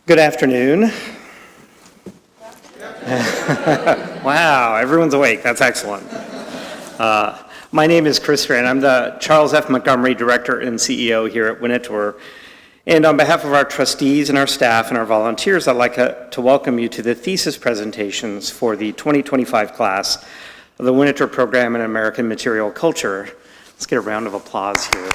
Good afternoon. Wow, everyone's awake. That's excellent. My name is Chris Strand. I'm the Charles F. Montgomery Director and CEO here at Winterthur. And on behalf of our trustees and our staff and our volunteers, I'd like to welcome you to the thesis presentations for the 2025 class of the Winterthur Program in American Material Culture. Let's get a round of applause here.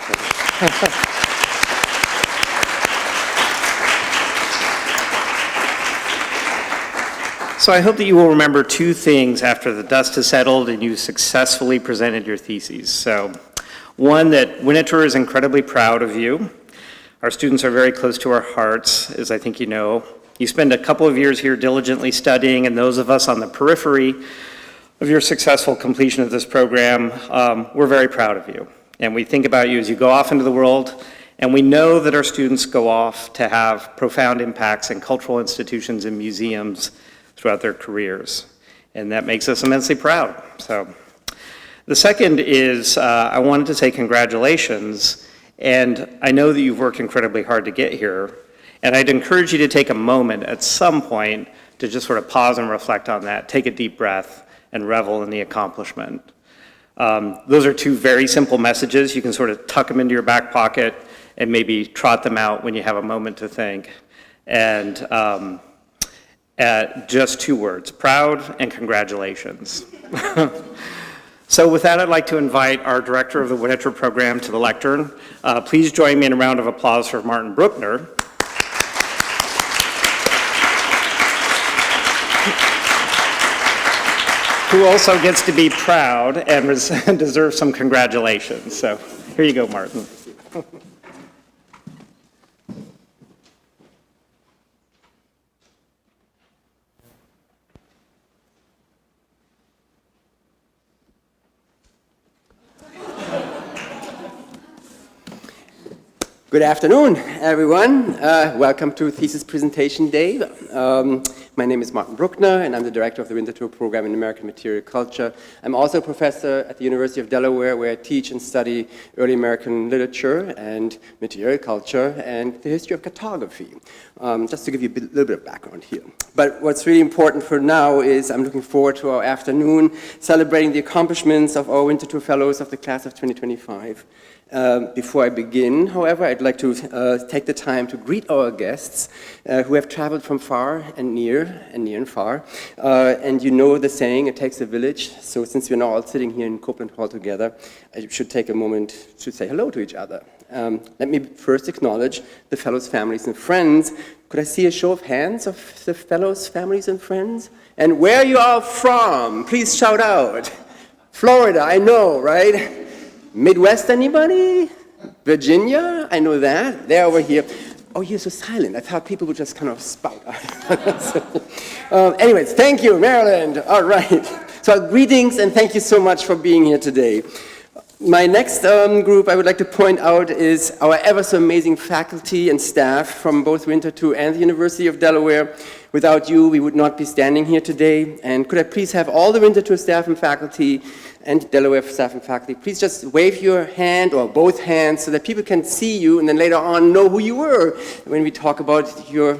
So I hope that you will remember two things after the dust has settled and you successfully presented your theses. So one, that Winterthur is incredibly proud of you. Our students are very close to our hearts, as I think you know. You spend a couple of years here diligently studying, and those of us on the periphery of your successful completion of this program, we're very proud of you. And we think about you as you go off into the world, and we know that our students go off to have profound impacts in cultural institutions and museums throughout their careers. And that makes us immensely proud. So the second is I wanted to say congratulations. And I know that you've worked incredibly hard to get here. And I'd encourage you to take a moment at some point to just sort of pause and reflect on that, take a deep breath, and revel in the accomplishment. Those are two very simple messages. You can sort of tuck them into your back pocket and maybe trot them out when you have a moment to think. And just two words, proud and congratulations. So with that, I'd like to invite our director of the Winterthur Program to the lectern. Please join me in a round of applause for Martin Bruckner. Who also gets to be proud and deserves some congratulations. So here you go, Martin. Good afternoon, everyone. Welcome to Thesis Presentation Day. My name is Martin Bruckner, and I'm the director of the Winterthur Program in American Material Culture. I'm also a professor at the University of Delaware, where I teach and study early American literature and material culture and the history of cartography, just to give you a little bit of background here. But what's really important for now is I'm looking forward to our afternoon celebrating the accomplishments of our Winterthur Fellows of the class of 2025. Before I begin, however, I'd like to take the time to greet our guests who have traveled from far and near and far. And you know the saying, it takes a village. So since we're now all sitting here in Copeland Hall together, I should take a moment to say hello to each other. Let me first acknowledge the fellows' families and friends. Could I see a show of hands of the fellows' families and friends? And where you are from, please shout out. Florida, I know, right? Midwest, anybody? Virginia? I know that. They're over here. Oh, you're so silent. I thought people would just kind of spout out. Anyways, thank you, Maryland. All right. So greetings and thank you so much for being here today. My next group I would like to point out is our ever so amazing faculty and staff from both Winterthur and the University of Delaware. Without you, we would not be standing here today. And could I please have all the Winterthur staff and faculty and Delaware staff and faculty, please just wave your hand or both hands so that people can see you and then later on know who you were when we talk about your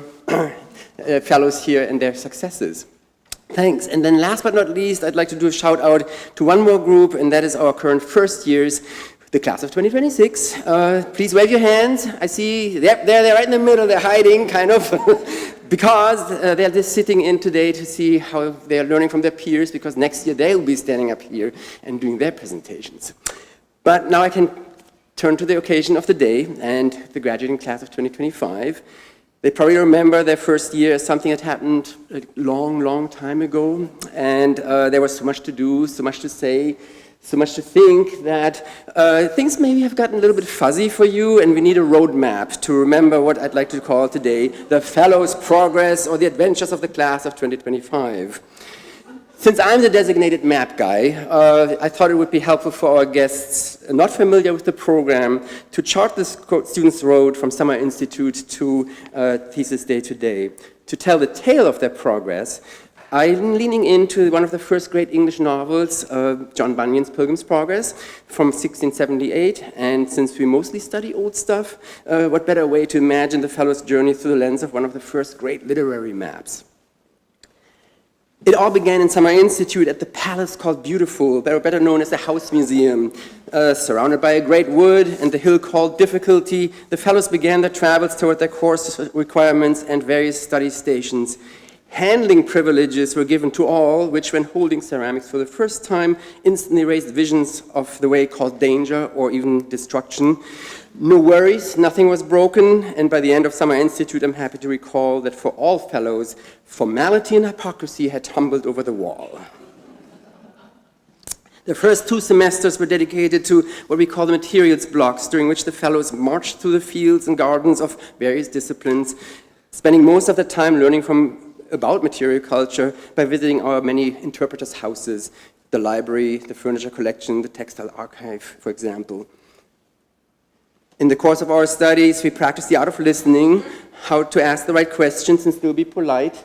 fellows here and their successes. Thanks. And then last but not least, I'd like to do a shout out to one more group, and that is our current first years, the class of 2026. Please wave your hands. I see, yep, they're right in the middle, they're hiding kind of, because they're just sitting in today to see how they're learning from their peers, because next year they'll be standing up here and doing their presentations. But now I can turn to the occasion of the day and the graduating class of 2025. They probably remember their first year as something that happened a long, long time ago, and there was so much to do, so much to say, so much to think that things maybe have gotten a little bit fuzzy for you, and we need a roadmap to remember what I'd like to call today the Fellows' Progress or the Adventures of the Class of 2025. Since I'm the designated map guy, I thought it would be helpful for our guests not familiar with the program to chart the students' road from Summer Institute to Thesis Day today, to tell the tale of their progress, I'm leaning into one of the first great English novels, John Bunyan's Pilgrim's Progress from 1678, and since we mostly study old stuff, what better way to imagine the fellow's journey through the lens of one of the first great literary maps. It all began in Summer Institute at the palace called Beautiful, better known as the House Museum. Surrounded by a great wood and the hill called Difficulty, the fellows began their travels toward their course requirements and various study stations. Handling privileges were given to all, which when holding ceramics for the first time, instantly raised visions of the way called danger or even destruction. No worries, nothing was broken, and by the end of Summer Institute, I'm happy to recall that for all fellows, formality and hypocrisy had tumbled over the wall. The first 2 semesters were dedicated to what we call the materials blocks, during which the fellows marched through the fields and gardens of various disciplines, spending most of the time learning about material culture by visiting our many interpreters' houses, the library, the furniture collection, the textile archive, for example. In the course of our studies, we practiced the art of listening, how to ask the right questions and still be polite.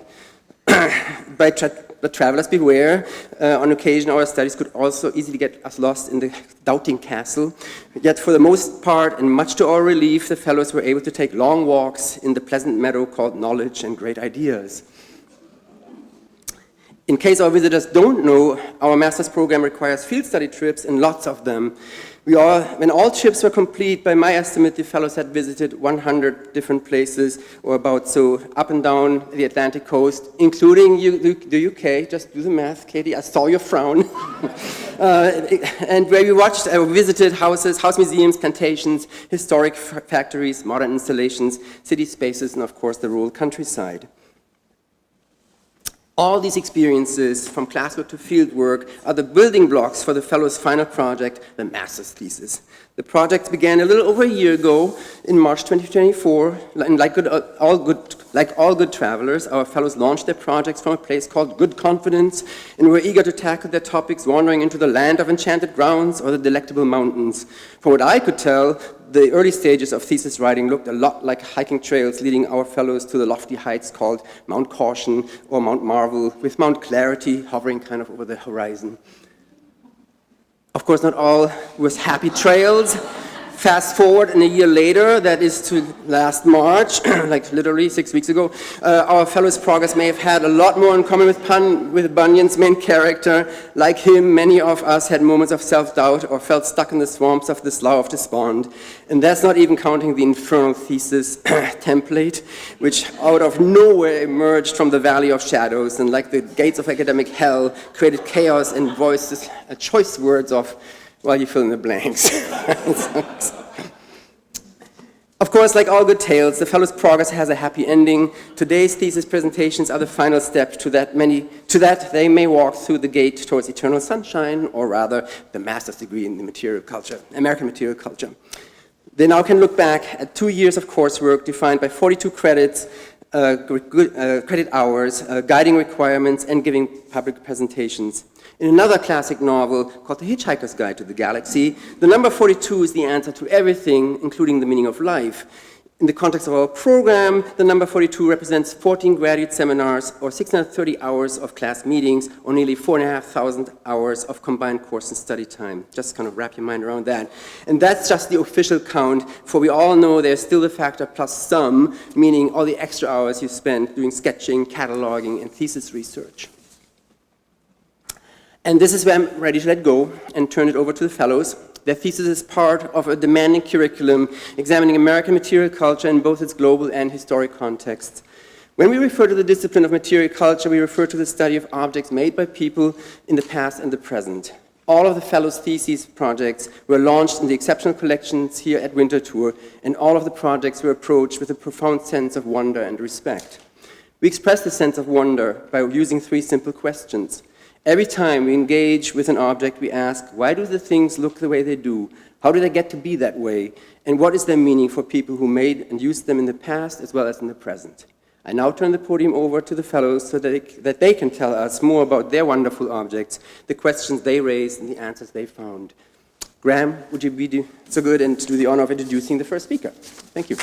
But travelers beware. On occasion, our studies could also easily get us lost in the doubting castle. Yet for the most part, and much to our relief, the fellows were able to take long walks in the pleasant meadow called knowledge and great ideas. In case our visitors don't know, our master's program requires field study trips and lots of them. When all trips were complete, by my estimate, the fellows had visited 100 different places, or about so, up and down the Atlantic coast, including the UK. Just do the math, Katie, I saw your frown. And where we watched, visited houses, house museums, plantations, historic factories, modern installations, city spaces, and of course the rural countryside. All these experiences, from classwork to fieldwork, are the building blocks for the fellow's final project, the master's thesis. The project began a little over a year ago, in March 2024, and like all good travelers, our fellows launched their projects from a place called Good Confidence, and were eager to tackle their topics wandering into the land of enchanted grounds or the delectable mountains. From what I could tell, the early stages of thesis writing looked a lot like hiking trails leading our fellows to the lofty heights called Mount Caution or Mount Marvel, with Mount Clarity hovering kind of over the horizon. Of course, not all was happy trails. Fast forward, and a year later, that is to last March, like literally 6 weeks ago, our fellow's progress may have had a lot more in common with Bunyan's main character. Like him, many of us had moments of self-doubt or felt stuck in the swamps of the Slough of Despond. And that's not even counting the infernal thesis template, which out of nowhere emerged from the Valley of Shadows and like the gates of academic hell created chaos and voiced choice words of, well, you fill in the blanks. Of course, like all good tales, the fellow's progress has a happy ending. Today's thesis presentations are the final step to that they may walk through the gate towards eternal sunshine, or rather, the master's degree in the material culture, American material culture. They now can look back at 2 years of coursework defined by 42 credits, credit hours, guiding requirements, and giving public presentations. In another classic novel called The Hitchhiker's Guide to the Galaxy, the number 42 is the answer to everything, including the meaning of life. In the context of our program, the number 42 represents 14 graduate seminars or 630 hours of class meetings or nearly 4,500 hours of combined course and study time. Just kind of wrap your mind around that. And that's just the official count, for we all know there's still the factor plus some, meaning all the extra hours you spend doing sketching, cataloging, and thesis research. And this is where I'm ready to let go and turn it over to the fellows. Their thesis is part of a demanding curriculum examining American material culture in both its global and historic contexts. When we refer to the discipline of material culture, we refer to the study of objects made by people in the past and the present. All of the fellows' thesis projects were launched in the exceptional collections here at Winterthur, and all of the projects were approached with a profound sense of wonder and respect. We express the sense of wonder by using 3 simple questions. Every time we engage with an object, we ask, why do the things look the way they do? How did they get to be that way? And what is their meaning for people who made and used them in the past as well as in the present? I now turn the podium over to the fellows so that they can tell us more about their wonderful objects, the questions they raised and the answers they found. Graham, would you be so good and do the honor of introducing the first speaker? Thank you.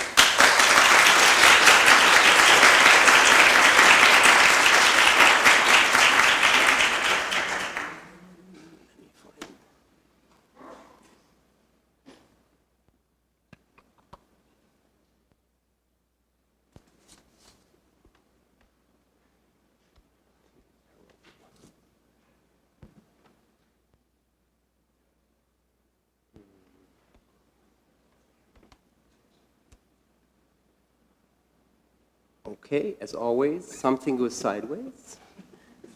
Okay, as always, something goes sideways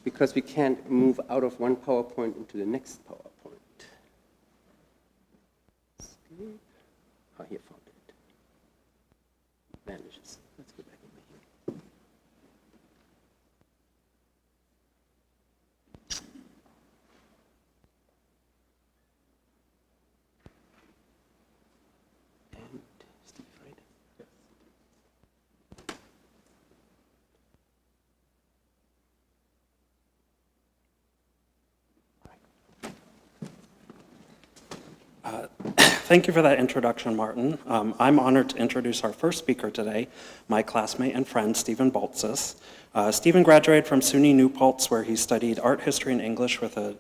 because we can't move out of one PowerPoint into the next PowerPoint. Escape. Oh, here, found it. Vanishes. Let's go back over here. And Steve, right? Yes. Thank you for that introduction, Martin. I'm honored to introduce our first speaker today, my classmate and friend, Stephen Baltzis. Stephen graduated from SUNY New Paltz, where he studied art history and English with a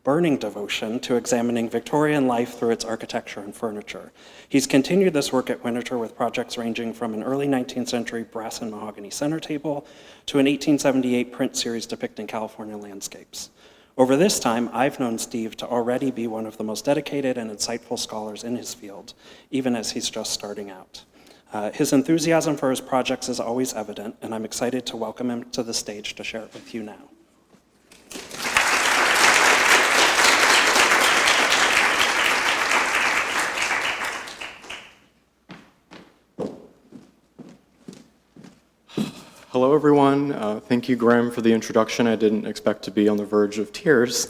burning devotion to examining Victorian life through its architecture and furniture. He's continued this work at Winterthur with projects ranging from an early 19th century brass and mahogany center table to an 1878 print series depicting California landscapes. Over this time, I've known Steve to already be one of the most dedicated and insightful scholars in his field, even as he's just starting out. His enthusiasm for his projects is always evident, and I'm excited to welcome him to the stage to share it with you now. Hello, everyone. Thank you, Graham, for the introduction. I didn't expect to be on the verge of tears,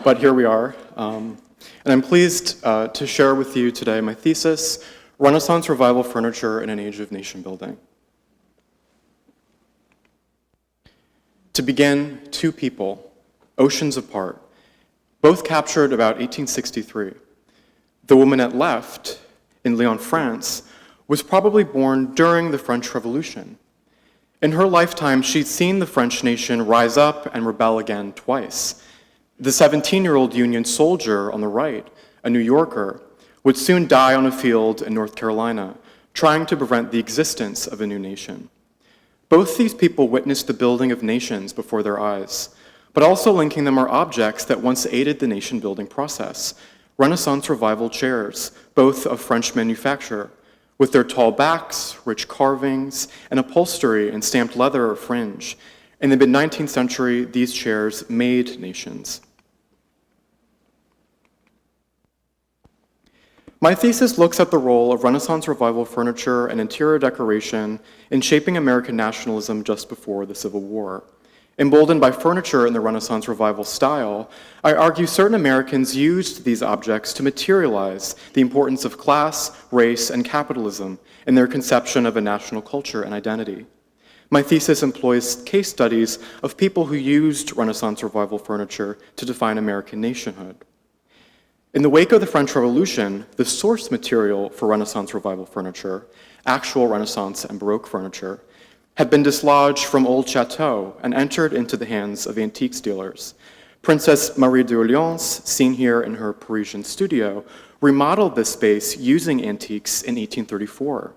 but here we are. And I'm pleased to share with you today my thesis, Renaissance Revival Furniture in an Age of Nation Building. To begin, two people, oceans apart, both captured about 1863. The woman at left, in Lyon, France, was probably born during the French Revolution. In her lifetime, she'd seen the French nation rise up and rebel again twice. The 17-year-old Union soldier on the right, a New Yorker, would soon die on a field in North Carolina, trying to prevent the existence of a new nation. Both these people witnessed the building of nations before their eyes, but also linking them are objects that once aided the nation-building process, Renaissance Revival chairs, both of French manufacture, with their tall backs, rich carvings, and upholstery in stamped leather or fringe. In the mid-19th century, these chairs made nations. My thesis looks at the role of Renaissance Revival furniture and interior decoration in shaping American nationalism just before the Civil War. Emboldened by furniture in the Renaissance Revival style, I argue certain Americans used these objects to materialize the importance of class, race, and capitalism in their conception of a national culture and identity. My thesis employs case studies of people who used Renaissance Revival furniture to define American nationhood. In the wake of the French Revolution, the source material for Renaissance Revival furniture, actual Renaissance and Baroque furniture, had been dislodged from old chateaux and entered into the hands of antiques dealers. Princess Marie d'Orléans, seen here in her Parisian studio, remodeled this space using antiques in 1834.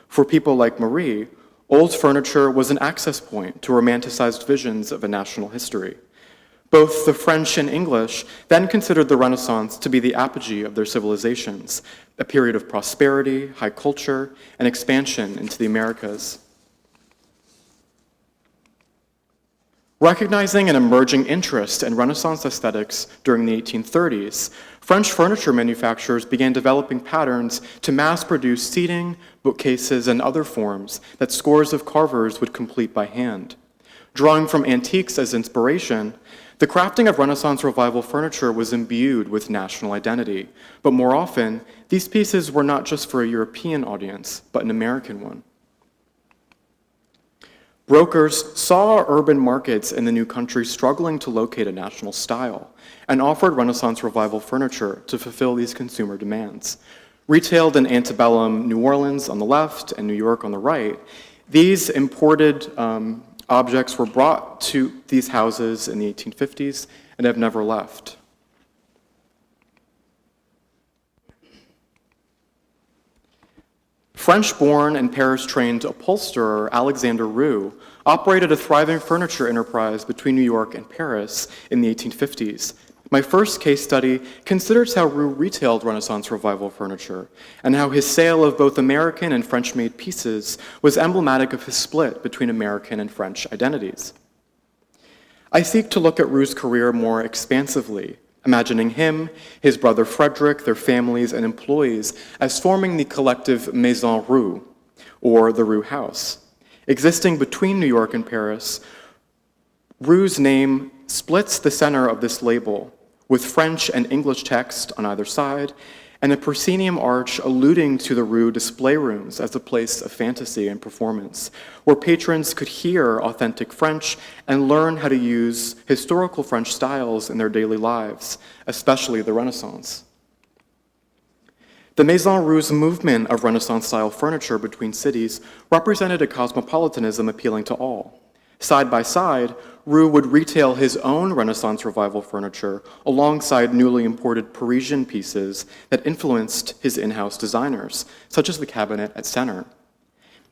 For people like Marie, old furniture was an access point to romanticized visions of a national history. Both the French and English then considered the Renaissance to be the apogee of their civilizations, a period of prosperity, high culture, and expansion into the Americas. Recognizing an emerging interest in Renaissance aesthetics during the 1830s, French furniture manufacturers began developing patterns to mass-produce seating, bookcases, and other forms that scores of carvers would complete by hand. Drawing from antiques as inspiration, the crafting of Renaissance Revival furniture was imbued with national identity, but more often, these pieces were not just for a European audience, but an American one. Brokers saw urban markets in the new country struggling to locate a national style and offered Renaissance Revival furniture to fulfill these consumer demands. Retailed in antebellum New Orleans on the left and New York on the right, these imported objects were brought to these houses in the 1850s and have never left. French-born and Paris-trained upholsterer Alexander Roux operated a thriving furniture enterprise between New York and Paris in the 1850s, My first case study considers how Roux retailed Renaissance Revival furniture, and how his sale of both American and French-made pieces was emblematic of his split between American and French identities. I seek to look at Roux's career more expansively, imagining him, his brother Frederick, their families, and employees as forming the collective Maison Roux, or the Roux House. Existing between New York and Paris, Roux's name splits the center of this label, with French and English text on either side, and a proscenium arch alluding to the Roux display rooms as a place of fantasy and performance, where patrons could hear authentic French and learn how to use historical French styles in their daily lives, especially the Renaissance. The Maison Roux's movement of Renaissance-style furniture between cities represented a cosmopolitanism appealing to all. Side by side, Roux would retail his own Renaissance Revival furniture alongside newly imported Parisian pieces that influenced his in-house designers, such as the cabinet at center.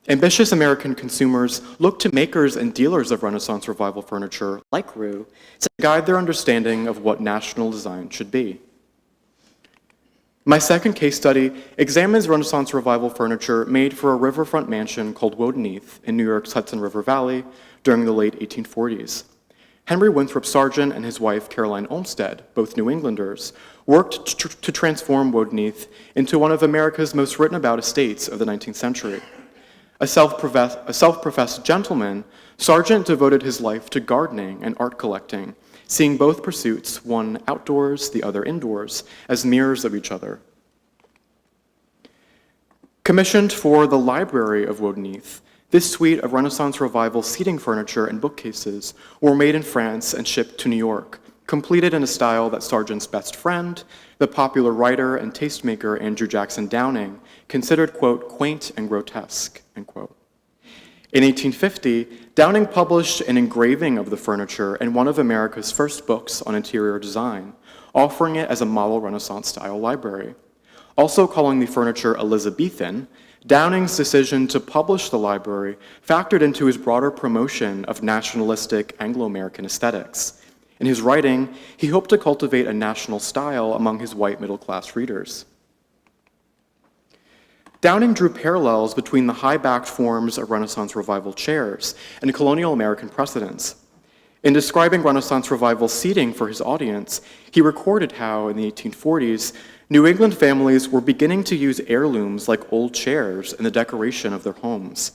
Ambitious American consumers looked to makers and dealers of Renaissance Revival furniture, like Roux, to guide their understanding of what national design should be. My second case study examines Renaissance Revival furniture made for a riverfront mansion called Wodenheath in New York's Hudson River Valley during the late 1840s. Henry Winthrop Sargent and his wife Caroline Olmsted, both New Englanders, worked to transform Wodenheath into one of America's most written about estates of the 19th century. A self-professed gentleman, Sargent devoted his life to gardening and art collecting, seeing both pursuits, one outdoors, the other indoors, as mirrors of each other. Commissioned for the library of Wodenheath, this suite of Renaissance Revival seating furniture and bookcases were made in France and shipped to New York, completed in a style that Sargent's best friend, the popular writer and tastemaker Andrew Jackson Downing, considered, quote, quaint and grotesque, end quote. In 1850, Downing published an engraving of the furniture in one of America's first books on interior design, offering it as a model Renaissance-style library. Also calling the furniture Elizabethan, Downing's decision to publish the library factored into his broader promotion of nationalistic Anglo-American aesthetics. In his writing, he hoped to cultivate a national style among his white middle-class readers. Downing drew parallels between the high-backed forms of Renaissance Revival chairs and colonial American precedents. In describing Renaissance Revival seating for his audience, he recorded how, in the 1840s, New England families were beginning to use heirlooms like old chairs in the decoration of their homes.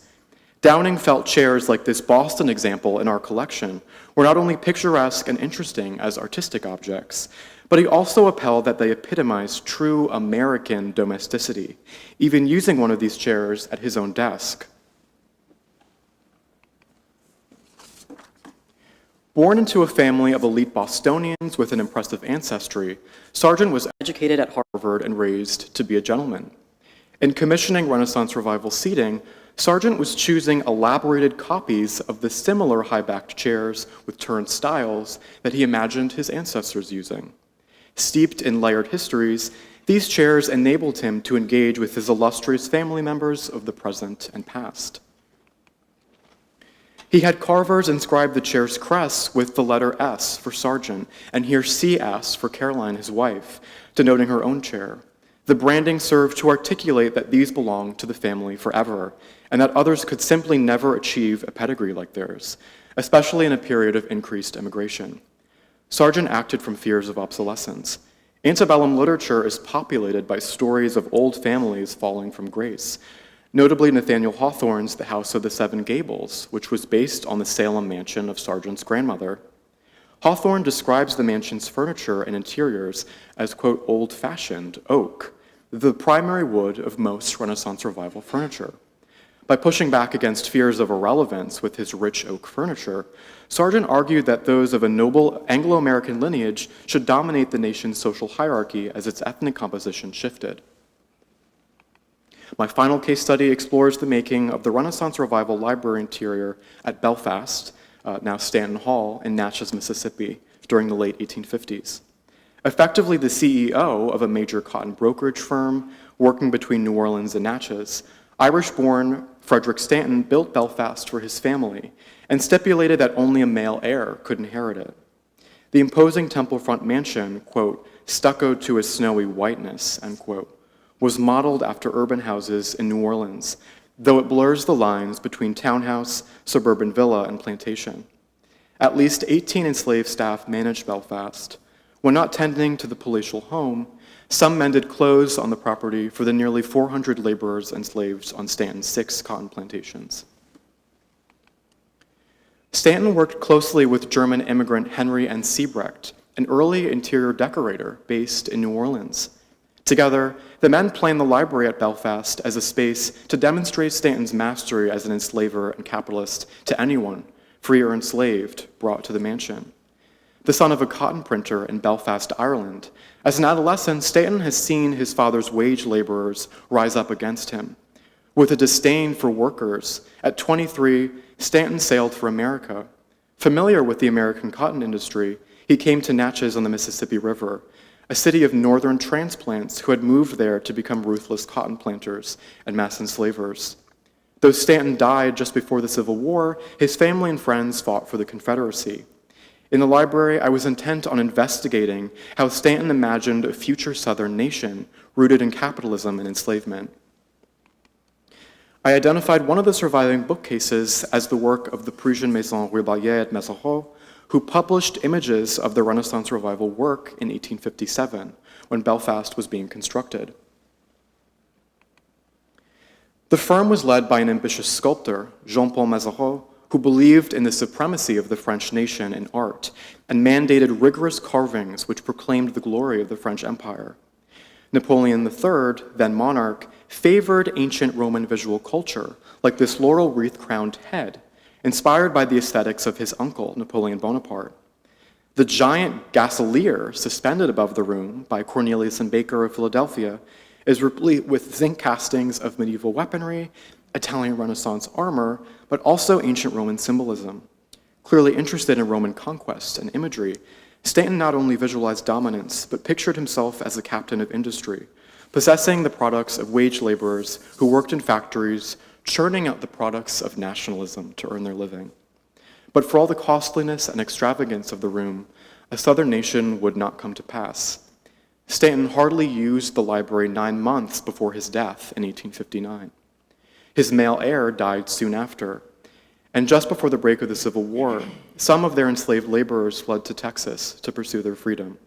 Downing felt chairs like this Boston example in our collection were not only picturesque and interesting as artistic objects, but he also upheld that they epitomized true American domesticity, even using one of these chairs at his own desk. Born into a family of elite Bostonians with an impressive ancestry, Sargent was educated at Harvard and raised to be a gentleman. In commissioning Renaissance Revival seating, Sargent was choosing elaborated copies of the similar high-backed chairs with turned styles that he imagined his ancestors using. Steeped in layered histories, these chairs enabled him to engage with his illustrious family members of the present and past. He had carvers inscribe the chair's crest with the letter S for Sargent, and here CS for Caroline, his wife, denoting her own chair. The branding served to articulate that these belonged to the family forever, and that others could simply never achieve a pedigree like theirs, especially in a period of increased immigration. Sargent acted from fears of obsolescence. Antebellum literature is populated by stories of old families falling from grace, notably Nathaniel Hawthorne's The House of the Seven Gables, which was based on the Salem mansion of Sargent's grandmother. Hawthorne describes the mansion's furniture and interiors as, quote, old-fashioned oak, the primary wood of most Renaissance Revival furniture. By pushing back against fears of irrelevance with his rich oak furniture, Sargent argued that those of a noble Anglo-American lineage should dominate the nation's social hierarchy as its ethnic composition shifted. My final case study explores the making of the Renaissance Revival library interior at Belfast, now Stanton Hall, in Natchez, Mississippi, during the late 1850s. Effectively the CEO of a major cotton brokerage firm working between New Orleans and Natchez, Irish-born Frederick Stanton built Belfast for his family and stipulated that only a male heir could inherit it. The imposing temple front mansion, quote, stuccoed to a snowy whiteness, end quote, was modeled after urban houses in New Orleans, though it blurs the lines between townhouse, suburban villa, and plantation. At least 18 enslaved staff managed Belfast. When not tending to the palatial home, some mended clothes on the property for the nearly 400 laborers enslaved on Stanton's 6 cotton plantations. Stanton worked closely with German immigrant Henry N. Siebrecht, an early interior decorator based in New Orleans. Together, the men planned the library at Belfast as a space to demonstrate Stanton's mastery as an enslaver and capitalist to anyone, free or enslaved, brought to the mansion. The son of a cotton printer in Belfast, Ireland, as an adolescent, Stanton has seen his father's wage laborers rise up against him. With a disdain for workers, at 23, Stanton sailed for America. Familiar with the American cotton industry, he came to Natchez on the Mississippi River, a city of northern transplants who had moved there to become ruthless cotton planters and mass enslavers. Though Stanton died just before the Civil War, his family and friends fought for the Confederacy. In the library, I was intent on investigating how Stanton imagined a future Southern nation rooted in capitalism and enslavement. I identified one of the surviving bookcases as the work of the Parisian maison Rue Layette Mazareau, who published images of the Renaissance Revival work in 1857, when Belfast was being constructed. The firm was led by an ambitious sculptor, Jean-Paul Mazareau, who believed in the supremacy of the French nation in art and mandated rigorous carvings which proclaimed the glory of the French Empire. Napoleon III, then monarch, favored ancient Roman visual culture, like this laurel wreath-crowned head, inspired by the aesthetics of his uncle, Napoleon Bonaparte. The giant gaselier suspended above the room by Cornelius and Baker of Philadelphia is replete with zinc castings of medieval weaponry, Italian Renaissance armor, but also ancient Roman symbolism. Clearly interested in Roman conquest and imagery, Stanton not only visualized dominance, but pictured himself as a captain of industry, possessing the products of wage laborers who worked in factories, churning out the products of nationalism to earn their living. But for all the costliness and extravagance of the room, a Southern nation would not come to pass. Stanton hardly used the library 9 months before his death in 1859. His male heir died soon after, and just before the break of the Civil War, some of their enslaved laborers fled to Texas to pursue their freedom.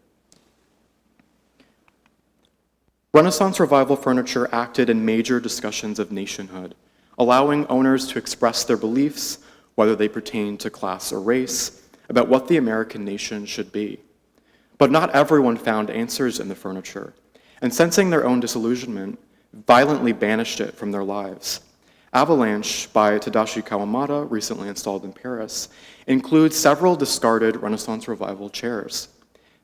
Renaissance Revival furniture acted in major discussions of nationhood, allowing owners to express their beliefs, whether they pertain to class or race, about what the American nation should be. But not everyone found answers in the furniture, and sensing their own disillusionment, violently banished it from their lives. Avalanche by Tadashi Kawamata, recently installed in Paris, includes several discarded Renaissance Revival chairs.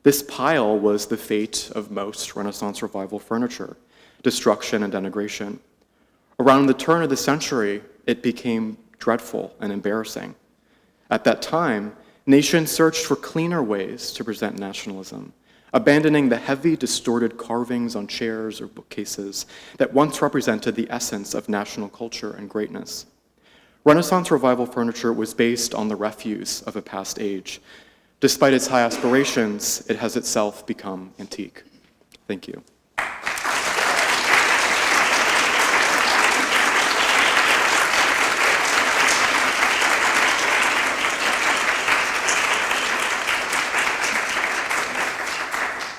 This pile was the fate of most Renaissance Revival furniture, destruction and denigration. Around the turn of the century, it became dreadful and embarrassing. At that time, nations searched for cleaner ways to present nationalism, abandoning the heavy, distorted carvings on chairs or bookcases that once represented the essence of national culture and greatness. Renaissance Revival furniture was based on the refuse of a past age. Despite its high aspirations, it has itself become antique. Thank you.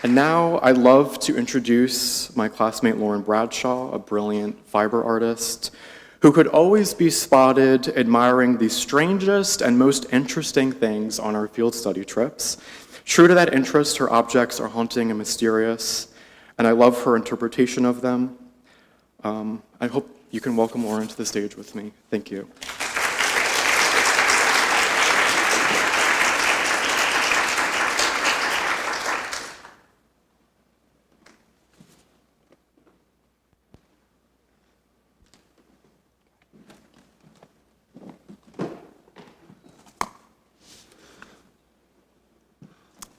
And now I'd love to introduce my classmate Lauren Bradshaw, a brilliant fiber artist who could always be spotted admiring the strangest and most interesting things on our field study trips. True to that interest, her objects are haunting and mysterious, and I love her interpretation of them. I hope you can welcome Lauren to the stage with me. Thank you.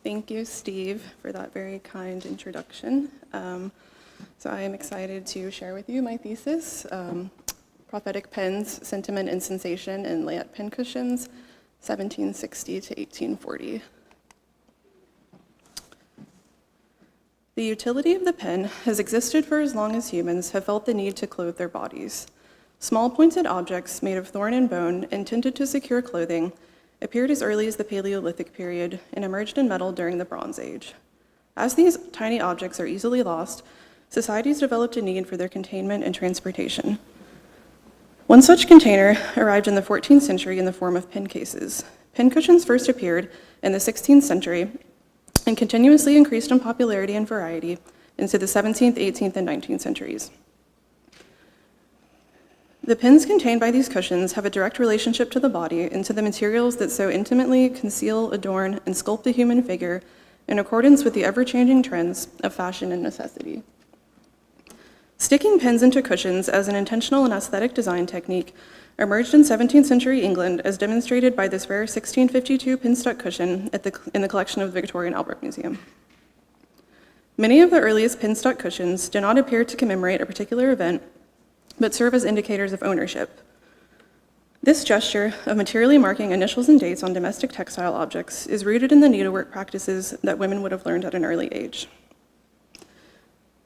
Thank you, Steve, for that very kind introduction. So I am excited to share with you my thesis, Prophetic Pens, Sentiment and Sensation in Layette Pincushions, 1760 to 1840. The utility of the pen has existed for as long as humans have felt the need to clothe their bodies. Small pointed objects made of thorn and bone intended to secure clothing appeared as early as the Paleolithic period and emerged in metal during the Bronze Age. As these tiny objects are easily lost, societies developed a need for their containment and transportation. One such container arrived in the 14th century in the form of pen cases. Pen cushions first appeared in the 16th century and continuously increased in popularity and variety into the 17th, 18th, and 19th centuries. The pens contained by these cushions have a direct relationship to the body and to the materials that so intimately conceal, adorn, and sculpt the human figure in accordance with the ever-changing trends of fashion and necessity. Sticking pens into cushions as an intentional and aesthetic design technique emerged in 17th century England as demonstrated by this rare 1652 pin-stuck cushion in the collection of the Victoria and Albert Museum. Many of the earliest pin-stuck cushions do not appear to commemorate a particular event, but serve as indicators of ownership. This gesture of materially marking initials and dates on domestic textile objects is rooted in the needlework practices that women would have learned at an early age.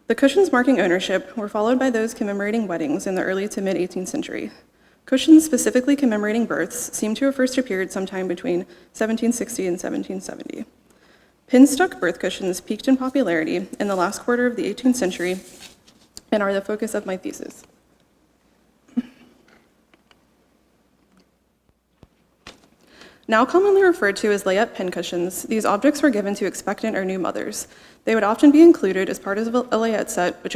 The cushions marking ownership were followed by those commemorating weddings in the early to mid-18th century. Cushions specifically commemorating births seem to have first appeared sometime between 1760 and 1770. Pin-stuck birth cushions peaked in popularity in the last quarter of the 18th century and are the focus of my thesis. Now commonly referred to as Layette pincushions, these objects were given to expectant or new mothers. They would often be included as part of a Layette set, which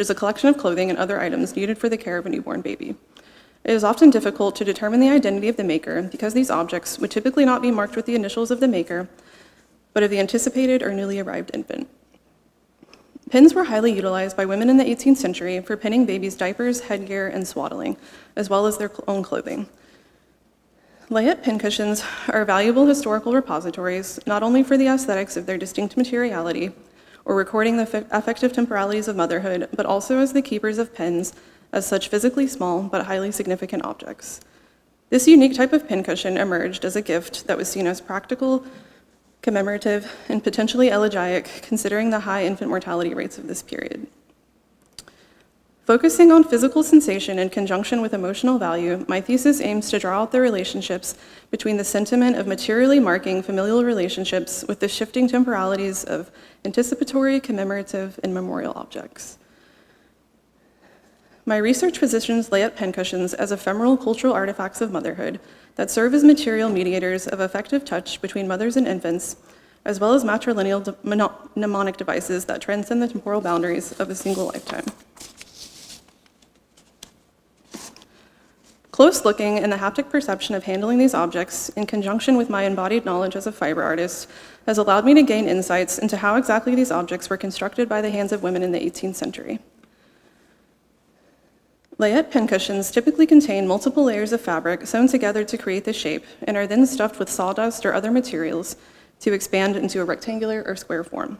is a collection of clothing and other items needed for the care of a newborn baby. It is often difficult to determine the identity of the maker because these objects would typically not be marked with the initials of the maker, but of the anticipated or newly arrived infant. Pins were highly utilized by women in the 18th century for pinning babies' diapers, headgear, and swaddling, as well as their own clothing. Layette pincushions are valuable historical repositories, not only for the aesthetics of their distinct materiality or recording the affective temporalities of motherhood, but also as the keepers of pins as such physically small but highly significant objects. This unique type of pincushion emerged as a gift that was seen as practical, commemorative, and potentially elegiac, considering the high infant mortality rates of this period. Focusing on physical sensation in conjunction with emotional value, my thesis aims to draw out the relationships between the sentiment of materially marking familial relationships with the shifting temporalities of anticipatory, commemorative, and memorial objects. My research positions Layette pincushions as ephemeral cultural artifacts of motherhood that serve as material mediators of affective touch between mothers and infants, as well as matrilineal mnemonic devices that transcend the temporal boundaries of a single lifetime. Close looking and the haptic perception of handling these objects in conjunction with my embodied knowledge as a fiber artist has allowed me to gain insights into how exactly these objects were constructed by the hands of women in the 18th century. Layette pincushions typically contain multiple layers of fabric sewn together to create the shape and are then stuffed with sawdust or other materials to expand into a rectangular or square form.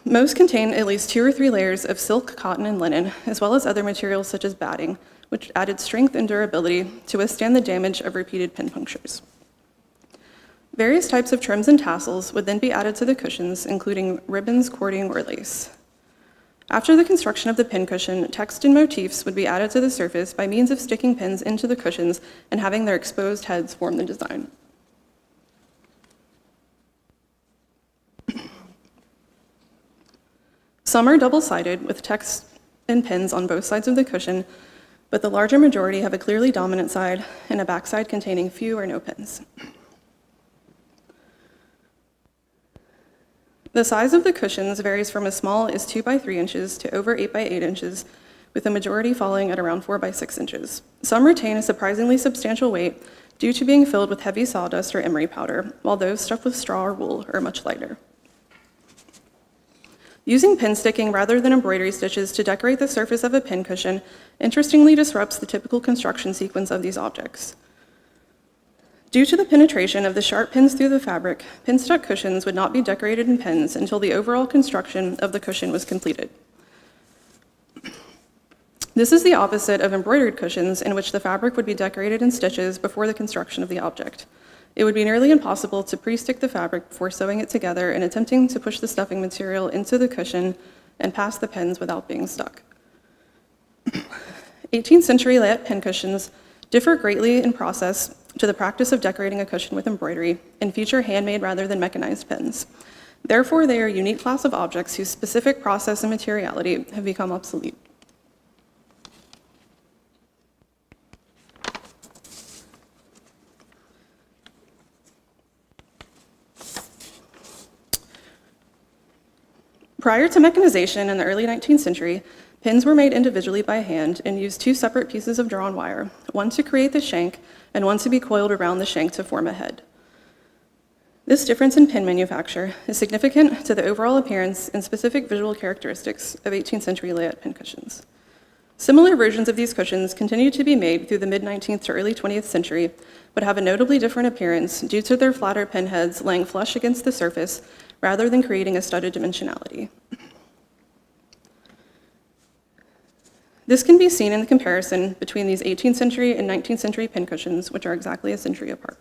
Most contain at least 2 or 3 layers of silk, cotton, and linen, as well as other materials such as batting, which added strength and durability to withstand the damage of repeated pin punctures. Various types of trims and tassels would then be added to the cushions, including ribbons, cording, or lace. After the construction of the pincushion, text and motifs would be added to the surface by means of sticking pins into the cushions and having their exposed heads form the design. Some are double-sided with text and pins on both sides of the cushion, but the larger majority have a clearly dominant side and a backside containing few or no pins. The size of the cushions varies from as small as 2 by 3 inches to over 8 by 8 inches, with the majority falling at around 4 by 6 inches. Some retain a surprisingly substantial weight due to being filled with heavy sawdust or emery powder, while those stuffed with straw or wool are much lighter. Using pin sticking rather than embroidery stitches to decorate the surface of a pin cushion interestingly disrupts the typical construction sequence of these objects. Due to the penetration of the sharp pins through the fabric, pin-stuck cushions would not be decorated in pins until the overall construction of the cushion was completed. This is the opposite of embroidered cushions, in which the fabric would be decorated in stitches before the construction of the object. It would be nearly impossible to pre-stick the fabric before sewing it together and attempting to push the stuffing material into the cushion and pass the pins without being stuck. 18th century Layette pincushions differ greatly in process to the practice of decorating a cushion with embroidery and feature handmade rather than mechanized pins. Therefore, they are a unique class of objects whose specific process and materiality have become obsolete. Prior to mechanization in the early 19th century, pins were made individually by hand and used two separate pieces of drawn wire, one to create the shank and one to be coiled around the shank to form a head. This difference in pin manufacture is significant to the overall appearance and specific visual characteristics of 18th century Layette pincushions. Similar versions of these cushions continued to be made through the mid-19th to early 20th century, but have a notably different appearance due to their flatter pin heads laying flush against the surface rather than creating a studded dimensionality. This can be seen in the comparison between these 18th century and 19th century pincushions, which are exactly a century apart.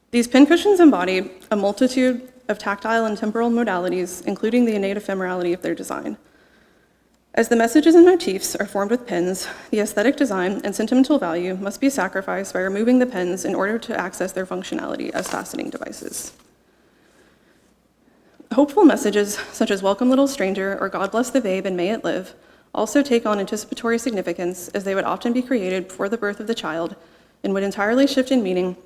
These pincushions embody a multitude of tactile and temporal modalities, including the innate ephemerality of their design. As the messages and motifs are formed with pins, the aesthetic design and sentimental value must be sacrificed by removing the pins in order to access their functionality as fastening devices. Hopeful messages such as "Welcome Little Stranger" or "God Bless the Babe and May It Live" also take on anticipatory significance, as they would often be created before the birth of the child and would entirely shift in meaning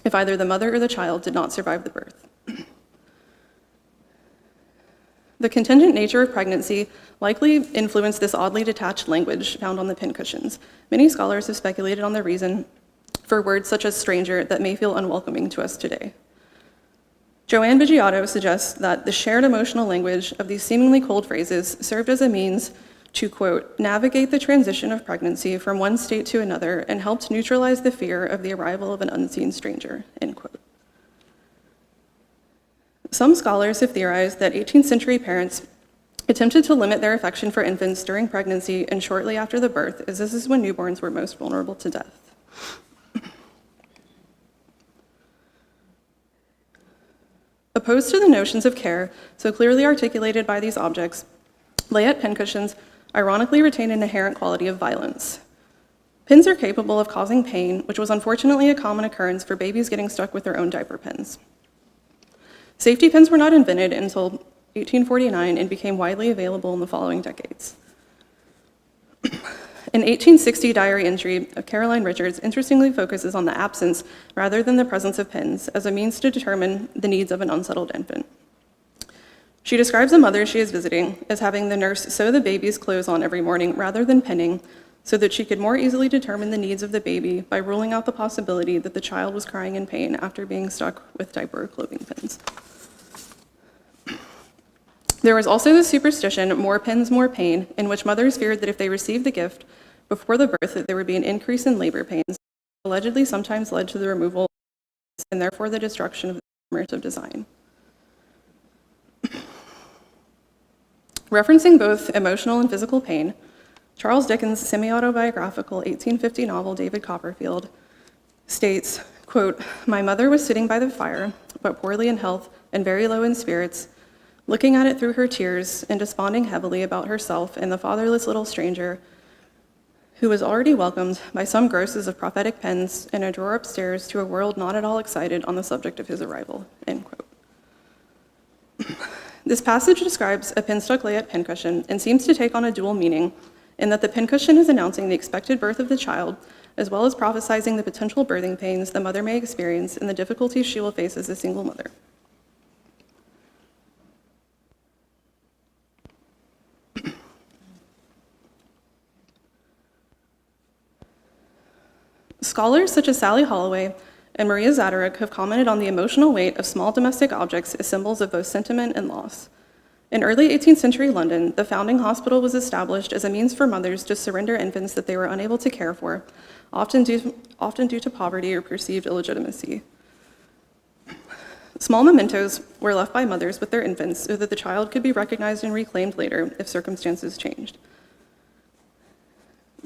if either the mother or the child did not survive the birth. The contingent nature of pregnancy likely influenced this oddly detached language found on the pincushions. Many scholars have speculated on the reason for words such as stranger that may feel unwelcoming to us today. Joanne Bigiotto suggests that the shared emotional language of these seemingly cold phrases served as a means to, quote, navigate the transition of pregnancy from one state to another and helped neutralize the fear of the arrival of an unseen stranger, end quote. Some scholars have theorized that 18th century parents attempted to limit their affection for infants during pregnancy and shortly after the birth, as this is when newborns were most vulnerable to death. Opposed to the notions of care so clearly articulated by these objects, Layette pincushions ironically retain an inherent quality of violence. Pins are capable of causing pain, which was unfortunately a common occurrence for babies getting stuck with their own diaper pins. Safety pins were not invented until 1849 and became widely available in the following decades. An 1860 diary entry of Caroline Richards interestingly focuses on the absence rather than the presence of pins as a means to determine the needs of an unsettled infant. She describes a mother she is visiting as having the nurse sew the baby's clothes on every morning rather than pinning, so that she could more easily determine the needs of the baby by ruling out the possibility that the child was crying in pain after being stuck with diaper or clothing pins. There was also the superstition, more pins, more pain, in which mothers feared that if they received the gift before the birth, that there would be an increase in labor pains, allegedly sometimes led to the removal and therefore the destruction of the commemorative design. Referencing both emotional and physical pain, Charles Dickens' semi-autobiographical 1850 novel David Copperfield states, quote, "My mother was sitting by the fire, but poorly in health and very low in spirits, looking at it through her tears and desponding heavily about herself and the fatherless little stranger who was already welcomed by some grosses of prophetic pens in a drawer upstairs to a world not at all excited on the subject of his arrival," end quote. This passage describes a pin-stuck Layette pincushion and seems to take on a dual meaning in that the pincushion is announcing the expected birth of the child, as well as prophesizing the potential birthing pains the mother may experience and the difficulties she will face as a single mother. Scholars such as Sally Holloway and Maria Zadaruk have commented on the emotional weight of small domestic objects as symbols of both sentiment and loss. In early 18th century London, the founding hospital was established as a means for mothers to surrender infants that they were unable to care for, often due to poverty or perceived illegitimacy. Small mementos were left by mothers with their infants so that the child could be recognized and reclaimed later if circumstances changed.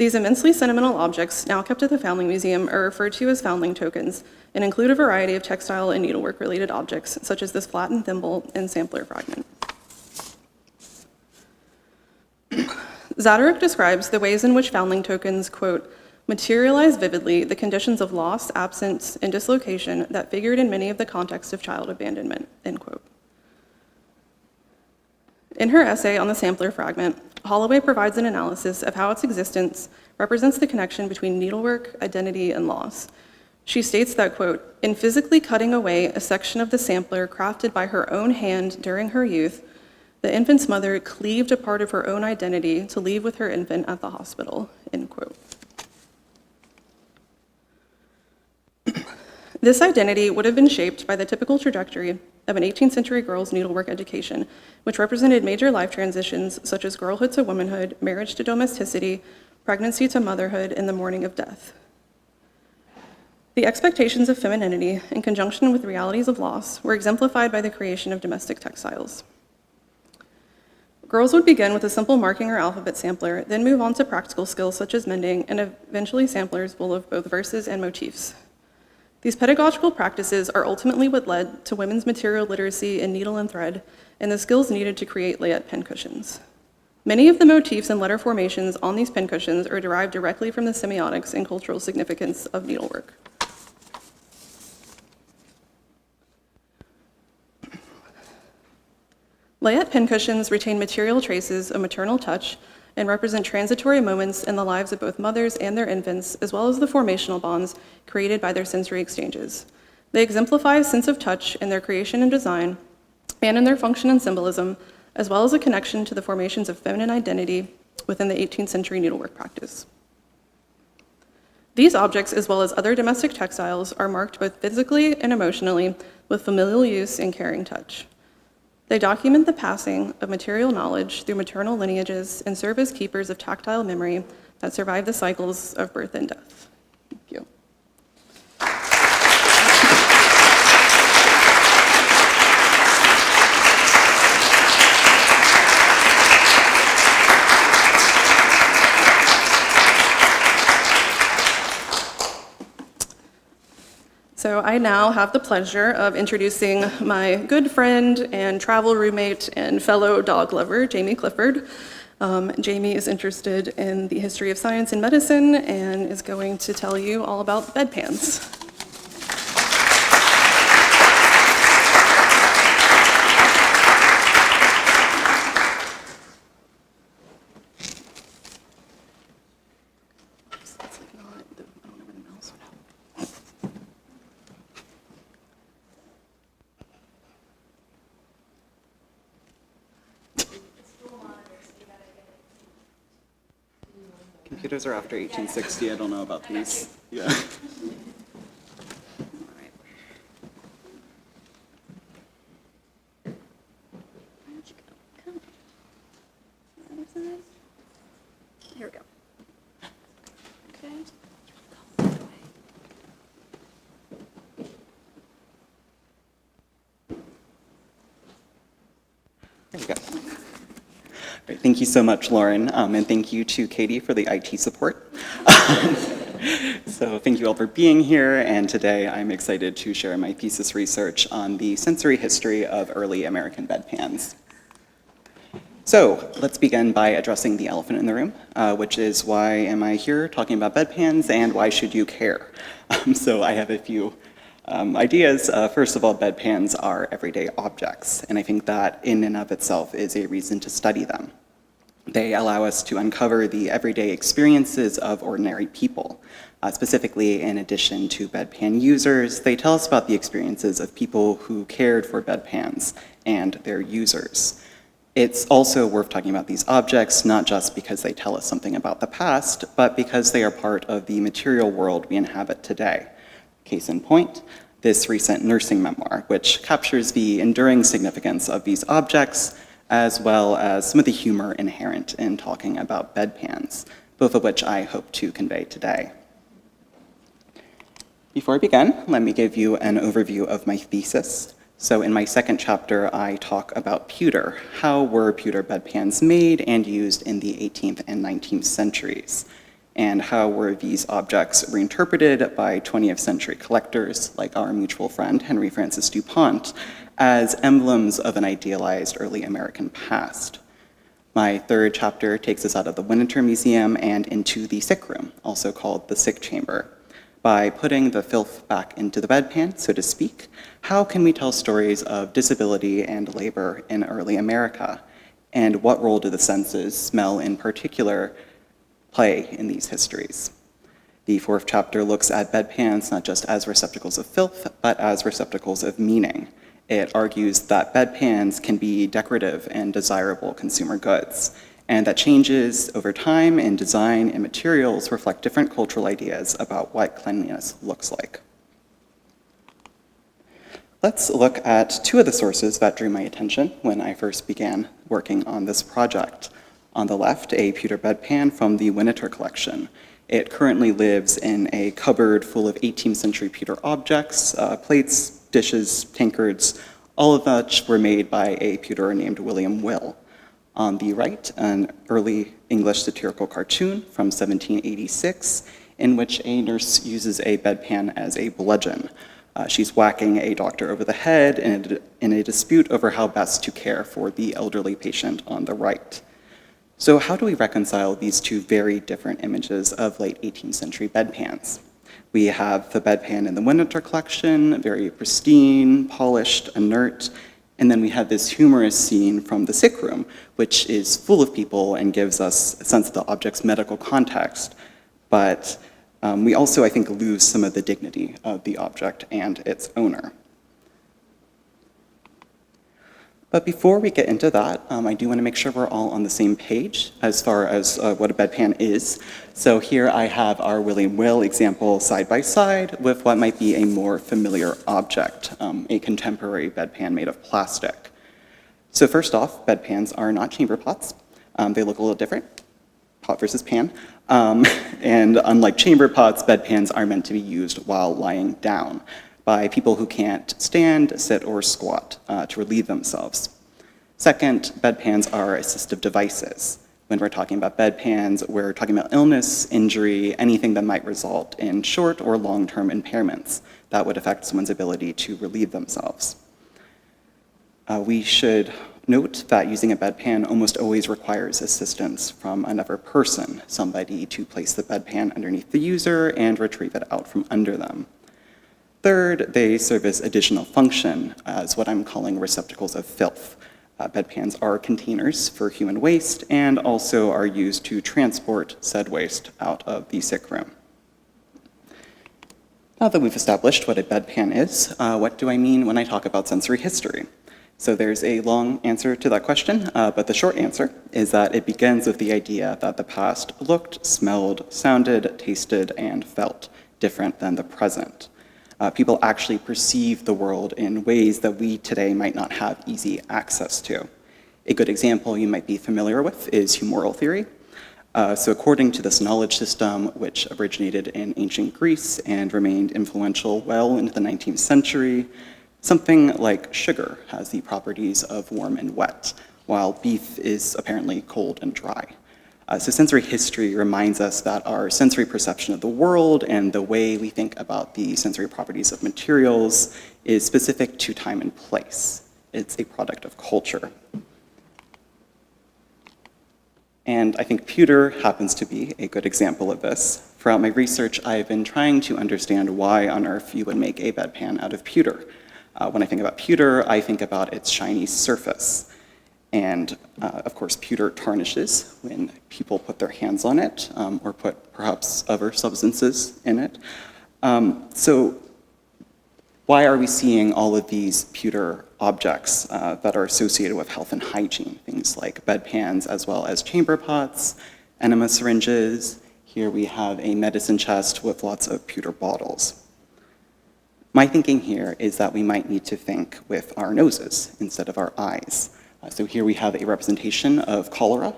These immensely sentimental objects, now kept at the Foundling Museum, are referred to as foundling tokens and include a variety of textile and needlework-related objects, such as this flattened thimble and sampler fragment. Zadoruk describes the ways in which foundling tokens, quote, materialize vividly the conditions of loss, absence, and dislocation that figured in many of the contexts of child abandonment, end quote. In her essay on the sampler fragment, Holloway provides an analysis of how its existence represents the connection between needlework, identity, and loss. She states that, quote, in physically cutting away a section of the sampler crafted by her own hand during her youth, the infant's mother cleaved a part of her own identity to leave with her infant at the hospital, end quote. This identity would have been shaped by the typical trajectory of an 18th century girl's needlework education, which represented major life transitions such as girlhood to womanhood, marriage to domesticity, pregnancy to motherhood, and the mourning of death. The expectations of femininity, in conjunction with realities of loss, were exemplified by the creation of domestic textiles. Girls would begin with a simple marking or alphabet sampler, then move on to practical skills such as mending, and eventually samplers full of both verses and motifs. These pedagogical practices are ultimately what led to women's material literacy in needle and thread, and the skills needed to create Layette pincushions. Many of the motifs and letter formations on these pincushions are derived directly from the semiotics and cultural significance of needlework. Layette pincushions retain material traces of maternal touch and represent transitory moments in the lives of both mothers and their infants, as well as the formational bonds created by their sensory exchanges. They exemplify a sense of touch in their creation and design, and in their function and symbolism, as well as a connection to the formations of feminine identity within the 18th century needlework practice. These objects, as well as other domestic textiles, are marked both physically and emotionally with familial use and caring touch. They document the passing of material knowledge through maternal lineages and serve as keepers of tactile memory that survive the cycles of birth and death. Thank you. So I now have the pleasure of introducing my good friend and travel roommate and fellow dog lover, Jamie Clifford. Jamie is interested in the history of science and medicine and is going to tell you all about bedpans. Computers are after 1860. I don't know about these. Yeah. Here we go. Okay. There we go. Great. Thank you so much, Lauren, and thank you to Katie for the IT support. So thank you all for being here, and today I'm excited to share my thesis research on the sensory history of early American bedpans. So let's begin by addressing the elephant in the room, which is why am I here talking about bedpans and why should you care? So I have a few ideas. First of all, bedpans are everyday objects, and I think that in and of itself is a reason to study them. They allow us to uncover the everyday experiences of ordinary people. Specifically, in addition to bedpan users, they tell us about the experiences of people who cared for bedpans and their users. It's also worth talking about these objects, not just because they tell us something about the past, but because they are part of the material world we inhabit today. Case in point, this recent nursing memoir, which captures the enduring significance of these objects, as well as some of the humor inherent in talking about bedpans, both of which I hope to convey today. Before I begin, let me give you an overview of my thesis. So in my second chapter, I talk about pewter. How were pewter bedpans made and used in the 18th and 19th centuries? And how were these objects reinterpreted by 20th century collectors, like our mutual friend Henry Francis DuPont, as emblems of an idealized early American past? My third chapter takes us out of the Winterthur Museum and into the sick room, also called the sick chamber. By putting the filth back into the bedpan, so to speak, how can we tell stories of disability and labor in early America? And what role do the senses, smell in particular, play in these histories? The fourth chapter looks at bedpans not just as receptacles of filth, but as receptacles of meaning. It argues that bedpans can be decorative and desirable consumer goods, and that changes over time in design and materials reflect different cultural ideas about what cleanliness looks like. Let's look at two of the sources that drew my attention when I first began working on this project. On the left, a pewter bedpan from the Winterthur collection. It currently lives in a cupboard full of 18th century pewter objects, plates, dishes, tankards, all of which were made by a pewterer named William Will. On the right, an early English satirical cartoon from 1786, in which a nurse uses a bedpan as a bludgeon. She's whacking a doctor over the head in a dispute over how best to care for the elderly patient on the right. So how do we reconcile these two very different images of late 18th century bedpans? We have the bedpan in the Winterthur collection, very pristine, polished, inert, and then we have this humorous scene from the sick room, which is full of people and gives us a sense of the object's medical context, but we also, I think, lose some of the dignity of the object and its owner. But before we get into that, I do want to make sure we're all on the same page as far as what a bedpan is. So here I have our William Will example side by side with what might be a more familiar object, a contemporary bedpan made of plastic. So first off, bedpans are not chamber pots. They look a little different, pot versus pan. And unlike chamber pots, bedpans are meant to be used while lying down by people who can't stand, sit, or squat to relieve themselves. Second, bedpans are assistive devices. When we're talking about bedpans, we're talking about illness, injury, anything that might result in short or long-term impairments that would affect someone's ability to relieve themselves. We should note that using a bedpan almost always requires assistance from another person, somebody to place the bedpan underneath the user and retrieve it out from under them. Third, they serve as additional function as what I'm calling receptacles of filth. Bedpans are containers for human waste and also are used to transport said waste out of the sick room. Now that we've established what a bedpan is, what do I mean when I talk about sensory history? So there's a long answer to that question, but the short answer is that it begins with the idea that the past looked, smelled, sounded, tasted, and felt different than the present. People actually perceive the world in ways that we today might not have easy access to. A good example you might be familiar with is humoral theory. So according to this knowledge system, which originated in ancient Greece and remained influential well into the 19th century, something like sugar has the properties of warm and wet, while beef is apparently cold and dry. So sensory history reminds us that our sensory perception of the world and the way we think about the sensory properties of materials is specific to time and place. It's a product of culture. And I think pewter happens to be a good example of this. Throughout my research, I've been trying to understand why on earth you would make a bedpan out of pewter. When I think about pewter, I think about its shiny surface. And of course, pewter tarnishes when people put their hands on it or put perhaps other substances in it. So why are we seeing all of these pewter objects that are associated with health and hygiene? Things like bedpans as well as chamber pots, enema syringes. Here we have a medicine chest with lots of pewter bottles. My thinking here is that we might need to think with our noses instead of our eyes. So here we have a representation of cholera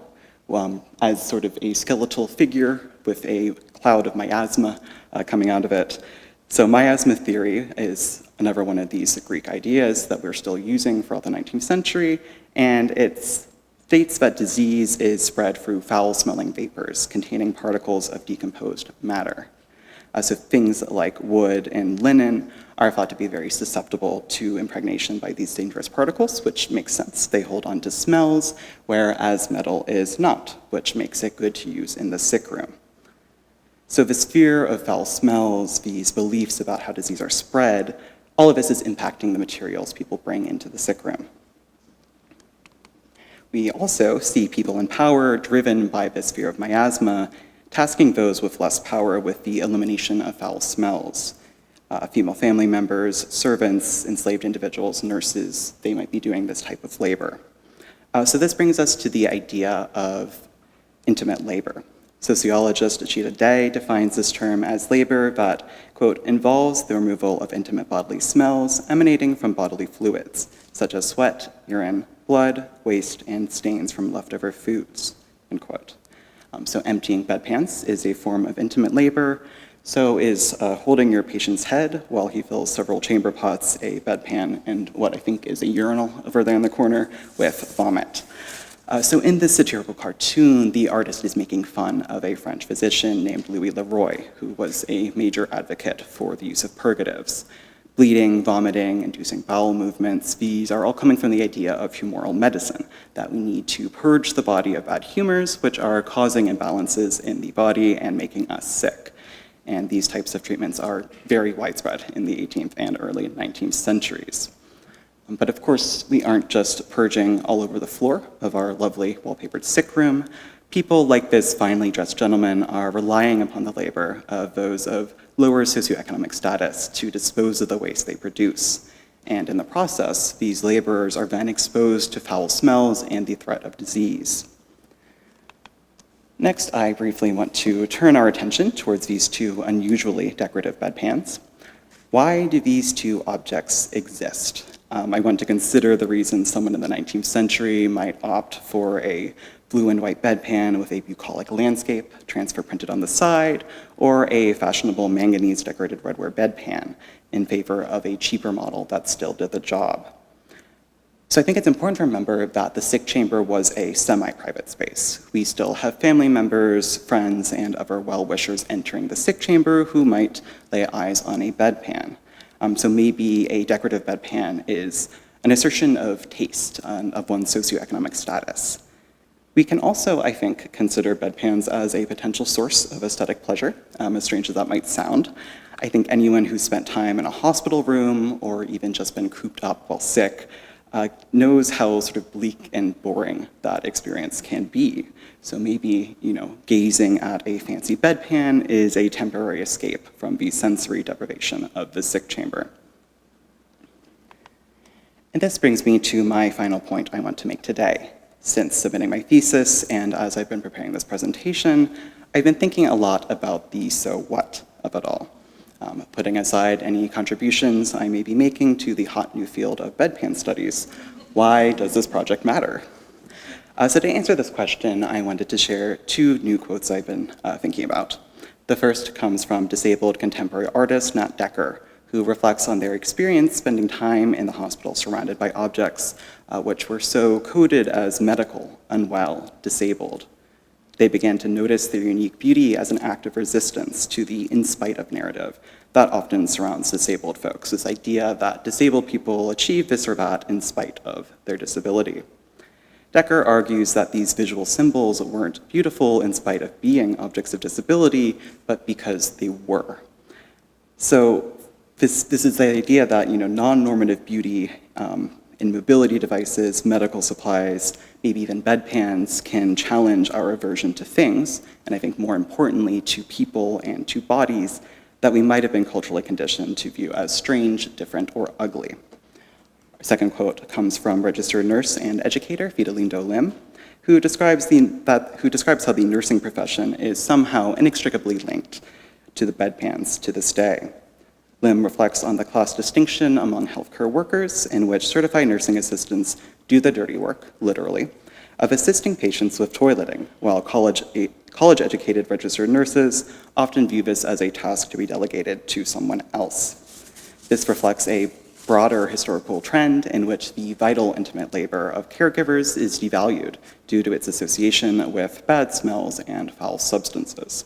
as sort of a skeletal figure with a cloud of miasma coming out of it. So miasma theory is another one of these Greek ideas that we're still using throughout the 19th century, and it's states that disease is spread through foul-smelling vapors containing particles of decomposed matter. So things like wood and linen are thought to be very susceptible to impregnation by these dangerous particles, which makes sense. They hold on to smells, whereas metal is not, which makes it good to use in the sick room. So this fear of foul smells, these beliefs about how disease are spread, all of this is impacting the materials people bring into the sick room. We also see people in power driven by this fear of miasma, tasking those with less power with the elimination of foul smells. Female family members, servants, enslaved individuals, nurses, they might be doing this type of labor. So this brings us to the idea of intimate labor. Sociologist Achita Day defines this term as labor that, quote, involves the removal of intimate bodily smells emanating from bodily fluids, such as sweat, urine, blood, waste, and stains from leftover foods, end quote. So emptying bedpans is a form of intimate labor. So is holding your patient's head while he fills several chamber pots, a bedpan, and what I think is a urinal over there in the corner with vomit. So in this satirical cartoon, the artist is making fun of a French physician named Louis Leroy, who was a major advocate for the use of purgatives. Bleeding, vomiting, inducing bowel movements, these are all coming from the idea of humoral medicine, that we need to purge the body of bad humors, which are causing imbalances in the body and making us sick. And these types of treatments are very widespread in the 18th and early 19th centuries. But of course, we aren't just purging all over the floor of our lovely wallpapered sick room. People like this finely dressed gentleman are relying upon the labor of those of lower socioeconomic status to dispose of the waste they produce. And in the process, these laborers are then exposed to foul smells and the threat of disease. Next, I briefly want to turn our attention towards these two unusually decorative bedpans. Why do these two objects exist? I want to consider the reasons someone in the 19th century might opt for a blue and white bedpan with a bucolic landscape, transfer printed on the side, or a fashionable manganese decorated redware bedpan in favor of a cheaper model that still did the job. So I think it's important to remember that the sick chamber was a semi-private space. We still have family members, friends, and other well-wishers entering the sick chamber who might lay eyes on a bedpan. So maybe a decorative bedpan is an assertion of taste of one's socioeconomic status. We can also, I think, consider bedpans as a potential source of aesthetic pleasure, as strange as that might sound. I think anyone who's spent time in a hospital room or even just been cooped up while sick knows how sort of bleak and boring that experience can be. So maybe, gazing at a fancy bedpan is a temporary escape from the sensory deprivation of the sick chamber. And this brings me to my final point I want to make today. Since submitting my thesis and as I've been preparing this presentation, I've been thinking a lot about the so what of it all. Putting aside any contributions I may be making to the hot new field of bedpan studies, why does this project matter? So to answer this question, I wanted to share two new quotes I've been thinking about. The first comes from disabled contemporary artist Nat Decker, who reflects on their experience spending time in the hospital surrounded by objects which were so coded as medical, unwell, disabled. They began to notice their unique beauty as an act of resistance to the in spite of narrative that often surrounds disabled folks, this idea that disabled people achieve this or that in spite of their disability. Decker argues that these visual symbols weren't beautiful in spite of being objects of disability, but because they were. So this is the idea that non-normative beauty in mobility devices, medical supplies, maybe even bedpans can challenge our aversion to things, and I think more importantly to people and to bodies that we might have been culturally conditioned to view as strange, different, or ugly. Our second quote comes from registered nurse and educator Fidelino Lim, who describes how the nursing profession is somehow inextricably linked to the bedpans to this day. Lim reflects on the class distinction among healthcare workers in which certified nursing assistants do the dirty work, literally, of assisting patients with toileting, while college-educated registered nurses often view this as a task to be delegated to someone else. This reflects a broader historical trend in which the vital, intimate labor of caregivers is devalued due to its association with bad smells and foul substances,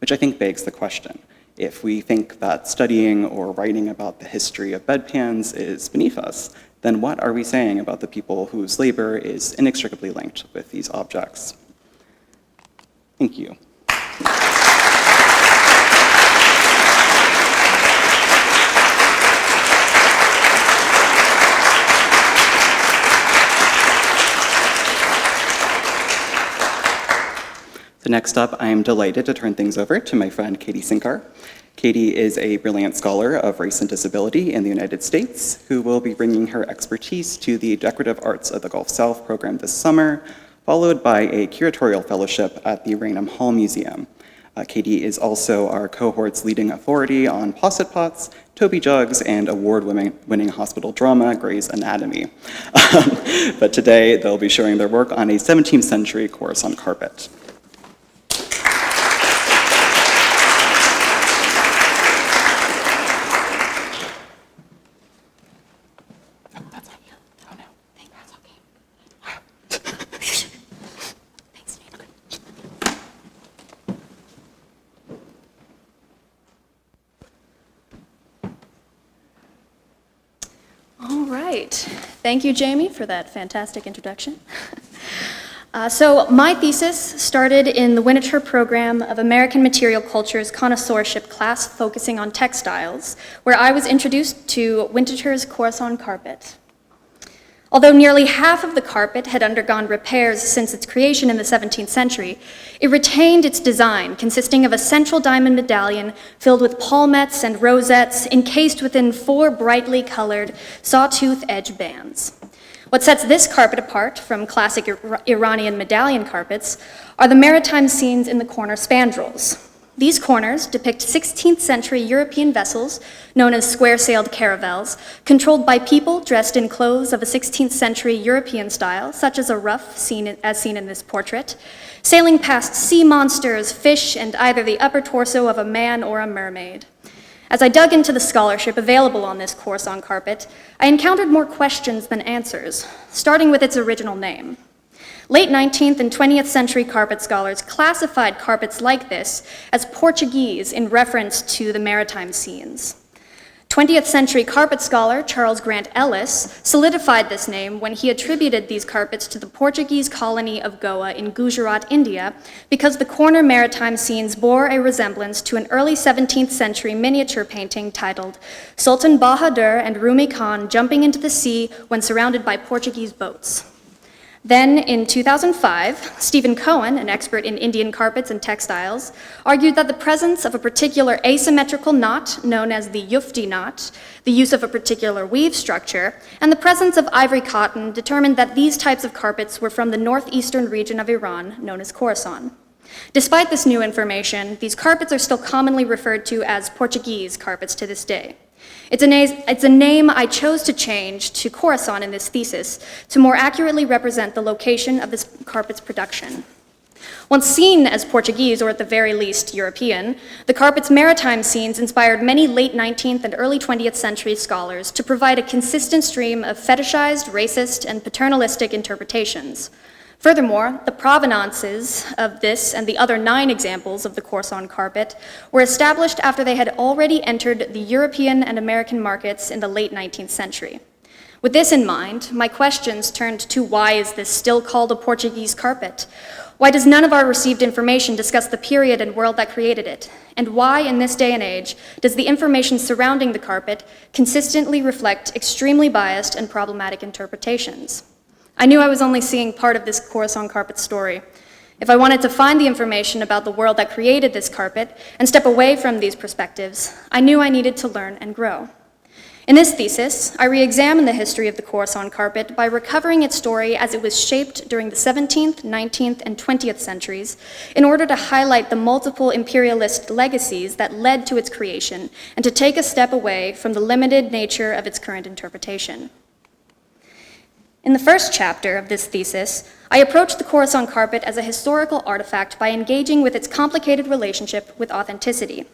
which I think begs the question. If we think that studying or writing about the history of bedpans is beneath us, then what are we saying about the people whose labor is inextricably linked with these objects? Thank you. So next up, I am delighted to turn things over to my friend Katie Sinkar. Katie is a brilliant scholar of race and disability in the United States who will be bringing her expertise to the Decorative Arts of the Gulf South program this summer, followed by a curatorial fellowship at the Raynham Hall Museum. Katie is also our cohort's leading authority on posset pots, Toby jugs, and award-winning hospital drama, Grey's Anatomy. But today, they'll be showing their work on a 17th century Coruson carpet. All right. Thank you, Jamie, for that fantastic introduction. So my thesis started in the Winterthur Program of American Material Culture's connoisseurship class focusing on textiles, where I was introduced to Winterthur's Coruson carpet. Although nearly half of the carpet had undergone repairs since its creation in the 17th century, it retained its design, consisting of a central diamond medallion filled with palmettes and rosettes encased within 4 brightly colored sawtooth edge bands. What sets this carpet apart from classic Iranian medallion carpets are the maritime scenes in the corner spandrels. These corners depict 16th century European vessels, known as square-sailed caravels, controlled by people dressed in clothes of a 16th century European style, such as a ruff as seen in this portrait, sailing past sea monsters, fish, and either the upper torso of a man or a mermaid. As I dug into the scholarship available on this Coruson carpet, I encountered more questions than answers, starting with its original name. Late 19th and 20th century carpet scholars classified carpets like this as Portuguese in reference to the maritime scenes. 20th century carpet scholar Charles Grant Ellis solidified this name when he attributed these carpets to the Portuguese colony of Goa in Gujarat, India, because the corner maritime scenes bore a resemblance to an early 17th century miniature painting titled Sultan Bahadur and Rumi Khan jumping into the sea when surrounded by Portuguese boats. Then, in 2005, Stephen Cohen, an expert in Indian carpets and textiles, argued that the presence of a particular asymmetrical knot, known as the yufti knot, the use of a particular weave structure, and the presence of ivory cotton determined that these types of carpets were from the northeastern region of Iran, known as Khorasan. Despite this new information, these carpets are still commonly referred to as Portuguese carpets to this day. It's a name I chose to change to Coruson in this thesis to more accurately represent the location of this carpet's production. Once seen as Portuguese, or at the very least European, the carpet's maritime scenes inspired many late 19th and early 20th century scholars to provide a consistent stream of fetishized, racist, and paternalistic interpretations. Furthermore, the provenances of this and the other 9 examples of the Coruson carpet were established after they had already entered the European and American markets in the late 19th century. With this in mind, my questions turned to why is this still called a Portuguese carpet? Why does none of our received information discuss the period and world that created it? And why, in this day and age, does the information surrounding the carpet consistently reflect extremely biased and problematic interpretations? I knew I was only seeing part of this Coruson carpet story. If I wanted to find the information about the world that created this carpet and step away from these perspectives, I knew I needed to learn and grow. In this thesis, I re-examine the history of the Coruson carpet by recovering its story as it was shaped during the 17th, 19th, and 20th centuries in order to highlight the multiple imperialist legacies that led to its creation and to take a step away from the limited nature of its current interpretation. In the first chapter of this thesis, I approached the Coruson carpet as a historical artifact by engaging with its complicated relationship with authenticity.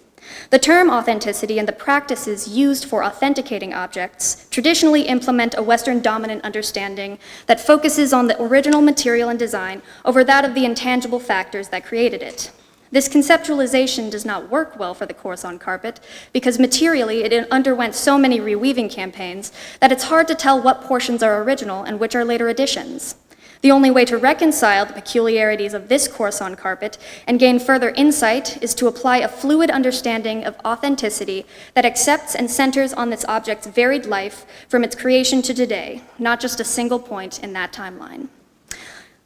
The term authenticity and the practices used for authenticating objects traditionally implement a Western dominant understanding that focuses on the original material and design over that of the intangible factors that created it. This conceptualization does not work well for the Coruson carpet because materially it underwent so many reweaving campaigns that it's hard to tell what portions are original and which are later additions. The only way to reconcile the peculiarities of this Coruson carpet and gain further insight is to apply a fluid understanding of authenticity that accepts and centers on this object's varied life from its creation to today, not just a single point in that timeline.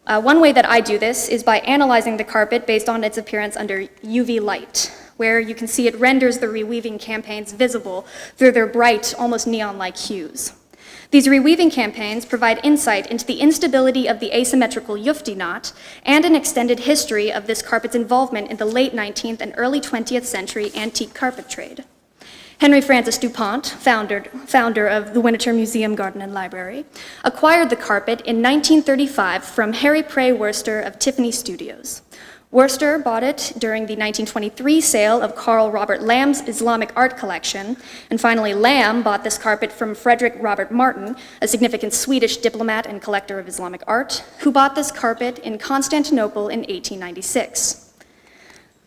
One way that I do this is by analyzing the carpet based on its appearance under UV light, where you can see it renders the reweaving campaigns visible through their bright, almost neon-like hues. These reweaving campaigns provide insight into the instability of the asymmetrical Yufti knot and an extended history of this carpet's involvement in the late 19th and early 20th century antique carpet trade. Henry Francis DuPont, founder of the Winterthur Museum, Garden and Library, acquired the carpet in 1935 from Harry Pray Worcester of Tiffany Studios. Worcester bought it during the 1923 sale of Carl Robert Lamb's Islamic art collection, and finally Lamb bought this carpet from Frederick Robert Martin, a significant Swedish diplomat and collector of Islamic art, who bought this carpet in Constantinople in 1896.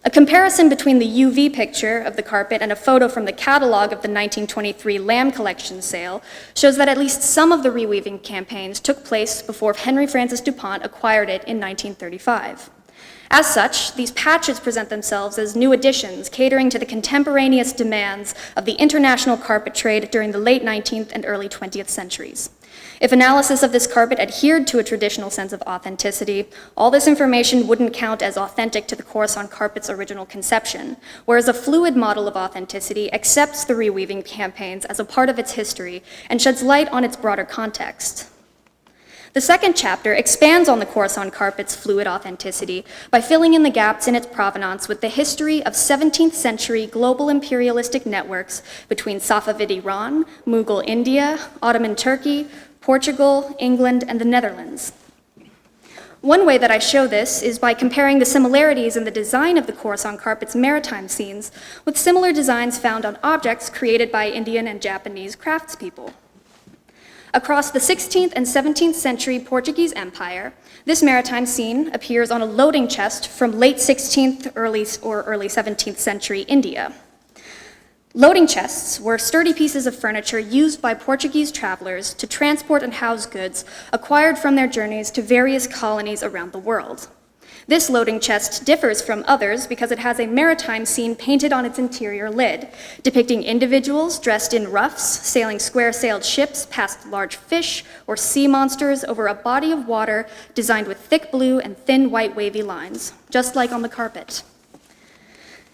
A comparison between the UV picture of the carpet and a photo from the catalog of the 1923 Lamb collection sale shows that at least some of the reweaving campaigns took place before Henry Francis DuPont acquired it in 1935. As such, these patches present themselves as new additions catering to the contemporaneous demands of the international carpet trade during the late 19th and early 20th centuries. If analysis of this carpet adhered to a traditional sense of authenticity, all this information wouldn't count as authentic to the Coruson carpet's original conception, whereas a fluid model of authenticity accepts the reweaving campaigns as a part of its history and sheds light on its broader context. The second chapter expands on the Coruson carpet's fluid authenticity by filling in the gaps in its provenance with the history of 17th century global imperialistic networks between Safavid Iran, Mughal India, Ottoman Turkey, Portugal, England, and the Netherlands. One way that I show this is by comparing the similarities in the design of the Coruson carpet's maritime scenes with similar designs found on objects created by Indian and Japanese craftspeople. Across the 16th and 17th century Portuguese Empire, this maritime scene appears on a loading chest from late 16th early 17th century India. Loading chests were sturdy pieces of furniture used by Portuguese travelers to transport and house goods acquired from their journeys to various colonies around the world. This loading chest differs from others because it has a maritime scene painted on its interior lid, depicting individuals dressed in ruffs, sailing square-sailed ships past large fish or sea monsters over a body of water designed with thick blue and thin white wavy lines, just like on the carpet.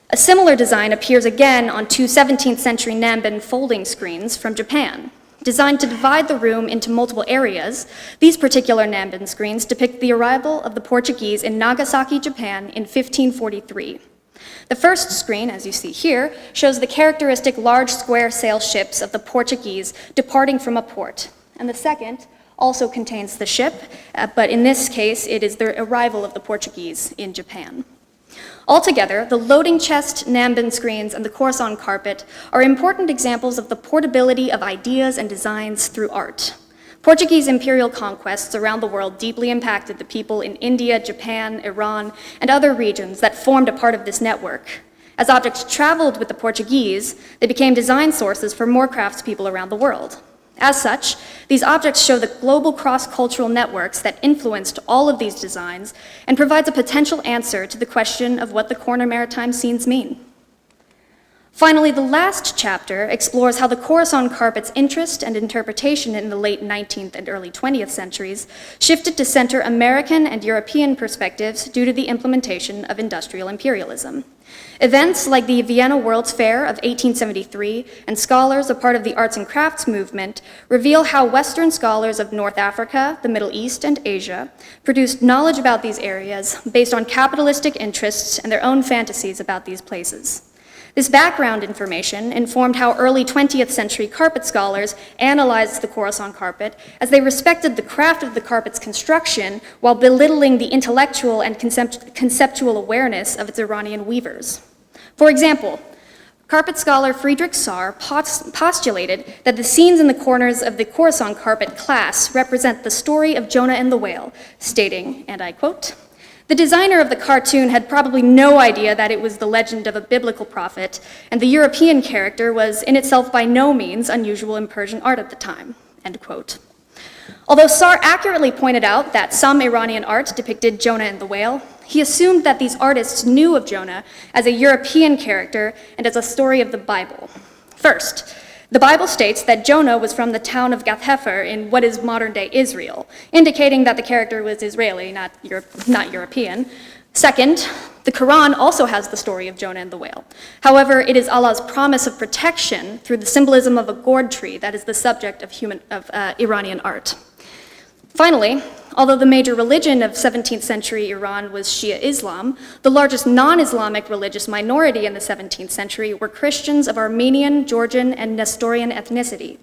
A similar design appears again on two 17th century Nanban folding screens from Japan. Designed to divide the room into multiple areas, these particular Nanban screens depict the arrival of the Portuguese in Nagasaki, Japan in 1543. The first screen, as you see here, shows the characteristic large square sail ships of the Portuguese departing from a port, and the second also contains the ship, but in this case it is the arrival of the Portuguese in Japan. Altogether, the loading chest, Nanban screens, and the Coruson carpet are important examples of the portability of ideas and designs through art. Portuguese imperial conquests around the world deeply impacted the people in India, Japan, Iran, and other regions that formed a part of this network. As objects traveled with the Portuguese, they became design sources for more craftspeople around the world. As such, these objects show the global cross-cultural networks that influenced all of these designs and provides a potential answer to the question of what the corner maritime scenes mean. Finally, the last chapter explores how the Coruson carpet's interest and interpretation in the late 19th and early 20th centuries shifted to center American and European perspectives due to the implementation of industrial imperialism. Events like the Vienna World's Fair of 1873 and scholars, a part of the arts and crafts movement, reveal how Western scholars of North Africa, the Middle East, and Asia produced knowledge about these areas based on capitalistic interests and their own fantasies about these places. This background information informed how early 20th century carpet scholars analyzed the Coruson carpet as they respected the craft of the carpet's construction while belittling the intellectual and conceptual awareness of its Iranian weavers. For example, carpet scholar Friedrich Saar postulated that the scenes in the corners of the Coruson carpet class represent the story of Jonah and the whale, stating, and I quote, "The designer of the cartoon had probably no idea that it was the legend of a biblical prophet, and the European character was in itself by no means unusual in Persian art at the time," end quote. Although Saar accurately pointed out that some Iranian art depicted Jonah and the whale, he assumed that these artists knew of Jonah as a European character and as a story of the Bible. First, the Bible states that Jonah was from the town of Gath-Hefer in what is modern-day Israel, indicating that the character was Israeli, not European. Second, the Quran also has the story of Jonah and the whale. However, it is Allah's promise of protection through the symbolism of a gourd tree that is the subject of Iranian art. Finally, although the major religion of 17th century Iran was Shia Islam, the largest non-Islamic religious minority in the 17th century were Christians of Armenian, Georgian, and Nestorian ethnicity.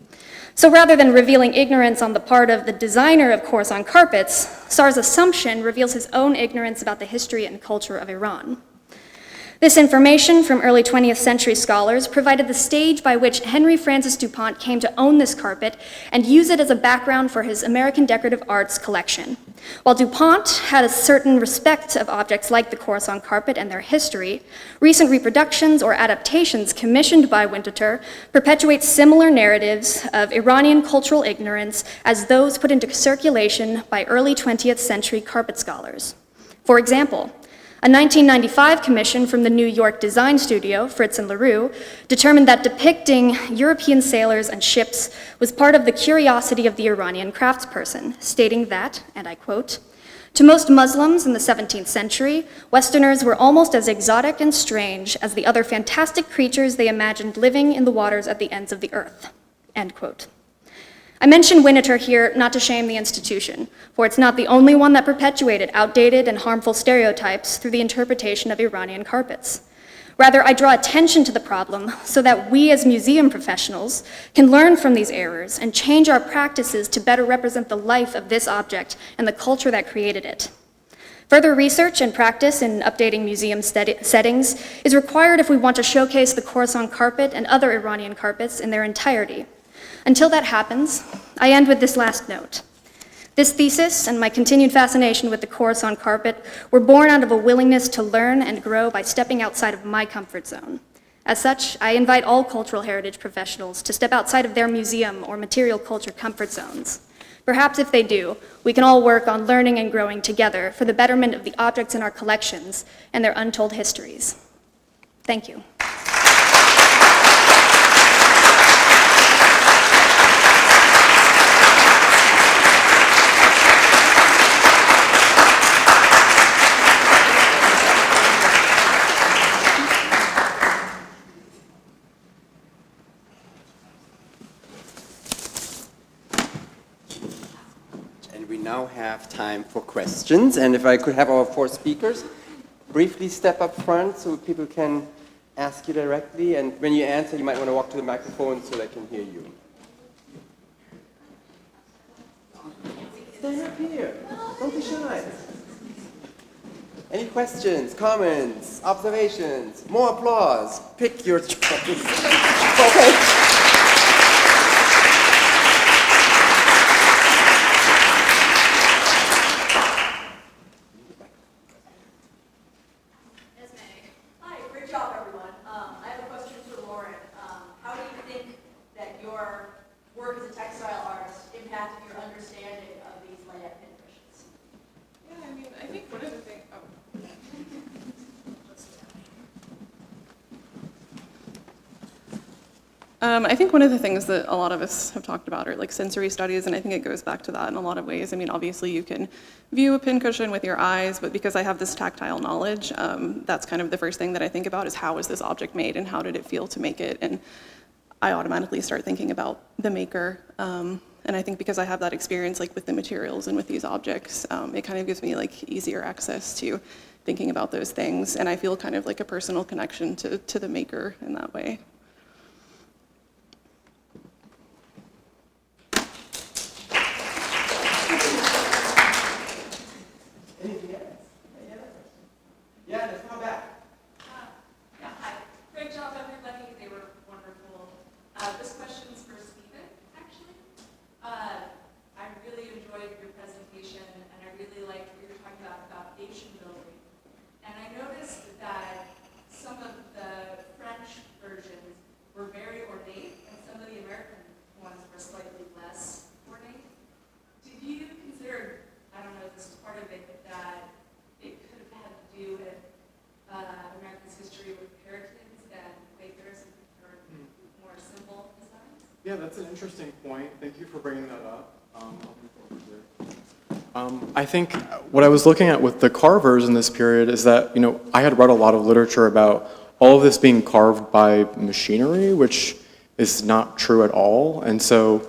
So rather than revealing ignorance on the part of the designer of Coruson carpets, Saar's assumption reveals his own ignorance about the history and culture of Iran. This information from early 20th century scholars provided the stage by which Henry Francis DuPont came to own this carpet and use it as a background for his American decorative arts collection. While DuPont had a certain respect of objects like the Coruson carpet and their history, recent reproductions or adaptations commissioned by Winterthur perpetuate similar narratives of Iranian cultural ignorance as those put into circulation by early 20th century carpet scholars. For example, a 1995 commission from the New York design studio, Fritz and LaRue, determined that depicting European sailors and ships was part of the curiosity of the Iranian craftsperson, stating that, and I quote, "To most Muslims in the 17th century, Westerners were almost as exotic and strange as the other fantastic creatures they imagined living in the waters at the ends of the earth," end quote. I mention Winterthur here not to shame the institution, for it's not the only one that perpetuated outdated and harmful stereotypes through the interpretation of Iranian carpets. Rather, I draw attention to the problem so that we as museum professionals can learn from these errors and change our practices to better represent the life of this object and the culture that created it. Further research and practice in updating museum settings is required if we want to showcase the Coruson carpet and other Iranian carpets in their entirety. Until that happens, I end with this last note. This thesis and my continued fascination with the Coruson carpet were born out of a willingness to learn and grow by stepping outside of my comfort zone. As such, I invite all cultural heritage professionals to step outside of their museum or material culture comfort zones. Perhaps if they do, we can all work on learning and growing together for the betterment of the objects in our collections and their untold histories. Thank you. We now have time for questions, and if I could have our four speakers briefly step up front so people can ask you directly, and when you answer, you might want to walk to the microphone so they can hear you. Stand up here. Don't be shy. Any questions, comments, observations, more applause? Pick your choice. Okay. I think one of the things that a lot of us have talked about are like sensory studies, and I think it goes back to that in a lot of ways. I mean, obviously you can view a pincushion with your eyes, but because I have this tactile knowledge, that's kind of the first thing that I think about is how was this object made and how did it feel to make it? And I automatically start thinking about the maker. And I think because I have that experience like with the materials and with these objects, it kind of gives me like easier access to thinking about those things. And I feel kind of like a personal connection to the maker in that way. Anything else? Yeah, let's come back. Hi. Great job, everybody. They Asian building. And I noticed that some of the French versions were very ornate, and some of the American ones were slightly less ornate. Did you consider, I don't know if this is part of it, but that it could have had to do with America's history with Puritans and Quakers or more simple designs? Yeah, that's an interesting point. Thank you for bringing that up. I'll move over here. I think what I was looking at with the carvers in this period is that, I had read a lot of literature about all of this being carved by machinery, which is not true at all. And so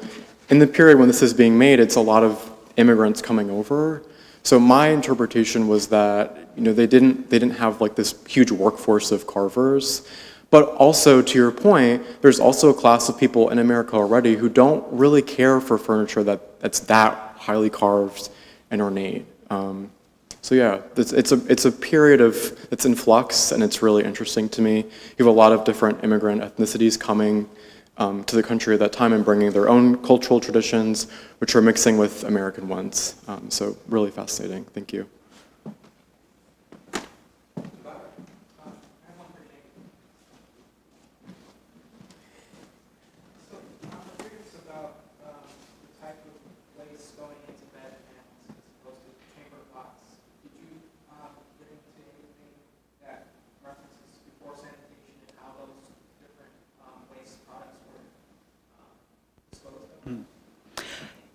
in the period when this is being made, it's a lot of immigrants coming over. So my interpretation was that, they didn't have like this huge workforce of carvers. But also, to your point, there's also a class of people in America already who don't really care for furniture that's that highly carved and ornate. So yeah, it's a period that's in flux, and it's really interesting to me. You have a lot of different immigrant ethnicities coming to the country at that time and bringing their own cultural traditions, which are mixing with American ones. So really fascinating. Thank you.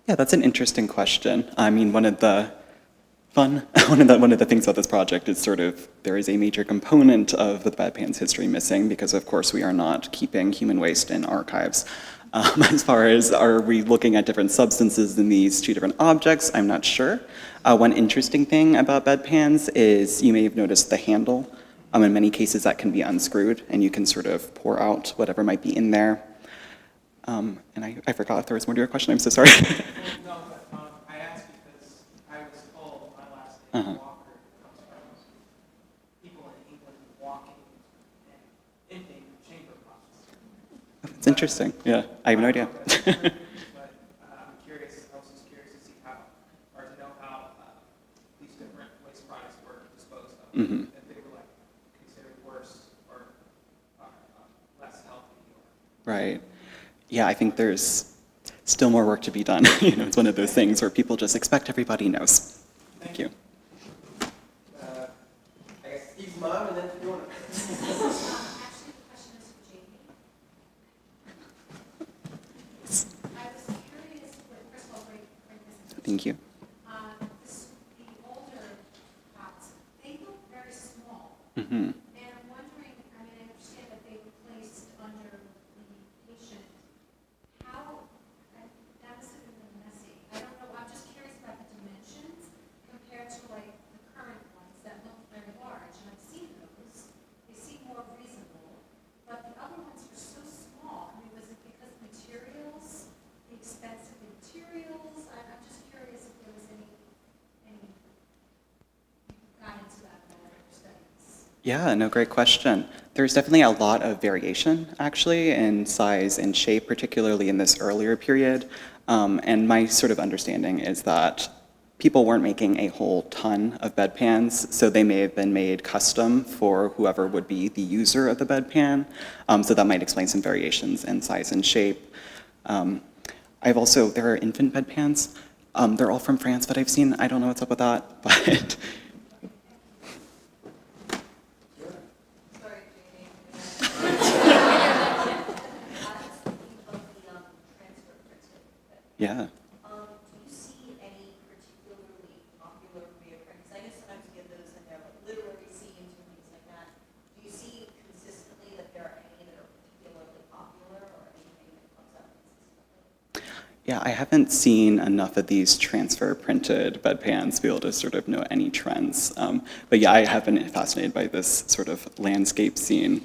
Yeah, that's an interesting question. I mean, one of the things about this project is there is a major component of the bedpans history missing because, of course, we are not keeping human waste in archives. As far as are we looking at different substances in these two different objects, I'm not sure. One interesting thing about bedpans is you may have noticed the handle. In many cases, that can be unscrewed, and you can sort of pour out whatever might be in there. And I forgot if there was more to your question. I'm so sorry. No, but I asked because I was told my last name Walker comes from people in England walking and emptying chamber pots. It's interesting. Yeah, I have no idea. But I'm curious. I was just curious to see how, or to know how these different waste products were disposed of. Mm-hmm. If they were like considered worse or less healthy. Right. Yeah, I think there's still more work to be done. It's one of those things where people just expect everybody knows. Thank you. I guess Steve's mom and then Fiona. Actually, the question is for Jamie. I was curious, first of all, great presentation. Thank you. The older pots, they look very small. Mm-hmm. And I'm wondering, I understand that they were placed under the patient. That must have been messy. I don't know, I'm just curious about the dimensions compared to like the current ones that look very large. And I've seen those. They seem more reasonable. But the other ones were so small. Was it because of materials, the expensive materials? I'm just curious if there was any got into that in your studies. Yeah, no, great question. There's definitely a lot of variation, actually, in size and shape, particularly in this earlier period. And my sort of understanding is that people weren't making a whole ton of bedpans, so they may have been made custom for whoever would be the user of the bedpan. So that might explain some variations in size and shape. There are infant bedpans. They're all from France that I've seen. I don't know what's up with that, but yeah. Do you see any particularly popular reoccurring? Because I know sometimes you get those and they're like literary scenes and things like that. Do you see consistently that there are any that are particularly popular or anything that comes up consistently? Yeah, I haven't seen enough of these transfer printed bedpans to be able to sort of know any trends. But yeah, I have been fascinated by this sort of landscape scene.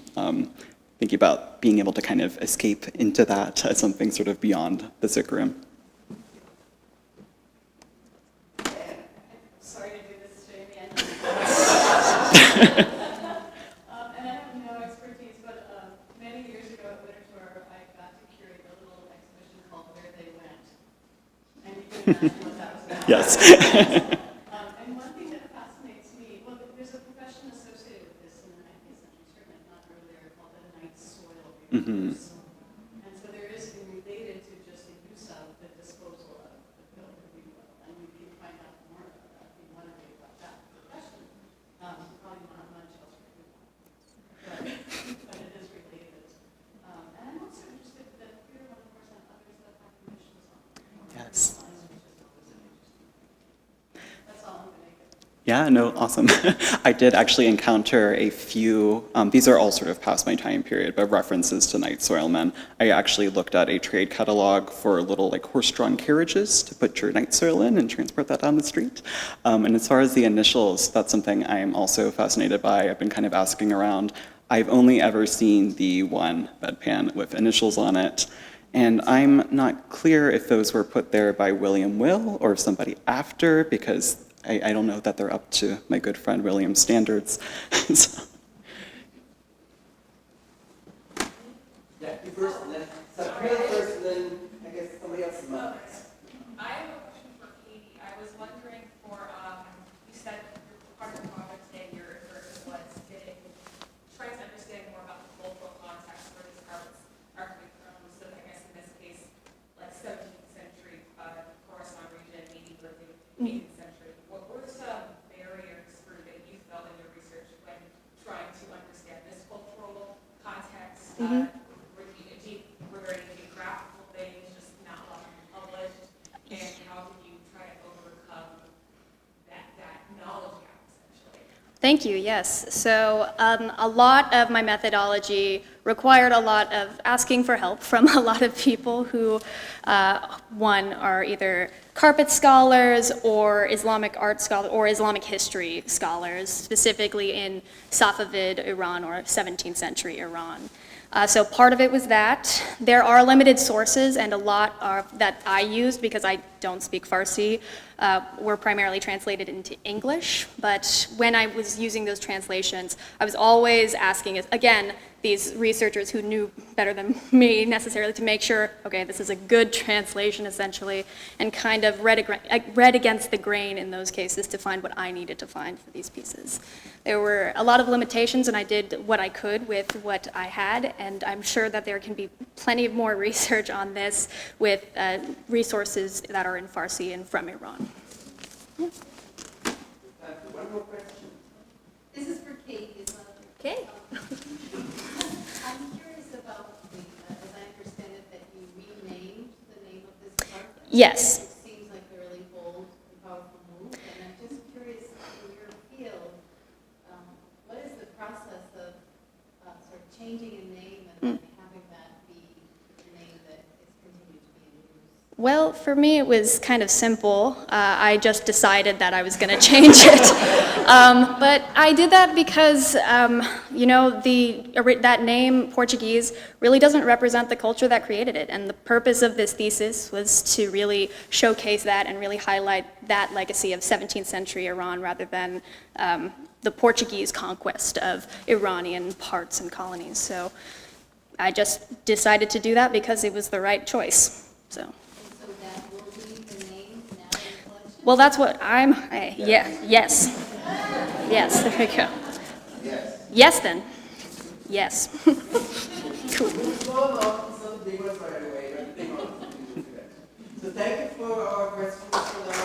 Thinking about being able to kind of escape into that as something sort of beyond the sick room. Sorry to do this, Jamie. And I have no expertise, but many years ago at Winterthur, I got to curate a little exhibition called Where They Went. And you can imagine what that was about. Yes. And one thing that fascinates me Mhm. And so there is related to just the use of the disposal of the film, if you will. And you can find out more about that if you want to read about that profession. Probably not much else for you. But it is related. And I'm also interested that here, of course, and others that have commissions on. Yes. That's all I'm going to get. Yeah, no, awesome. I did actually encounter a few, these are all sort of past my time period, but references to night soilmen. I actually looked at a trade catalog for little like horse-drawn carriages to put your night soil in and transport that down the street. And as far as the initials, that's something I am also fascinated by. I've been kind of asking around. I've only ever seen the one bedpan with initials on it. And I'm not clear if those were put there by William Will or somebody after, because I don't know that they're up to my good friend William's standards. So. Yeah, you first, and then, so Priya first, and then I guess somebody else is up. I have a question for Katie. I was wondering for, you said part of the project today, your version was trying to understand more about the cultural context where these carpets are coming from. So I guess in this case, like 17th century Coruson region, maybe early 18th century. What were some barriers that you felt in your research when trying to understand this cultural context? Were there any geographical things just not well published? And how did you try to overcome that knowledge gap, essentially? Thank you, yes. So a lot of my methodology required a lot of asking for help from a lot of people who, one, are either carpet scholars or Islamic art scholars or Islamic history scholars, specifically in Safavid Iran or 17th century Iran. So part of it was that. There are limited sources, and a lot that I used, because I don't speak Farsi, were primarily translated into English. But when I was using those translations, I was always asking, again, these researchers who knew better than me necessarily, to make sure, okay, this is a good translation essentially, and kind of read against the grain in those cases to find what I needed to find for these pieces. There were a lot of limitations, and I did what I could with what I had, and I'm sure that there can be plenty of more research on this with resources that are in Farsi and from Iran. Yeah. One more question. This is for Kate. Okay. I'm curious about, as I understand it, that you renamed the name of this park. Yes. It seems like a really bold and powerful move, and I'm just curious, in your field, what is the process of sort of changing a name and then having that be the name that is continued to be in use? Well, for me, it was kind of simple. I just decided that I was going to change it. But I did that because, that name, Portuguese, really doesn't represent the culture that created it. And the purpose of this thesis was to really showcase that and really highlight that legacy of 17th century Iran rather than the Portuguese conquest of Iranian parts and colonies. So I just decided to do that because it was the right choice. So. So that will be the name now in the collection? Well, that's what yes. Yes, there we go. Yes. Yes, then. Yes. Cool. Small amount, it's not a big one right away, but big amount to do that. So thank you for our questions for now.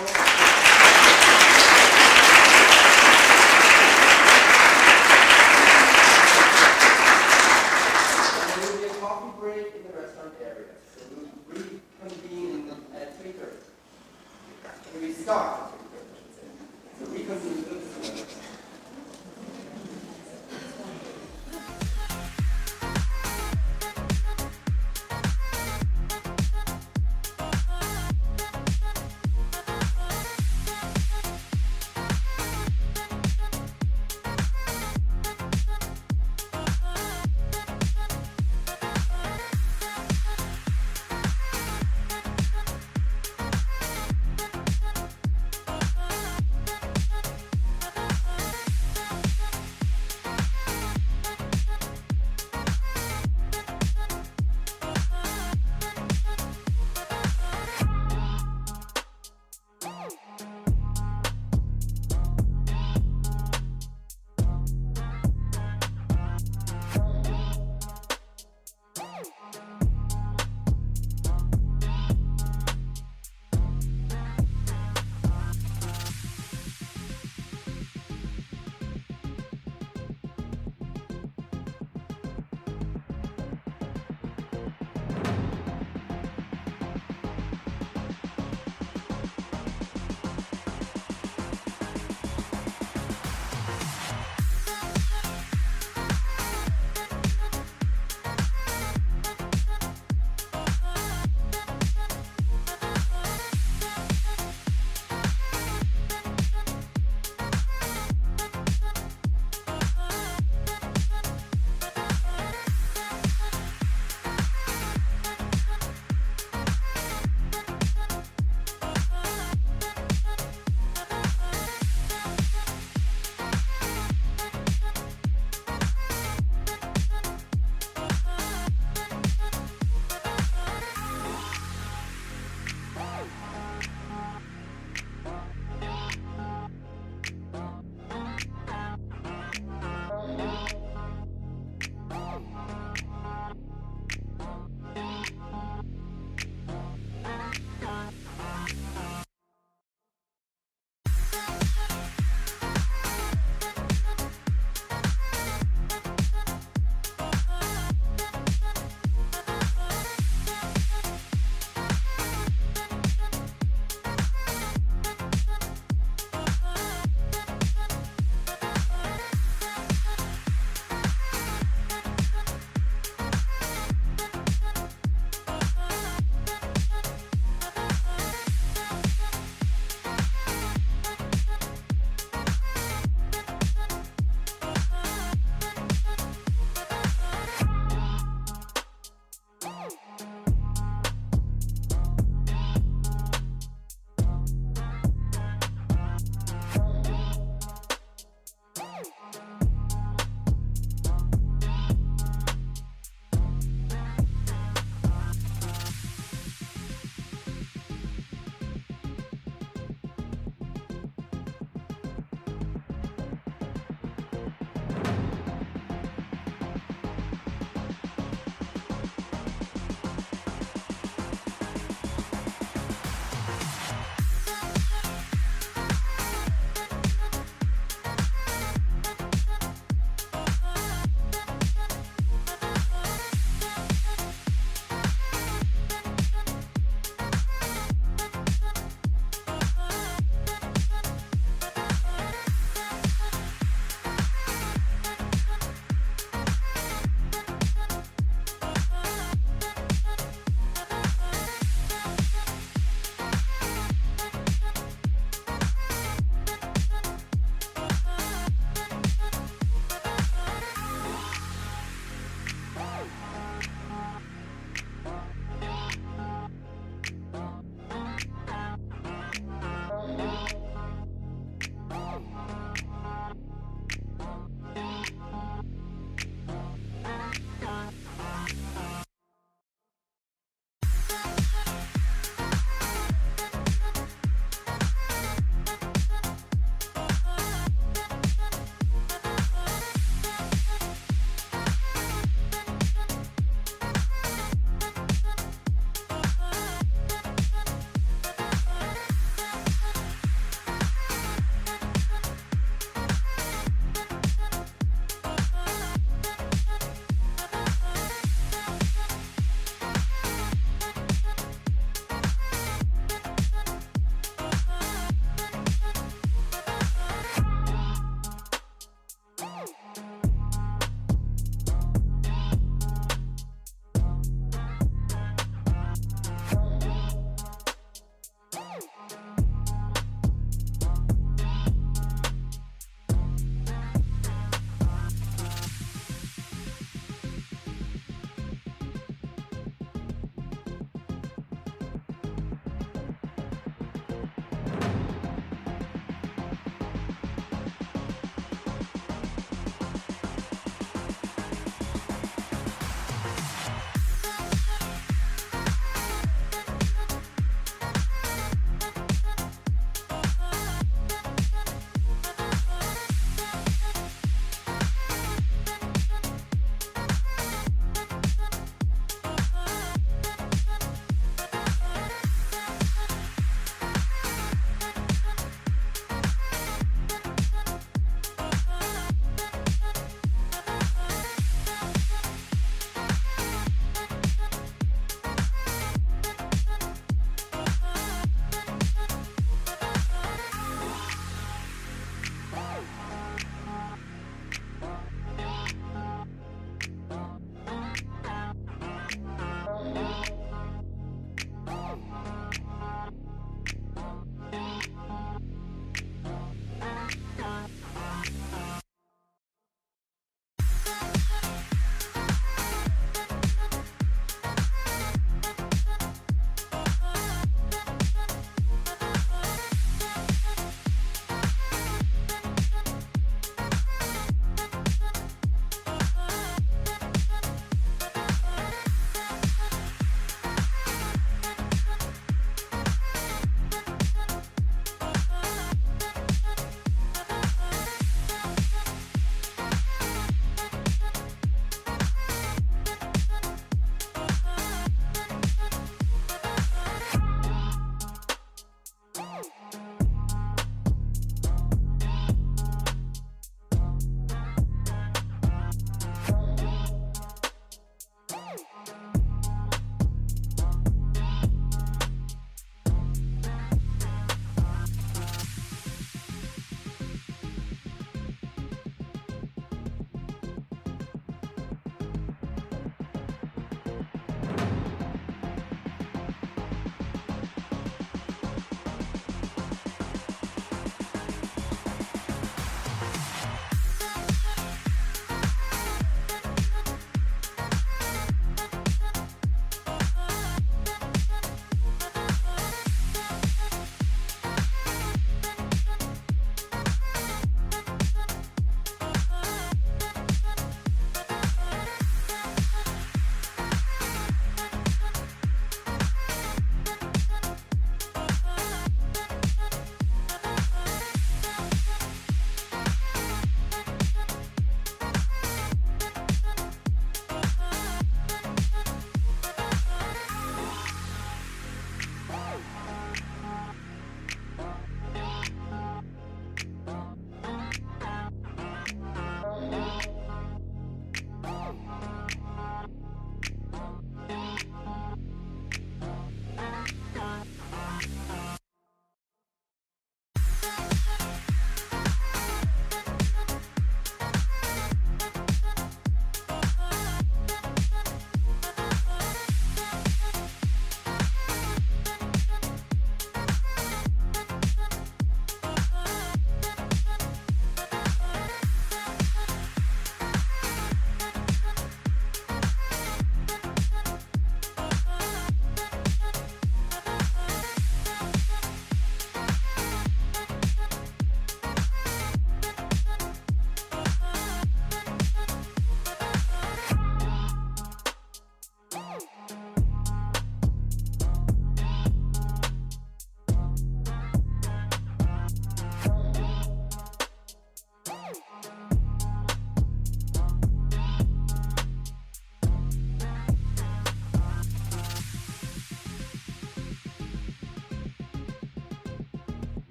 And there will be a coffee break in the restaurant area. So we'll reconvene at 3:30. We start at 3:30, I should say. So reconvene.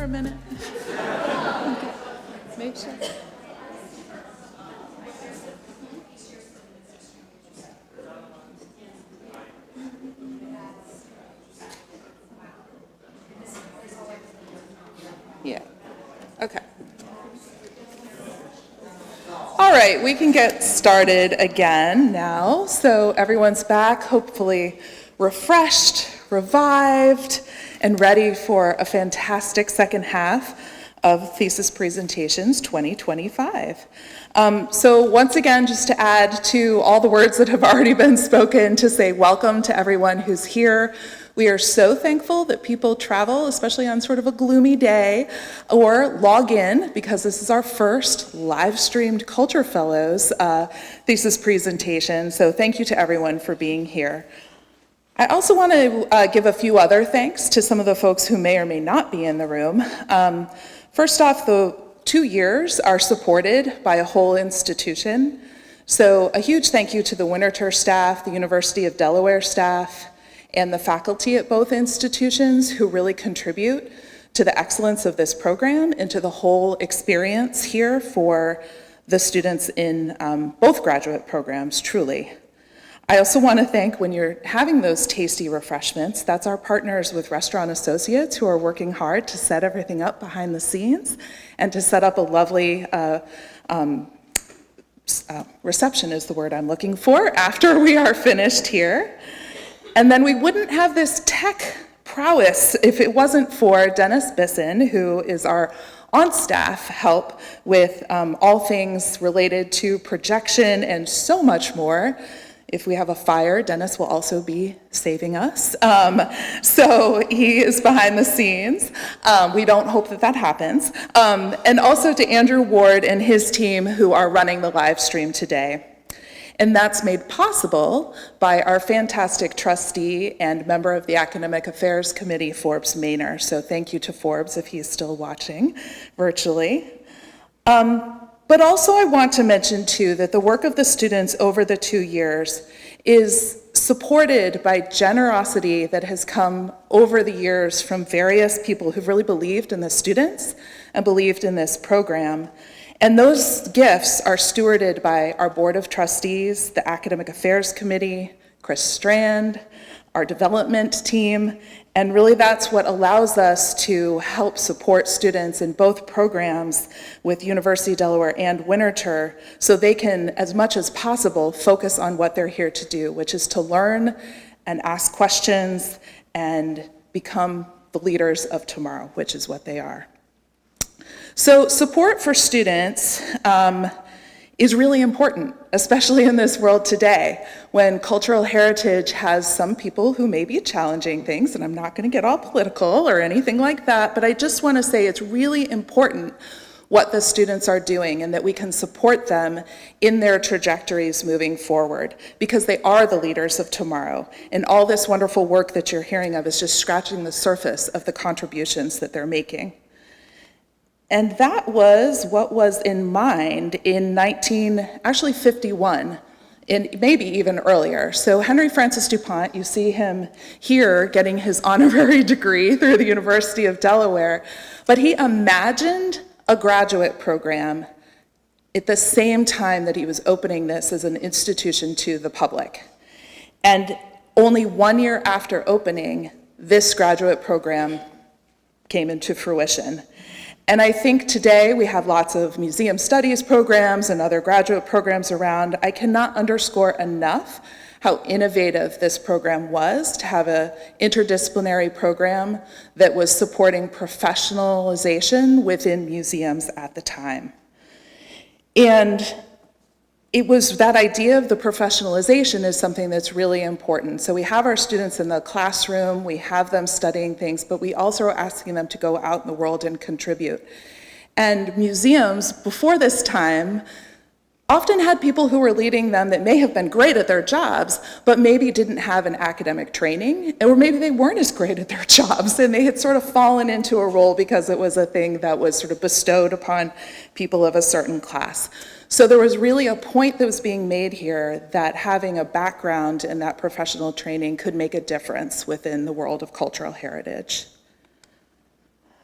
a minute? Okay. Make sure. Yeah. Okay. All right, we can get started again now. So everyone's back, hopefully refreshed, revived, and ready for a fantastic second half of Thesis Presentations 2025. So once again, just to add to all the words that have already been spoken, to say welcome to everyone who's here. We are so thankful that people travel, especially on sort of a gloomy day, or log in, because this is our first live-streamed Culture Fellows thesis presentation. So thank you to everyone for being here. I also want to give a few other thanks to some of the folks who may or may not be in the room. First off, the 2 years are supported by a whole institution. So a huge thank you to the Winterthur staff, the University of Delaware staff, and the faculty at both institutions who really contribute to the excellence of this program and to the whole experience here for the students in both graduate programs, truly. I also want to thank, when you're having those tasty refreshments, that's our partners with Restaurant Associates who are working hard to set everything up behind the scenes and to set up a lovely reception is the word I'm looking for after we are finished here. And then we wouldn't have this tech prowess if it wasn't for Dennis Bisson, who is our on-staff help with all things related to projection and so much more. If we have a fire, Dennis will also be saving us. So he is behind the scenes. We don't hope that that happens. And also to Andrew Ward and his team who are running the live stream today. And that's made possible by our fantastic trustee and member of the Academic Affairs Committee, Forbes Maynor. So thank you to Forbes if he's still watching virtually. But also I want to mention too that the work of the students over the 2 years is supported by generosity that has come over the years from various people who've really believed in the students and believed in this program. And those gifts are stewarded by our Board of Trustees, the Academic Affairs Committee, Chris Strand, our development team, and really that's what allows us to help support students in both programs with University of Delaware and Winterthur so they can, as much as possible, focus on what they're here to do, which is to learn and ask questions and become the leaders of tomorrow, which is what they are. So support for students is really important, especially in this world today, when cultural heritage has some people who may be challenging things, and I'm not going to get all political or anything like that, but I just want to say it's really important what the students are doing and that we can support them in their trajectories moving forward, because they are the leaders of tomorrow. And all this wonderful work that you're hearing of is just scratching the surface of the contributions that they're making. And that was what was in mind in 1951, and maybe even earlier. So Henry Francis DuPont, you see him here getting his honorary degree through the University of Delaware, but he imagined a graduate program at the same time that he was opening this as an institution to the public. And only 1 year after opening, this graduate program came into fruition. And I think today we have lots of museum studies programs and other graduate programs around. I cannot underscore enough how innovative this program was to have an interdisciplinary program that was supporting professionalization within museums at the time. And it was that idea of the professionalization is something that's really important. So we have our students in the classroom, we have them studying things, but we also are asking them to go out in the world and contribute. And museums, before this time, often had people who were leading them that may have been great at their jobs, but maybe didn't have an academic training, or maybe they weren't as great at their jobs, and they had sort of fallen into a role because it was a thing that was sort of bestowed upon people of a certain class. So there was really a point that was being made here that having a background in that professional training could make a difference within the world of cultural heritage.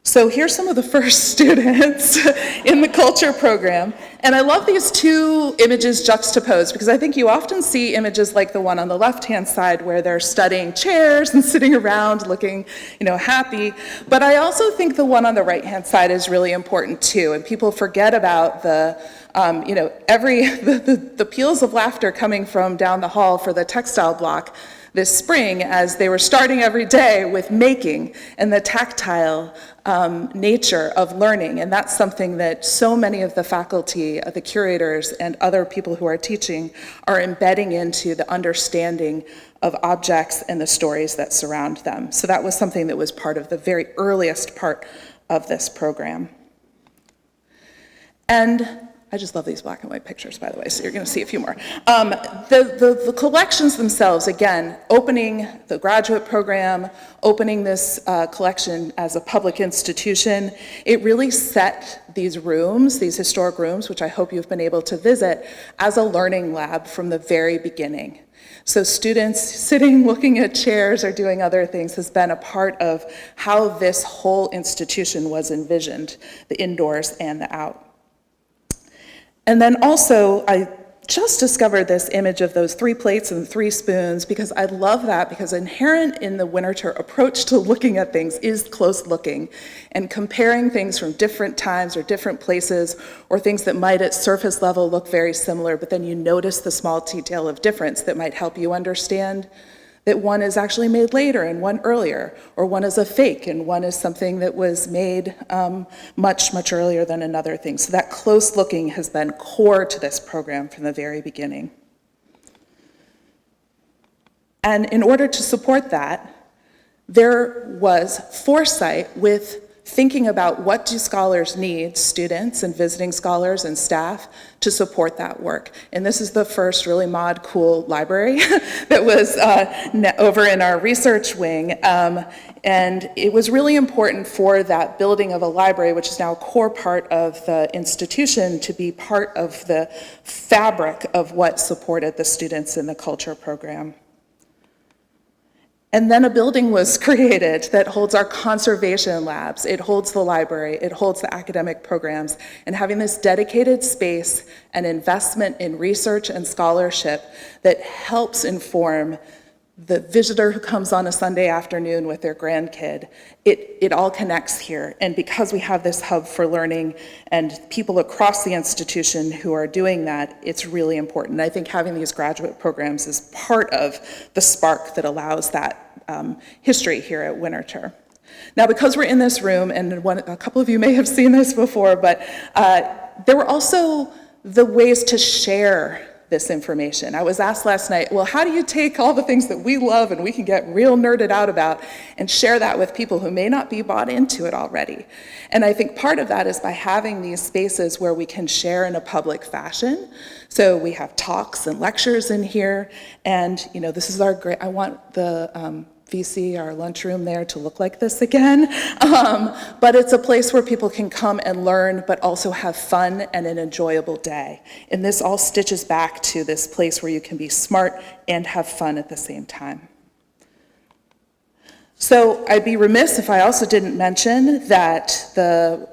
So here's some of the first students in the culture program. And I love these two images juxtaposed because I think you often see images like the one on the left-hand side where they're studying chairs and sitting around looking, happy. But I also think the one on the right-hand side is really important too. And people forget about the the peals of laughter coming from down the hall for the textile block this spring as they were starting every day with making and the tactile nature of learning. And that's something that so many of the faculty, the curators, and other people who are teaching are embedding into the understanding of objects and the stories that surround them. So that was something that was part of the very earliest part of this program. And I just love these black and white pictures, by the way, so you're going to see a few more. The collections themselves, again, opening the graduate program, opening this collection as a public institution, it really set these rooms, these historic rooms, which I hope you've been able to visit, as a learning lab from the very beginning. So students sitting, looking at chairs or doing other things has been a part of how this whole institution was envisioned, the indoors and the out. And then also, I just discovered this image of those 3 plates and 3 spoons because I love that because inherent in the Winterthur approach to looking at things is close looking and comparing things from different times or different places or things that might at surface level look very similar, but then you notice the small detail of difference that might help you understand that one is actually made later and one earlier, or one is a fake and one is something that was made much, much earlier than another thing. So that close looking has been core to this program from the very beginning. And in order to support that, there was foresight with thinking about what do scholars need, students and visiting scholars and staff, to support that work. And this is the first really mod cool library that was over in our research wing. And it was really important for that building of a library, which is now a core part of the institution, to be part of the fabric of what supported the students in the culture program. And then a building was created that holds our conservation labs, it holds the library, it holds the academic programs, and having this dedicated space and investment in research and scholarship that helps inform the visitor who comes on a Sunday afternoon with their grandkid, it all connects here. And because we have this hub for learning and people across the institution who are doing that, it's really important. I think having these graduate programs is part of the spark that allows that history here at Winterthur. Now, because we're in this room, and a couple of you may have seen this before, but there were also the ways to share this information. I was asked last night, well, how do you take all the things that we love and we can get real nerded out about and share that with people who may not be bought into it already? And I think part of that is by having these spaces where we can share in a public fashion. So we have talks and lectures in here, and this is our great, I want the VC, our lunchroom there, to look like this again. But it's a place where people can come and learn, but also have fun and an enjoyable day. And this all stitches back to this place where you can be smart and have fun at the same time. So I'd be remiss if I also didn't mention that there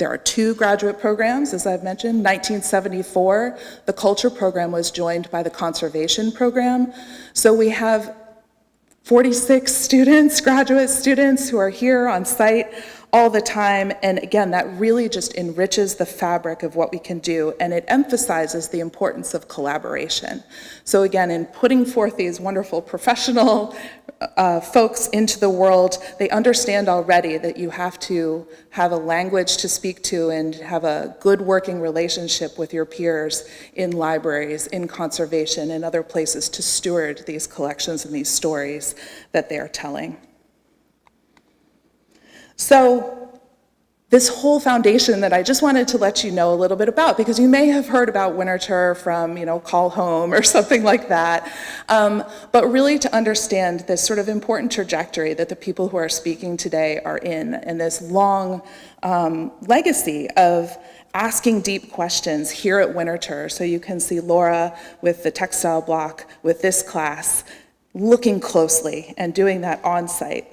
are 2 graduate programs, as I've mentioned. 1974, the culture program was joined by the conservation program. So we have 46 students, graduate students, who are here on site all the time. And again, that really just enriches the fabric of what we can do, and it emphasizes the importance of collaboration. So again, in putting forth these wonderful professional folks into the world, they understand already that you have to have a language to speak to and have a good working relationship with your peers in libraries, in conservation, and other places to steward these collections and these stories that they are telling. So this whole foundation that I just wanted to let you know a little bit about, because you may have heard about Winterthur from, Call Home or something like that, but really to understand this sort of important trajectory that the people who are speaking today are in, and this long legacy of asking deep questions here at Winterthur. So you can see Laura with the textile block with this class looking closely and doing that on site.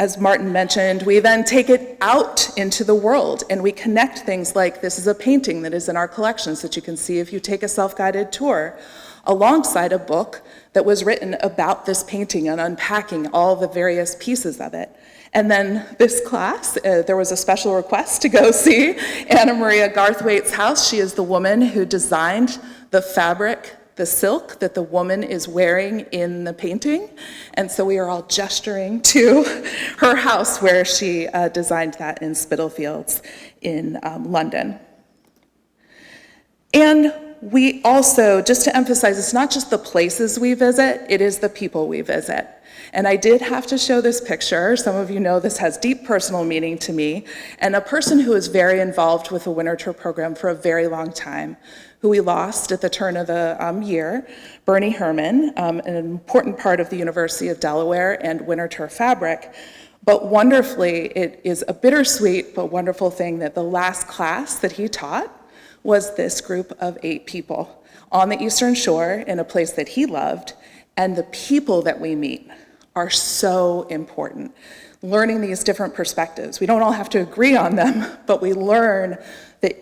As Martin mentioned, we then take it out into the world and we connect things like this is a painting that is in our collections that you can see if you take a self-guided tour, alongside a book that was written about this painting and unpacking all the various pieces of it. And then this class, there was a special request to go see Anna Maria Garthwaite's house. She is the woman who designed the fabric, the silk that the woman is wearing in the painting. And so we are all gesturing to her house where she designed that in Spitalfields in London. And we also, just to emphasize, it's not just the places we visit, it is the people we visit. And I did have to show this picture. Some of you know this has deep personal meaning to me. And a person who is very involved with the Winterthur Program for a very long time, who we lost at the turn of the year, Bernie Herman, an important part of the University of Delaware and Winterthur fabric. But wonderfully, it is a bittersweet but wonderful thing that the last class that he taught was this group of 8 people on the Eastern Shore in a place that he loved, and the people that we meet are so important. Learning these different perspectives. We don't all have to agree on them, but we learn that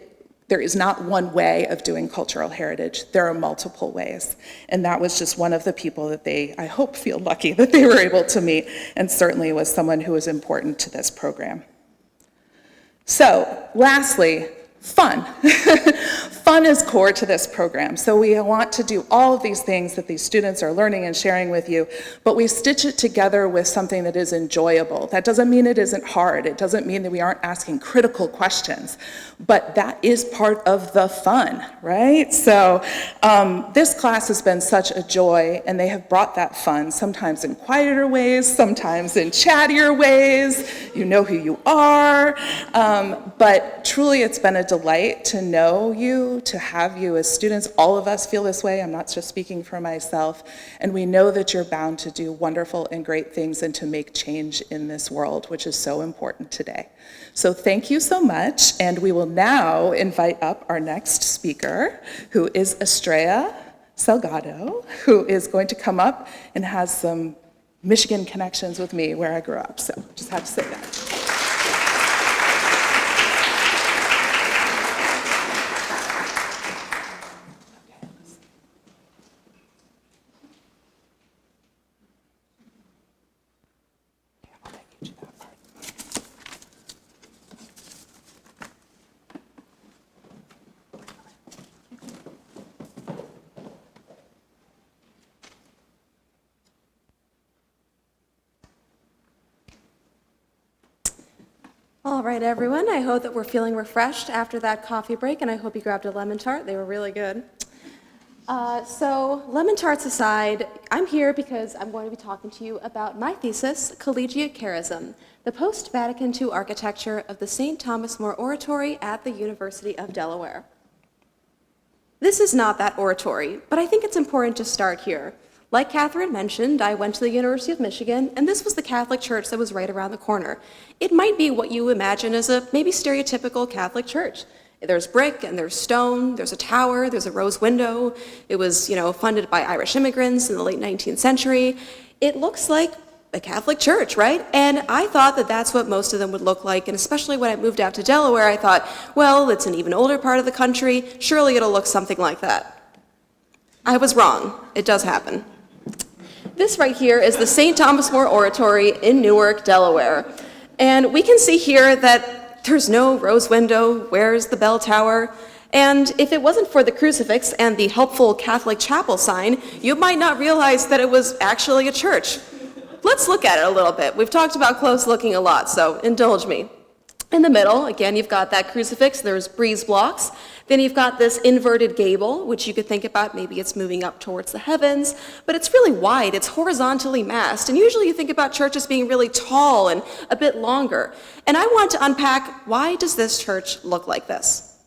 there is not one way of doing cultural heritage. There are multiple ways. And that was just one of the people that they, I hope, feel lucky that they were able to meet, and certainly was someone who was important to this program. So, lastly, fun. Fun is core to this program. So we want to do all of these things that these students are learning and sharing with you, but we stitch it together with something that is enjoyable. That doesn't mean it isn't hard. It doesn't mean that we aren't asking critical questions, but that is part of the fun, right? So this class has been such a joy, and they have brought that fun, sometimes in quieter ways, sometimes in chattier ways. You know who you are, but truly it's been a delight to know you, to have you as students. All of us feel this way. I'm not just speaking for myself. And we know that you're bound to do wonderful and great things and to make change in this world, which is so important today. So thank you so much. And we will now invite up our next speaker, who is Estrella Salgado, who is going to come up and has some Michigan connections with me where I grew up. So just have to say that. All right, everyone. I hope that we're feeling refreshed after that coffee break, and I hope you grabbed a lemon tart. They were really good. So lemon tarts aside, I'm here because I'm going to be talking to you about my thesis, Collegiate Charism, the post-Vatican II architecture of the St. Thomas More Oratory at the University of Delaware. This is not that oratory, but I think it's important to start here. Like Catherine mentioned, I went to the University of Michigan, and this was the Catholic church that was right around the corner. It might be what you imagine as a maybe stereotypical Catholic church. There's brick and there's stone, there's a tower, there's a rose window. It was, funded by Irish immigrants in the late 19th century. It looks like a Catholic church, right? And I thought that that's what most of them would look like, and especially when I moved out to Delaware, I thought, well, it's an even older part of the country, surely it'll look something like that. I was wrong. It does happen. This right here is the St. Thomas More Oratory in Newark, Delaware. And we can see here that there's no rose window. Where's the bell tower? And if it wasn't for the crucifix and the helpful Catholic chapel sign, you might not realize that it was actually a church. Let's look at it a little bit. We've talked about close looking a lot, so indulge me. In the middle, again, you've got that crucifix. There's breeze blocks. Then you've got this inverted gable, which you could think about, maybe it's moving up towards the heavens, but it's really wide, it's horizontally massed, and usually you think about churches being really tall and a bit longer. And I want to unpack, why does this church look like this?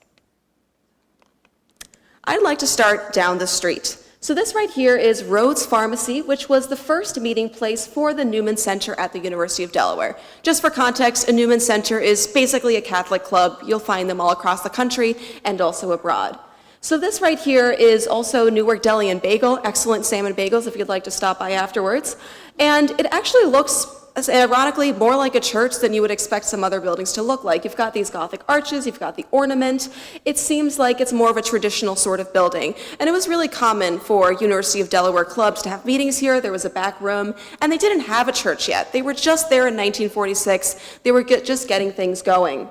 I'd like to start down the street. So this right here is Rhodes Pharmacy, which was the first meeting place for the Newman Center at the University of Delaware. Just for context, a Newman Center is basically a Catholic club. You'll find them all across the country and also abroad. So this right here is also Newark Deli and Bagel, excellent salmon bagels if you'd like to stop by afterwards. And it actually looks ironically more like a church than you would expect some other buildings to look like. You've got these Gothic arches, you've got the ornament. It seems like it's more of a traditional sort of building. And it was really common for University of Delaware clubs to have meetings here. There was a back room, and they didn't have a church yet. They were just there in 1946. They were just getting things going.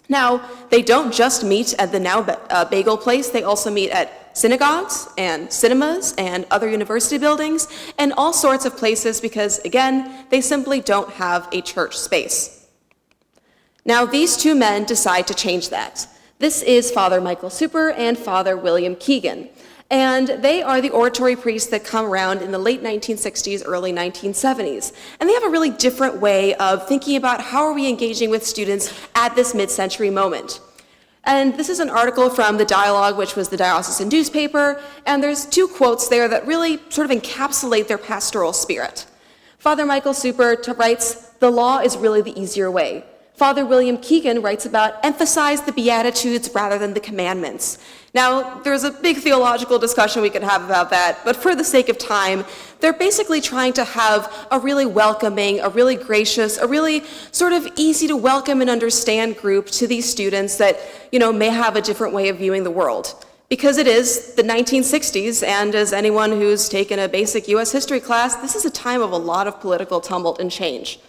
Now, they don't just meet at the now bagel place, they also meet at synagogues and cinemas and other university buildings and all sorts of places because, again, they simply don't have a church space. Now, these two men decide to change that. This is Father Michael Super and Father William Keegan. And they are the oratory priests that come around in the late 1960s, early 1970s. And they have a really different way of thinking about how are we engaging with students at this mid-century moment. And this is an article from The Dialogue, which was the diocesan newspaper, and there's two quotes there that really sort of encapsulate their pastoral spirit. Father Michael Super writes, "The law is really the easier way." Father William Keegan writes about emphasize the Beatitudes rather than the commandments. Now, there's a big theological discussion we could have about that, but for the sake of time, they're basically trying to have a really welcoming, a really gracious, a really sort of easy to welcome and understand group to these students that, may have a different way of viewing the world. Because it is the 1960s, and as anyone who's taken a basic US history class, this is a time of a lot of political tumult and change.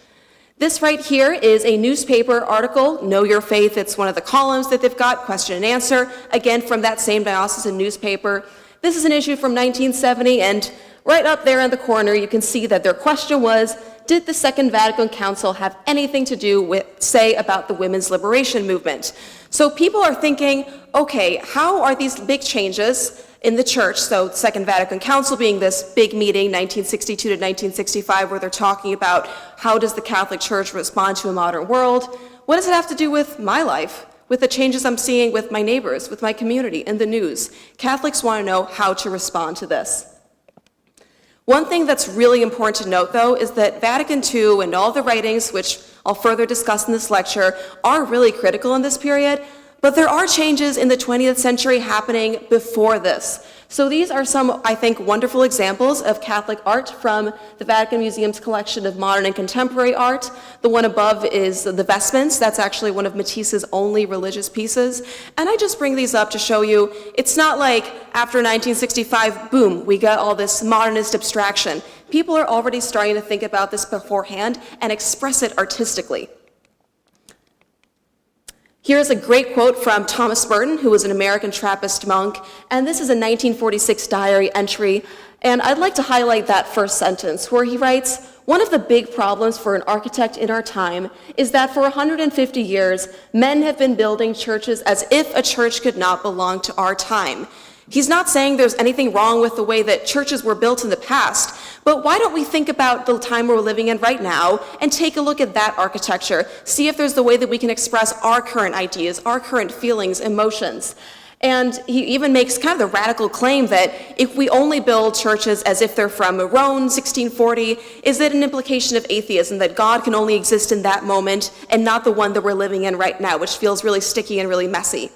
This right here is a newspaper article, Know Your Faith. It's one of the columns that they've got, question and answer, again from that same diocesan newspaper. This is an issue from 1970, and right up there in the corner, you can see that their question was, did the Second Vatican Council have anything to do with, say, about the women's liberation movement? So people are thinking, okay, how are these big changes in the church, so the Second Vatican Council being this big meeting, 1962 to 1965, where they're talking about how does the Catholic Church respond to a modern world? What does it have to do with my life, with the changes I'm seeing with my neighbors, with my community, in the news? Catholics want to know how to respond to this. One thing that's really important to note, though, is that Vatican II and all the writings, which I'll further discuss in this lecture, are really critical in this period. But there are changes in the 20th century happening before this. So these are some, I think, wonderful examples of Catholic art from the Vatican Museum's collection of modern and contemporary art. The one above is the vestments. That's actually one of Matisse's only religious pieces. And I just bring these up to show you, it's not like after 1965, boom, we got all this modernist abstraction. People are already starting to think about this beforehand and express it artistically. Here's a great quote from Thomas Merton, who was an American Trappist monk, and this is a 1946 diary entry, and I'd like to highlight that first sentence, where he writes, "One of the big problems for an architect in our time is that for 150 years, men have been building churches as if a church could not belong to our time." He's not saying there's anything wrong with the way that churches were built in the past, but why don't we think about the time we're living in right now and take a look at that architecture, see if there's the way that we can express our current ideas, our current feelings, emotions. And he even makes kind of the radical claim that if we only build churches as if they're from Rome, 1640, is it an implication of atheism, that God can only exist in that moment and not the one that we're living in right now, which feels really sticky and really messy?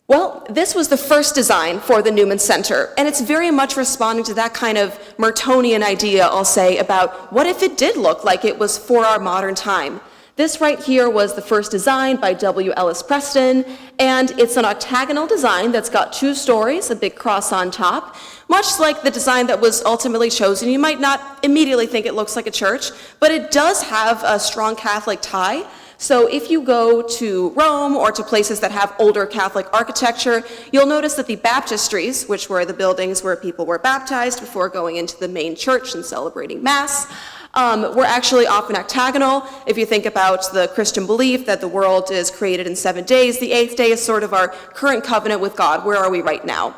Well, this was the first design for the Newman Center, and it's very much responding to that kind of Mertonian idea, I'll say, about what if it did look like it was for our modern time. This right here was the first design by W. Ellis Preston, and it's an octagonal design that's got 2 stories, a big cross on top, much like the design that was ultimately chosen. You might not immediately think it looks like a church, but it does have a strong Catholic tie. So if you go to Rome or to places that have older Catholic architecture, you'll notice that the baptistries, which were the buildings where people were baptized before going into the main church and celebrating Mass, were actually often octagonal. If you think about the Christian belief that the world is created in 7 days, the 8th day is sort of our current covenant with God. Where are we right now?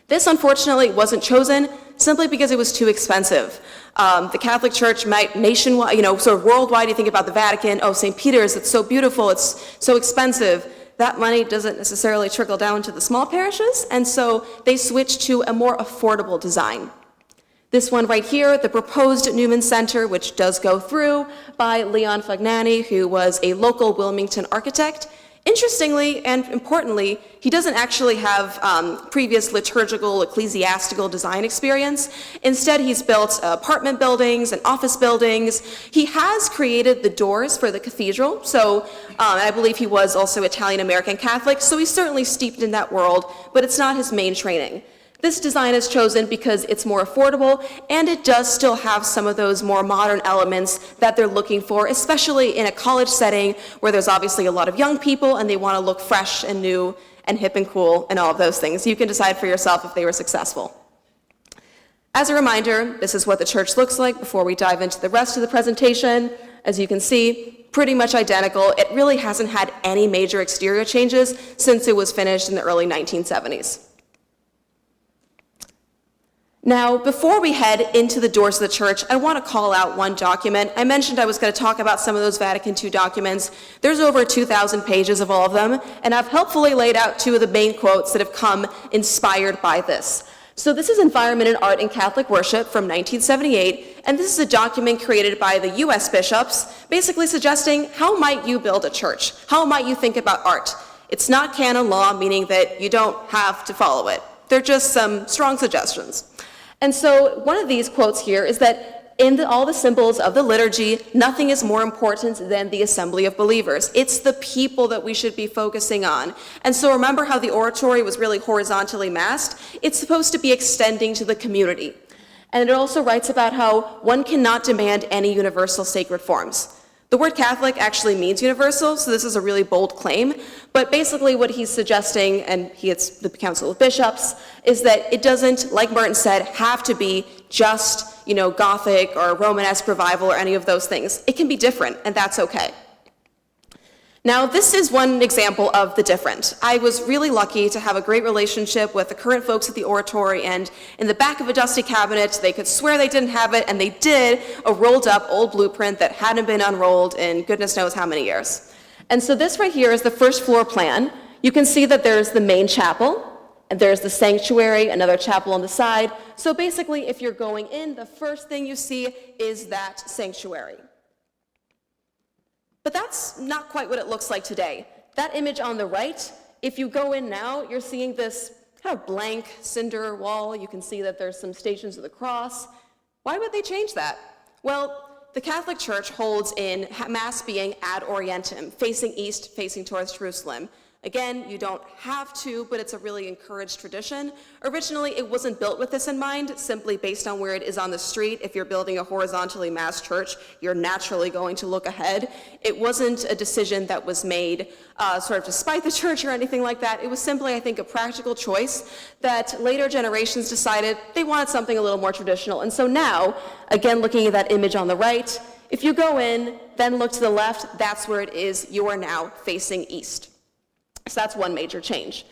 This, unfortunately, wasn't chosen simply because it was too expensive. The Catholic Church might nationwide, sort of worldwide, you think about the Vatican, oh, St. Peter's, it's so beautiful, it's so expensive. That money doesn't necessarily trickle down to the small parishes, and so they switched to a more affordable design. This one right here, the proposed Newman Center, which does go through, by Leon Fagnani, who was a local Wilmington architect. Interestingly and importantly, he doesn't actually have previous liturgical, ecclesiastical design experience. Instead, he's built apartment buildings and office buildings. He has created the doors for the cathedral, so I believe he was also Italian-American Catholic, so he's certainly steeped in that world, but it's not his main training. This design is chosen because it's more affordable, and it does still have some of those more modern elements that they're looking for, especially in a college setting where there's obviously a lot of young people and they want to look fresh and new and hip and cool and all of those things. You can decide for yourself if they were successful. As a reminder, this is what the church looks like before we dive into the rest of the presentation. As you can see, pretty much identical. It really hasn't had any major exterior changes since it was finished in the early 1970s. Now, before we head into the doors of the church, I want to call out one document. I mentioned I was going to talk about some of those Vatican II documents. There's over 2,000 pages of all of them, and I've helpfully laid out two of the main quotes that have come inspired by this. So this is Environment and Art in Catholic Worship from 1978, and this is a document created by the U.S. bishops, basically suggesting how might you build a church? How might you think about art? It's not canon law, meaning that you don't have to follow it. They're just some strong suggestions. And so one of these quotes here is that in all the symbols of the liturgy, nothing is more important than the assembly of believers. It's the people that we should be focusing on. And so remember how the oratory was really horizontally massed? It's supposed to be extending to the community. And it also writes about how one cannot demand any universal sacred forms. The word Catholic actually means universal, so this is a really bold claim. But basically what he's suggesting, and it's the Council of Bishops, is that it doesn't, like Martin said, have to be just, Gothic or Romanesque revival or any of those things. It can be different, and that's okay. Now, this is one example of the different. I was really lucky to have a great relationship with the current folks at the oratory, and in the back of a dusty cabinet, they could swear they didn't have it, and they did a rolled up old blueprint that hadn't been unrolled in goodness knows how many years. And so this right here is the first floor plan. You can see that there's the main chapel, and there's the sanctuary, another chapel on the side. So basically, if you're going in, the first thing you see is that sanctuary. But that's not quite what it looks like today. That image on the right, if you go in now, you're seeing this kind of blank cinder wall. You can see that there's some Stations of the Cross. Why would they change that? Well, the Catholic Church holds in Mass being ad orientem, facing east, facing towards Jerusalem. Again, you don't have to, but it's a really encouraged tradition. Originally, it wasn't built with this in mind, simply based on where it is on the street. If you're building a horizontally massed church, you're naturally going to look ahead. It wasn't a decision that was made sort of to spite the church or anything like that. It was simply, I think, a practical choice that later generations decided they wanted something a little more traditional. And so now, again, looking at that image on the right, if you go in, then look to the left, that's where it is. You are now facing east. So that's one major change.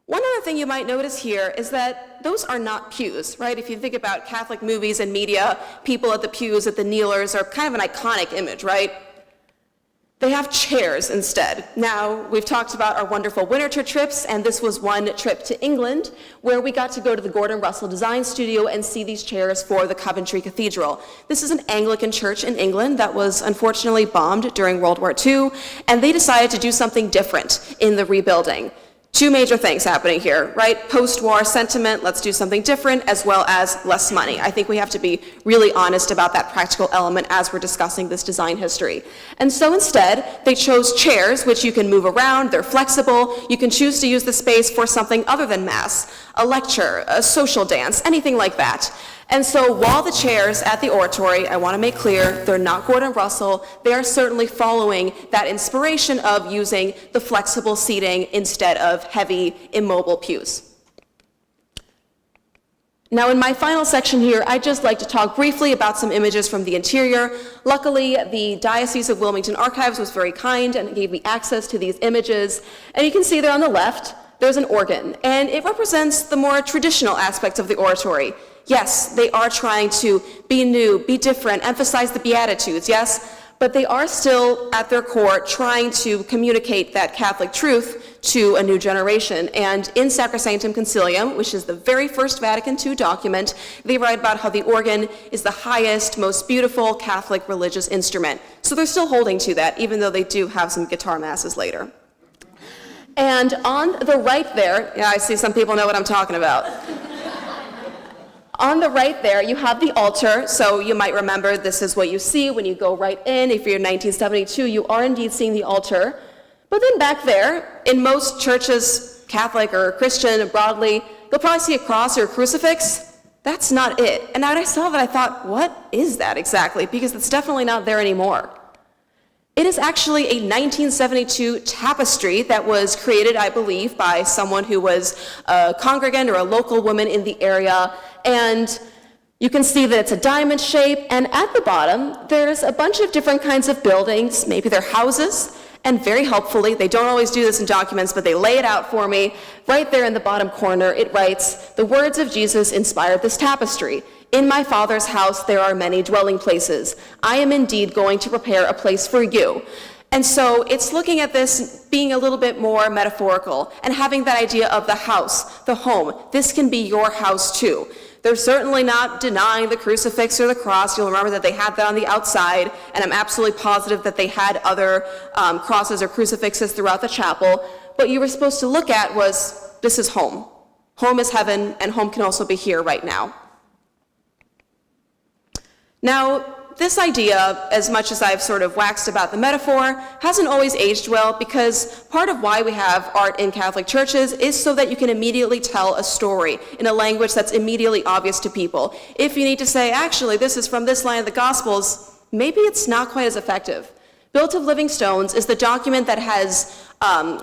One other thing you might notice here is that those are not pews, right? If you think about Catholic movies and media, people at the pews, at the kneelers are kind of an iconic image, right? They have chairs instead. Now, we've talked about our wonderful Winterthur trips, and this was one trip to England where we got to go to the Gordon Russell Design Studio and see these chairs for the Coventry Cathedral. This is an Anglican church in England that was unfortunately bombed during World War II, and they decided to do something different in the rebuilding. Two major things happening here, right? Post-war sentiment, let's do something different, as well as less money. I think we have to be really honest about that practical element as we're discussing this design history. And so instead, they chose chairs, which you can move around, they're flexible, you can choose to use the space for something other than Mass, a lecture, a social dance, anything like that. And so while the chairs at the oratory, I want to make clear, they're not Gordon Russell, they are certainly following that inspiration of using the flexible seating instead of heavy, immobile pews. Now in my final section here, I'd just like to talk briefly about some images from the interior. Luckily, the Diocese of Wilmington Archives was very kind and gave me access to these images. And you can see there on the left, there's an organ, and it represents the more traditional aspects of the oratory. Yes, they are trying to be new, be different, emphasize the Beatitudes, yes, but they are still, at their core, trying to communicate that Catholic truth to a new generation. And in Sacrosanctum Concilium, which is the very first Vatican II document, they write about how the organ is the highest, most beautiful Catholic religious instrument. So they're still holding to that, even though they do have some guitar masses later. And on the right there, yeah, I see some people know what I'm talking about. On the right there, you have the altar, so you might remember this is what you see when you go right in. If you're in 1972, you are indeed seeing the altar. But then back there, in most churches, Catholic or Christian broadly, you'll probably see a cross or a crucifix. That's not it. And when I saw that, I thought, what is that exactly? Because it's definitely not there anymore. It is actually a 1972 tapestry that was created, I believe, by someone who was a congregant or a local woman in the area. And you can see that it's a diamond shape. And at the bottom, there's a bunch of different kinds of buildings. Maybe they're houses. And very helpfully, they don't always do this in documents, but they lay it out for me. Right there in the bottom corner, it writes, "The words of Jesus inspired this tapestry. In my Father's house there are many dwelling places. I am indeed going to prepare a place for you." And so it's looking at this being a little bit more metaphorical and having that idea of the house, the home. This can be your house too. They're certainly not denying the crucifix or the cross. You'll remember that they had that on the outside, and I'm absolutely positive that they had other crosses or crucifixes throughout the chapel. What you were supposed to look at was, this is home. Home is heaven, and home can also be here right now. Now, this idea, as much as I've sort of waxed about the metaphor, hasn't always aged well, because part of why we have art in Catholic churches is so that you can immediately tell a story in a language that's immediately obvious to people. If you need to say, actually, this is from this line of the Gospels, maybe it's not quite as effective. Built of Living Stones is the document that has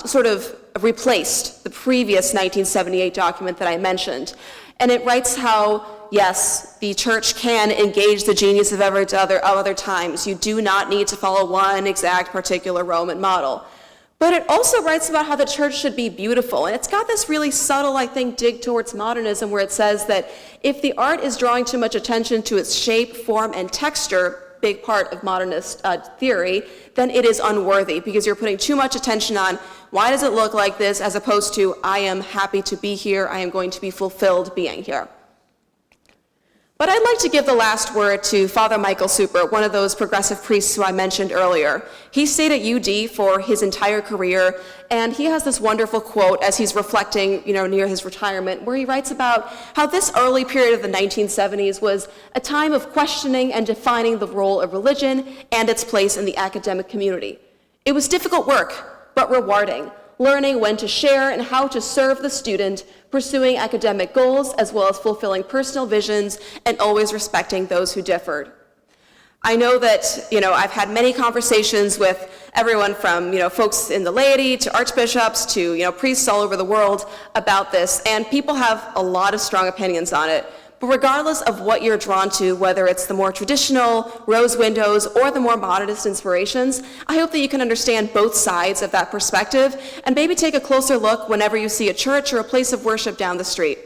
sort of replaced the previous 1978 document that I mentioned. And it writes how, yes, the church can engage the genius of other times. You do not need to follow one exact particular Roman model. But it also writes about how the church should be beautiful. And it's got this really subtle, I think, dig towards modernism, where it says that if the art is drawing too much attention to its shape, form, and texture, big part of modernist theory, then it is unworthy, because you're putting too much attention on why does it look like this, as opposed to I am happy to be here, I am going to be fulfilled being here. But I'd like to give the last word to Father Michael Super, one of those progressive priests who I mentioned earlier. He stayed at UD for his entire career, and he has this wonderful quote as he's reflecting, near his retirement, where he writes about how this early period of the 1970s was a time of questioning and defining the role of religion and its place in the academic community. It was difficult work, but rewarding, learning when to share and how to serve the student, pursuing academic goals as well as fulfilling personal visions, and always respecting those who differed. I know that, I've had many conversations with everyone from, folks in the laity to archbishops to, priests all over the world about this, and people have a lot of strong opinions on it. But regardless of what you're drawn to, whether it's the more traditional rose windows or the more modernist inspirations, I hope that you can understand both sides of that perspective and maybe take a closer look whenever you see a church or a place of worship down the street.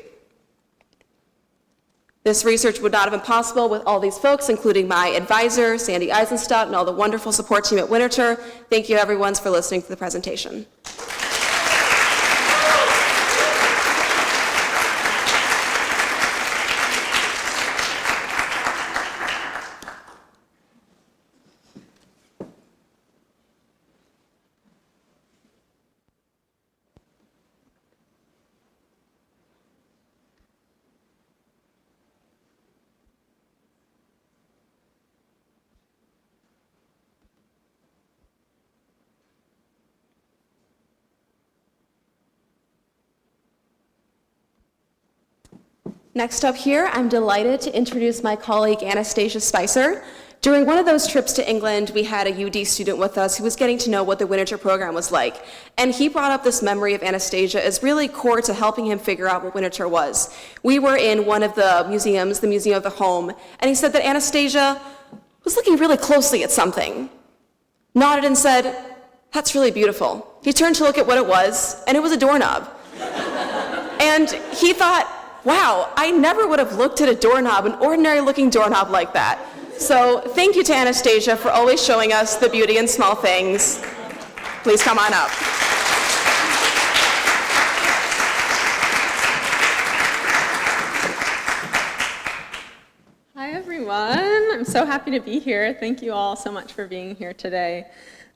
This research would not have been possible with all these folks, including my advisor, Sandy Eisenstadt, and all the wonderful support team at Winterthur. Thank you, everyone, for listening to the presentation. Next up here, I'm delighted to introduce my colleague Anastasia Spicer. During one of those trips to England, we had a UD student with us who was getting to know what the Winterthur program was like. And he brought up this memory of Anastasia as really core to helping him figure out what Winterthur was. We were in one of the museums, the Museum of the Home, and he said that Anastasia was looking really closely at something, nodded and said, "That's really beautiful." He turned to look at what it was, and it was a doorknob. And he thought, wow, I never would have looked at a doorknob, an ordinary looking doorknob like that. So thank you to Anastasia for always showing us the beauty in small things. Please come on up. Hi everyone, I'm so happy to be here. Thank you all so much for being here today.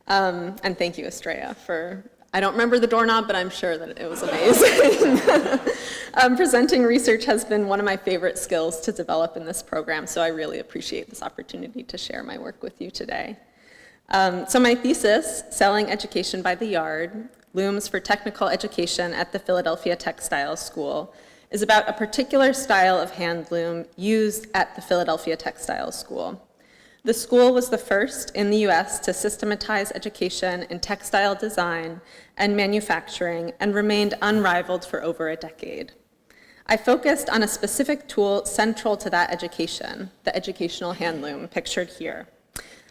And thank you, Estrella, for I don't remember the doorknob, but I'm sure that it was amazing. Presenting research has been one of my favorite skills to develop in this program, so I really appreciate this opportunity to share my work with you today. So my thesis, Selling Education by the Yard, Looms for Technical Education at the Philadelphia Textile School, is about a particular style of hand loom used at the Philadelphia Textile School. The school was the first in the US to systematize education in textile design and manufacturing and remained unrivaled for over a decade. I focused on a specific tool central to that education, the educational hand loom pictured here.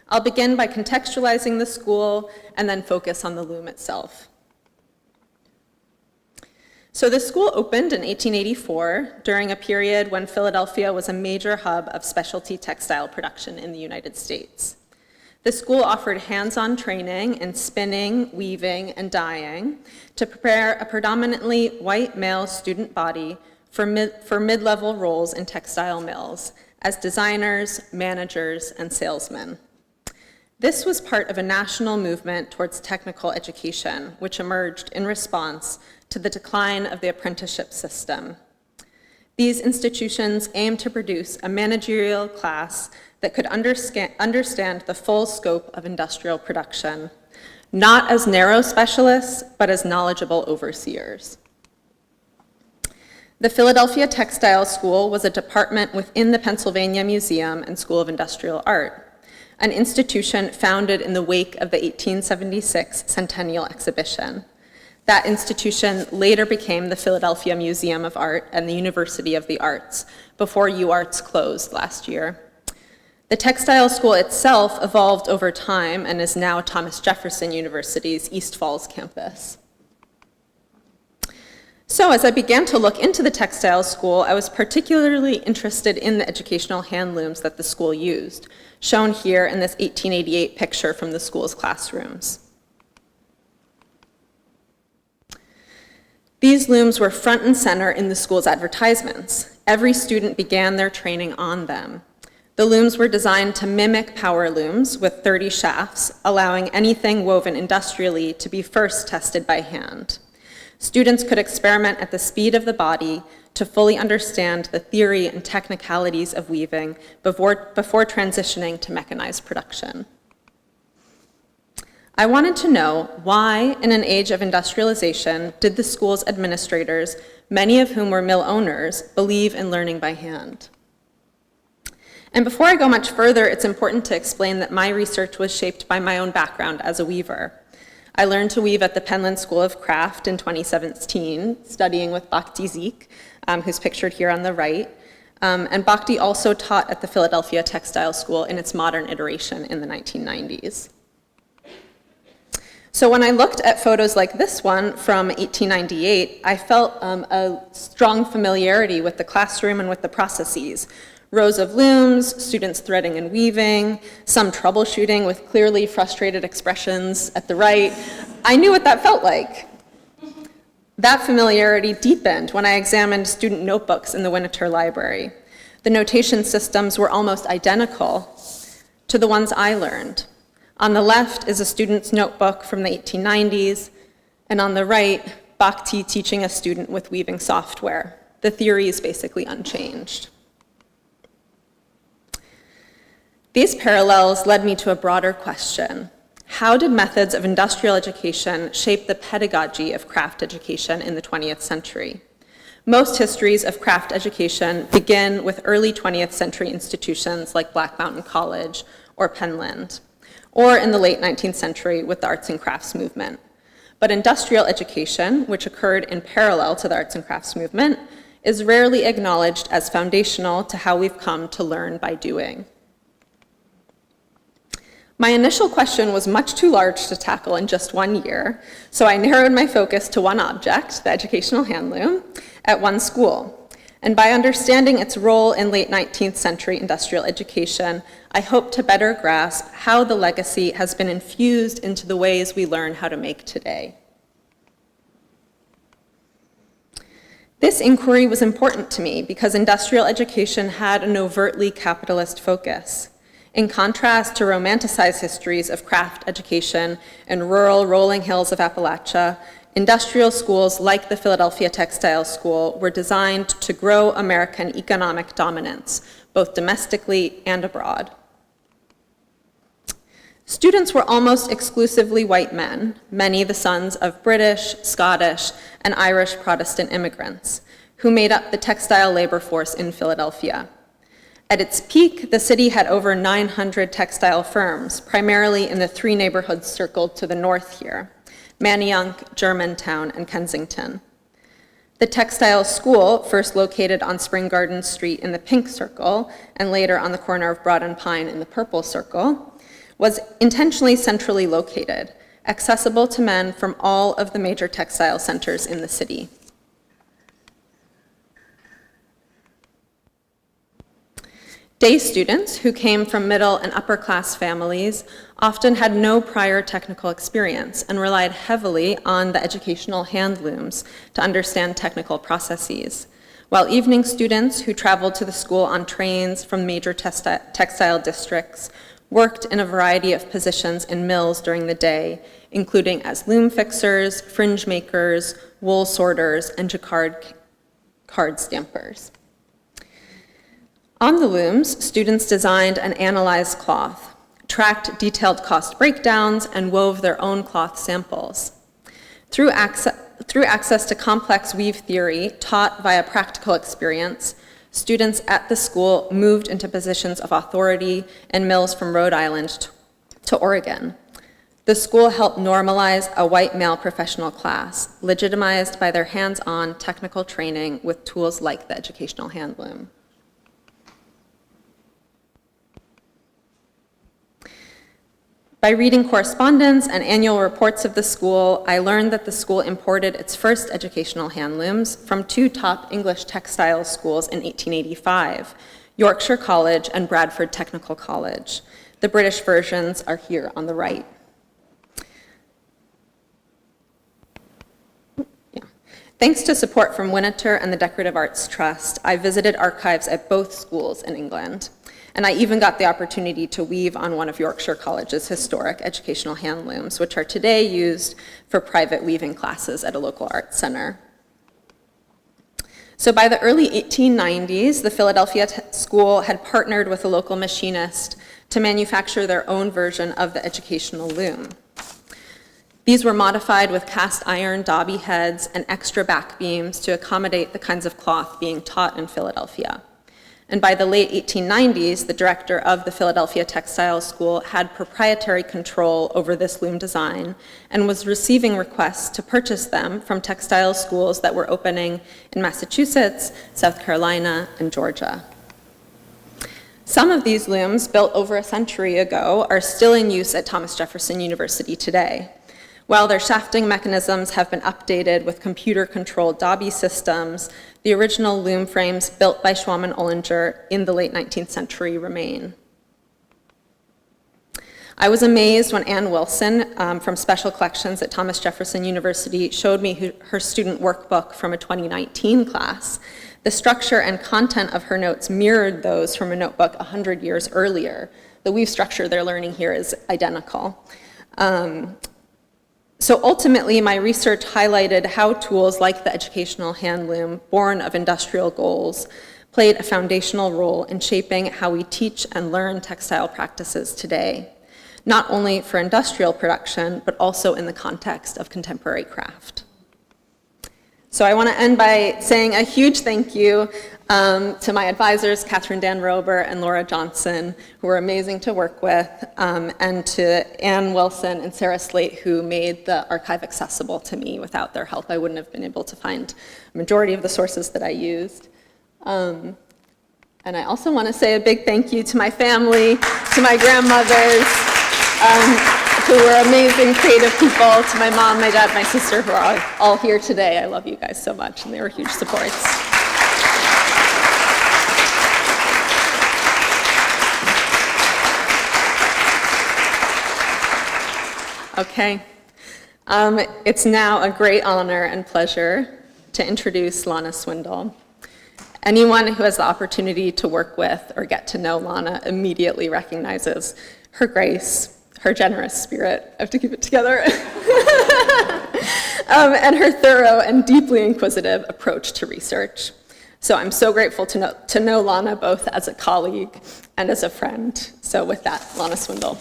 I'll begin by contextualizing the school and then focus on the loom itself. So the school opened in 1884 during a period when Philadelphia was a major hub of specialty textile production in the United States. The school offered hands-on training in spinning, weaving, and dyeing to prepare a predominantly white male student body for mid-level roles in textile mills as designers, managers, and salesmen. This was part of a national movement towards technical education, which emerged in response to the decline of the apprenticeship system. These institutions aimed to produce a managerial class that could understand the full scope of industrial production, not as narrow specialists, but as knowledgeable overseers. The Philadelphia Textile School was a department within the Pennsylvania Museum and School of Industrial Art, an institution founded in the wake of the 1876 Centennial Exhibition. That institution later became the Philadelphia Museum of Art and the University of the Arts, before UArts closed last year. The textile school itself evolved over time and is now Thomas Jefferson University's East Falls campus. So as I began to look into the textile school, I was particularly interested in the educational hand looms that the school used, shown here in this 1888 picture from the school's classrooms. These looms were front and center in the school's advertisements. Every student began their training on them. The looms were designed to mimic power looms with 30 shafts, allowing anything woven industrially to be first tested by hand. Students could experiment at the speed of the body to fully understand the theory and technicalities of weaving before transitioning to mechanized production. I wanted to know why, in an age of industrialization, did the school's administrators, many of whom were mill owners, believe in learning by hand? And before I go much further, it's important to explain that my research was shaped by my own background as a weaver. I learned to weave at the Penland School of Craft in 2017, studying with Bhakti Zeek, who's pictured here on the right. And Bhakti also taught at the Philadelphia Textile School in its modern iteration in the 1990s. So when I looked at photos like this one from 1898, I felt a strong familiarity with the classroom and with the processes. Rows of looms, students threading and weaving, some troubleshooting with clearly frustrated expressions at the right. I knew what that felt like. That familiarity deepened when I examined student notebooks in the Winterthur Library. The notation systems were almost identical to the ones I learned. On the left is a student's notebook from the 1890s, and on the right, Bhakti teaching a student with weaving software. The theory is basically unchanged. These parallels led me to a broader question. How did methods of industrial education shape the pedagogy of craft education in the 20th century? Most histories of craft education begin with early 20th century institutions like Black Mountain College or Penland, or in the late 19th century with the arts and crafts movement. But industrial education, which occurred in parallel to the arts and crafts movement, is rarely acknowledged as foundational to how we've come to learn by doing. My initial question was much too large to tackle in just 1 year, so I narrowed my focus to one object, the educational hand loom, at one school. And by understanding its role in late 19th century industrial education, I hope to better grasp how the legacy has been infused into the ways we learn how to make today. This inquiry was important to me because industrial education had an overtly capitalist focus. In contrast to romanticized histories of craft education in rural rolling hills of Appalachia, industrial schools like the Philadelphia Textile School were designed to grow American economic dominance, both domestically and abroad. Students were almost exclusively white men, many the sons of British, Scottish, and Irish Protestant immigrants, who made up the textile labor force in Philadelphia. At its peak, the city had over 900 textile firms, primarily in the three neighborhoods circled to the north here: Manayunk, Germantown, and Kensington. The Textile School, first located on Spring Garden Street in the pink circle, and later on the corner of Broad and Pine in the purple circle, was intentionally centrally located, accessible to men from all of the major textile centers in the city. Day students who came from middle and upper class families often had no prior technical experience and relied heavily on the educational hand looms to understand technical processes, while evening students who traveled to the school on trains from major textile districts worked in a variety of positions in mills during the day, including as loom fixers, fringe makers, wool sorters, and jacquard card stampers. On the looms, students designed and analyzed cloth, tracked detailed cost breakdowns, and wove their own cloth samples. Through access to complex weave theory taught via practical experience, students at the school moved into positions of authority in mills from Rhode Island to Oregon. The school helped normalize a white male professional class, legitimized by their hands-on technical training with tools like the educational hand loom. By reading correspondence and annual reports of the school, I learned that the school imported its first educational hand looms from two top English textile schools in 1885, Yorkshire College and Bradford Technical College. The British versions are here on the right. Thanks to support from Winterthur and the Decorative Arts Trust, I visited archives at both schools in England. And I even got the opportunity to weave on one of Yorkshire College's historic educational hand looms, which are today used for private weaving classes at a local arts center. So by the early 1890s, the Philadelphia School had partnered with a local machinist to manufacture their own version of the educational loom. These were modified with cast iron dobby heads and extra back beams to accommodate the kinds of cloth being taught in Philadelphia. And by the late 1890s, the director of the Philadelphia Textile School had proprietary control over this loom design and was receiving requests to purchase them from textile schools that were opening in Massachusetts, South Carolina, and Georgia. Some of these looms, built over a century ago, are still in use at Thomas Jefferson University today. While their shafting mechanisms have been updated with computer-controlled dobby systems, the original loom frames built by Schwam and Ollinger in the late 19th century remain. I was amazed when Ann Wilson from Special Collections at Thomas Jefferson University showed me her student workbook from a 2019 class. The structure and content of her notes mirrored those from a notebook 100 years earlier. The weave structure they're learning here is identical. So ultimately, my research highlighted how tools like the educational hand loom, born of industrial goals, played a foundational role in shaping how we teach and learn textile practices today, not only for industrial production, but also in the context of contemporary craft. So I want to end by saying a huge thank you to my advisors, Catherine Dan Rober and Laura Johnson, who were amazing to work with, and to Ann Wilson and Sarah Slate, who made the archive accessible to me. Without their help, I wouldn't have been able to find a majority of the sources that I used. And I also want to say a big thank you to my family, to my grandmothers, who were amazing, creative people, to my mom, my dad, my sister, who are all here today. I love you guys so much, and they were huge supports. Okay. It's now a great honor and pleasure to introduce Lana Swindle. Anyone who has the opportunity to work with or get to know Lana immediately recognizes her grace, her generous spirit, I have to keep it together, and her thorough and deeply inquisitive approach to research. So I'm so grateful to know Lana both as a colleague and as a friend. So with that, Lana Swindle.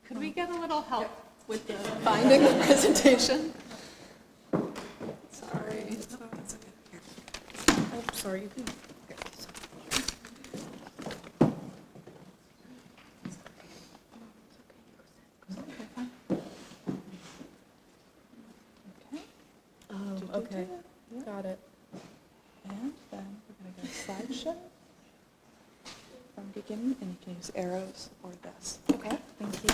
Could we get a little help with the finding the presentation? Sorry. Oh, sorry. Okay, got it. And then we're going to go slideshow from beginning, and you can use arrows or this. Okay, thank you.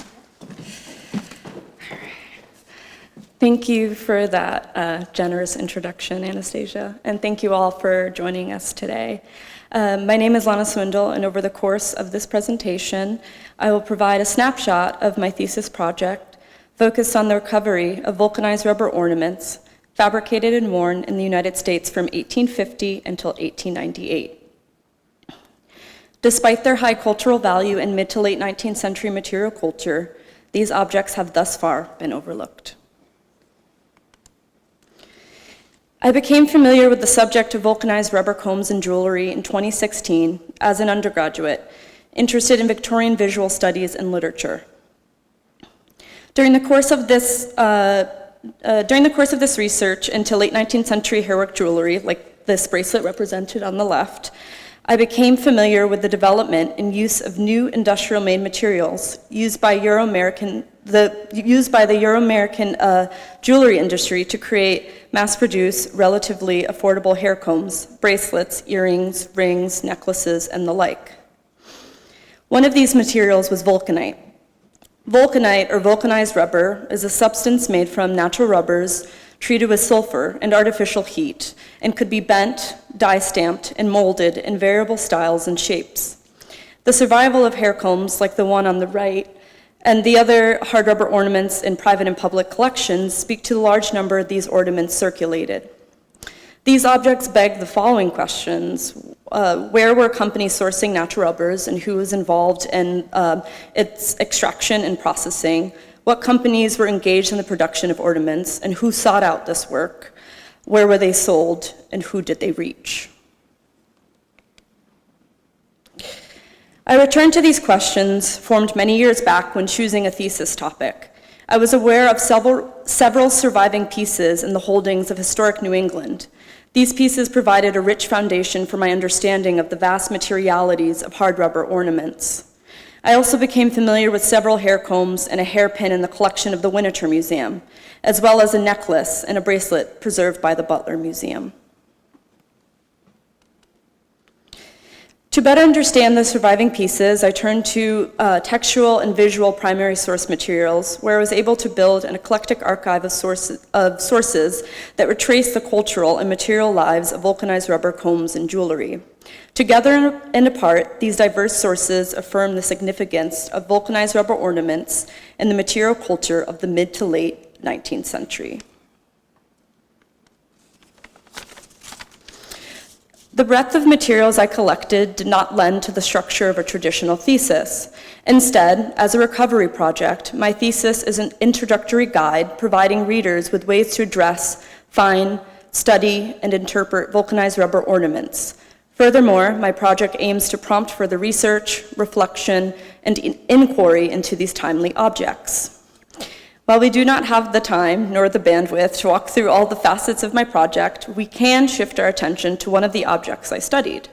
Thank you for that generous introduction, Anastasia, and thank you all for joining us today. My name is Lana Swindle, and over the course of this presentation, I will provide a snapshot of my thesis project focused on the recovery of vulcanized rubber ornaments fabricated and worn in the United States from 1850 until 1898. Despite their high cultural value in mid to late 19th century material culture, these objects have thus far been overlooked. I became familiar with the subject of vulcanized rubber combs and jewelry in 2016 as an undergraduate, interested in Victorian visual studies and literature. During the course of this research into late 19th century hairwork jewelry, like this bracelet represented on the left, I became familiar with the development and use of new industrial-made materials used by the Euro-American jewelry industry to create mass-produce, relatively affordable hair combs, bracelets, earrings, rings, necklaces, and the like. One of these materials was vulcanite. Vulcanite, or vulcanized rubber, is a substance made from natural rubbers treated with sulfur and artificial heat, and could be bent, die-stamped, and molded in variable styles and shapes. The survival of hair combs, like the one on the right, and the other hard rubber ornaments in private and public collections speak to the large number of these ornaments circulated. These objects beg the following questions. Where were companies sourcing natural rubbers, and who was involved in its extraction and processing? What companies were engaged in the production of ornaments, and who sought out this work? Where were they sold, and who did they reach? I returned to these questions formed many years back when choosing a thesis topic. I was aware of several surviving pieces in the holdings of historic New England. These pieces provided a rich foundation for my understanding of the vast materialities of hard rubber ornaments. I also became familiar with several hair combs and a hairpin in the collection of the Winterthur Museum, as well as a necklace and a bracelet preserved by the Butler Museum. To better understand the surviving pieces, I turned to textual and visual primary source materials, where I was able to build an eclectic archive of sources that retrace the cultural and material lives of vulcanized rubber combs and jewelry. Together and apart, these diverse sources affirm the significance of vulcanized rubber ornaments in the material culture of the mid to late 19th century. The breadth of materials I collected did not lend to the structure of a traditional thesis. Instead, as a recovery project, my thesis is an introductory guide providing readers with ways to address, find, study, and interpret vulcanized rubber ornaments. Furthermore, my project aims to prompt further research, reflection, and inquiry into these timely objects. While we do not have the time nor the bandwidth to walk through all the facets of my project, we can shift our attention to one of the objects I studied.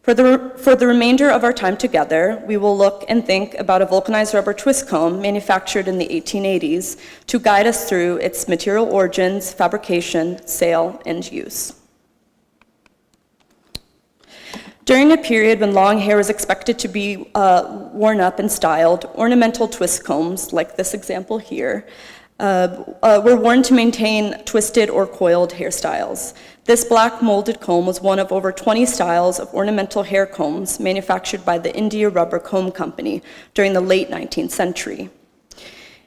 For the remainder of our time together, we will look and think about a vulcanized rubber twist comb manufactured in the 1880s to guide us through its material origins, fabrication, sale, and use. During a period when long hair was expected to be worn up and styled, ornamental twist combs, like this example here, were worn to maintain twisted or coiled hairstyles. This black molded comb was one of over 20 styles of ornamental hair combs manufactured by the India Rubber Comb Company during the late 19th century.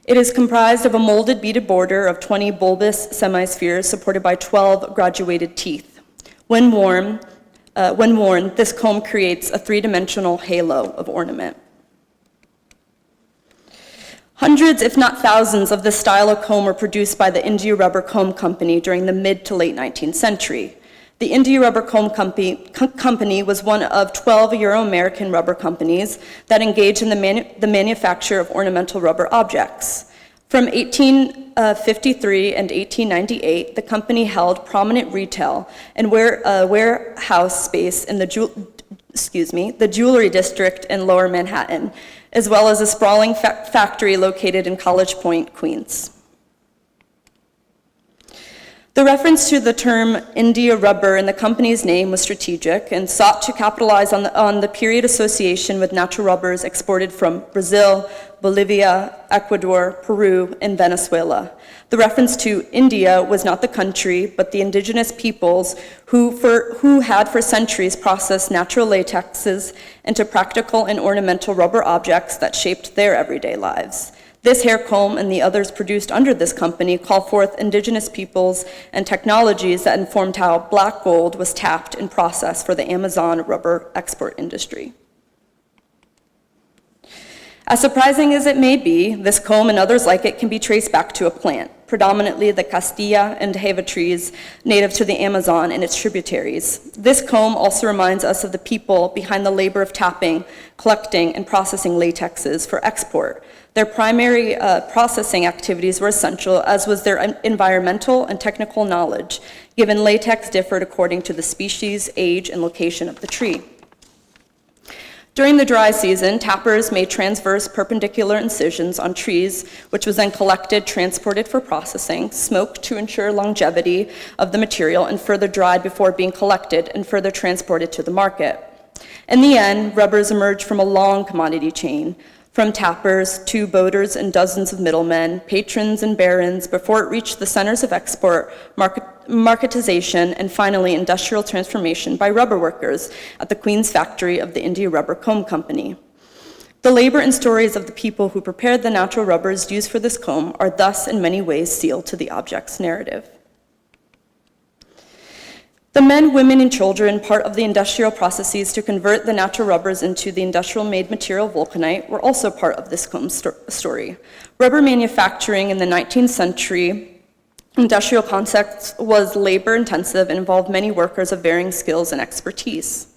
It is comprised of a molded beaded border of 20 bulbous semispheres supported by 12 graduated teeth. When worn, this comb creates a three-dimensional halo of ornament. Hundreds, if not thousands, of this style of comb were produced by the India Rubber Comb Company during the mid to late 19th century. The India Rubber Comb Company was one of 12 Euro-American rubber companies that engaged in the manufacture of ornamental rubber objects. From 1853 and 1898, the company held prominent retail and warehouse space in the jewelry district in Lower Manhattan, as well as a sprawling factory located in College Point, Queens. The reference to the term India Rubber in the company's name was strategic and sought to capitalize on the period association with natural rubbers exported from Brazil, Bolivia, Ecuador, Peru, and Venezuela. The reference to India was not the country, but the indigenous peoples who had for centuries processed natural latexes into practical and ornamental rubber objects that shaped their everyday lives. This hair comb and the others produced under this company call forth indigenous peoples and technologies that informed how black gold was tapped and processed for the Amazon rubber export industry. As surprising as it may be, this comb and others like it can be traced back to a plant, predominantly the castilla and java trees native to the Amazon and its tributaries. This comb also reminds us of the people behind the labor of tapping, collecting, and processing latexes for export. Their primary processing activities were essential, as was their environmental and technical knowledge, given latex differed according to the species, age, and location of the tree. During the dry season, tappers made transverse perpendicular incisions on trees, which was then collected, transported for processing, smoked to ensure longevity of the material, and further dried before being collected and further transported to the market. In the end, rubbers emerged from a long commodity chain, from tappers to boaters and dozens of middlemen, patrons and barons, before it reached the centers of export, marketization, and finally industrial transformation by rubber workers at the Queens factory of the India Rubber Comb Company. The labor and stories of the people who prepared the natural rubbers used for this comb are thus in many ways sealed to the object's narrative. The men, women, and children, part of the industrial processes to convert the natural rubbers into the industrial-made material vulcanite, were also part of this comb story. Rubber manufacturing in the 19th century industrial context was labor-intensive and involved many workers of varying skills and expertise.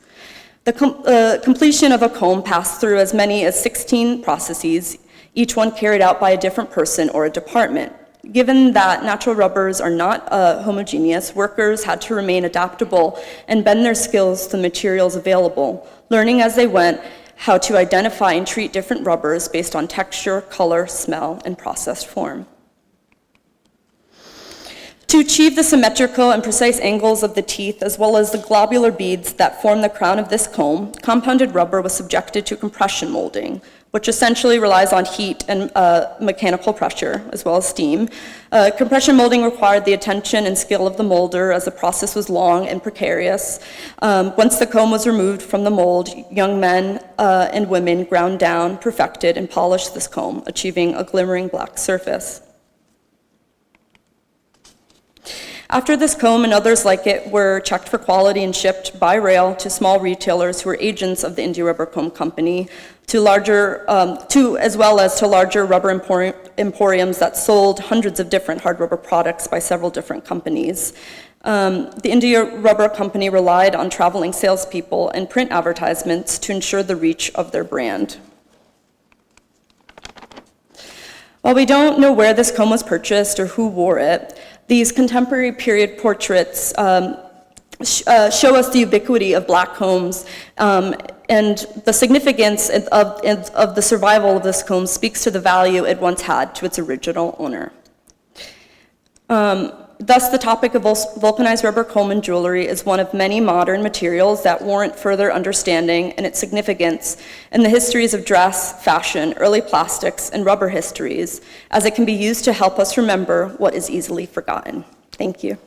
The completion of a comb passed through as many as 16 processes, each one carried out by a different person or a department. Given that natural rubbers are not homogeneous, workers had to remain adaptable and bend their skills to the materials available, learning as they went how to identify and treat different rubbers based on texture, color, smell, and processed form. To achieve the symmetrical and precise angles of the teeth, as well as the globular beads that form the crown of this comb, compounded rubber was subjected to compression molding, which essentially relies on heat and mechanical pressure, as well as steam. Compression molding required the attention and skill of the molder, as the process was long and precarious. Once the comb was removed from the mold, young men and women ground down, perfected, and polished this comb, achieving a glimmering black surface. After this comb and others like it were checked for quality and shipped by rail to small retailers who were agents of the India Rubber Comb Company, as well as to larger rubber emporiums that sold hundreds of different hard rubber products by several different companies. The India Rubber Company relied on traveling salespeople and print advertisements to ensure the reach of their brand. While we don't know where this comb was purchased or who wore it, these contemporary period portraits show us the ubiquity of black combs, and the significance of the survival of this comb speaks to the value it once had to its original owner. Thus, the topic of vulcanized rubber comb and jewelry is one of many modern materials that warrant further understanding and its significance in the histories of dress, fashion, early plastics, and rubber histories, as it can be used to help us remember what is easily forgotten. Thank you.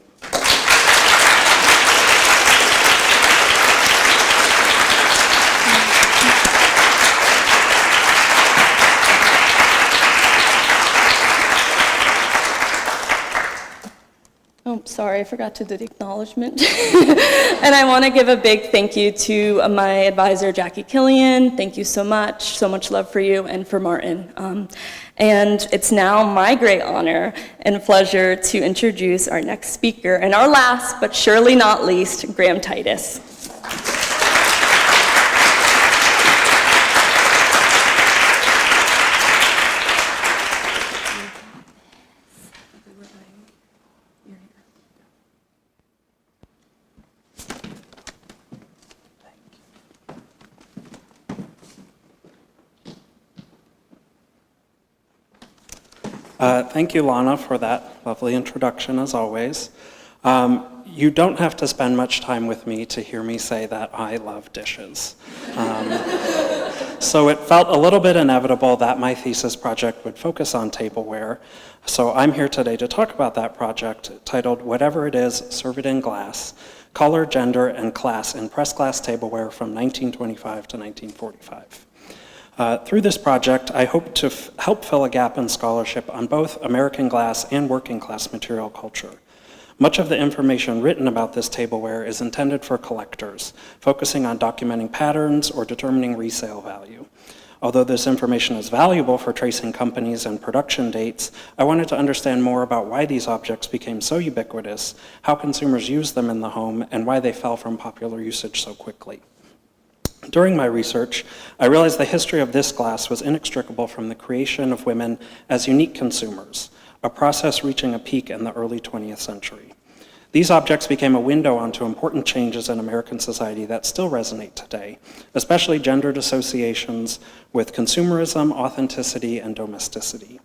sorry, I forgot to do the acknowledgement. And I want to give a big thank you to my advisor, Jackie Killian. Thank you so much love for you and for Martin. And it's now my great honor and pleasure to introduce our next speaker, and our last, but surely not least, Graham Titus. Thank you, Lana, for that lovely introduction, as always. You don't have to spend much time with me to hear me say that I love dishes. So it felt a little bit inevitable that my thesis project would focus on tableware. So I'm here today to talk about that project titled Whatever It Is, Serve It in Glass, Color, Gender, and Class in Pressed Glass Tableware from 1925 to 1945. Through this project, I hope to help fill a gap in scholarship on both American glass and working class material culture. Much of the information written about this tableware is intended for collectors, focusing on documenting patterns or determining resale value. Although this information is valuable for tracing companies and production dates, I wanted to understand more about why these objects became so ubiquitous, how consumers use them in the home, and why they fell from popular usage so quickly. During my research, I realized the history of this glass was inextricable from the creation of women as unique consumers, a process reaching a peak in the early 20th century. These objects became a window onto important changes in American society that still resonate today, especially gendered associations with consumerism, authenticity, and domesticity.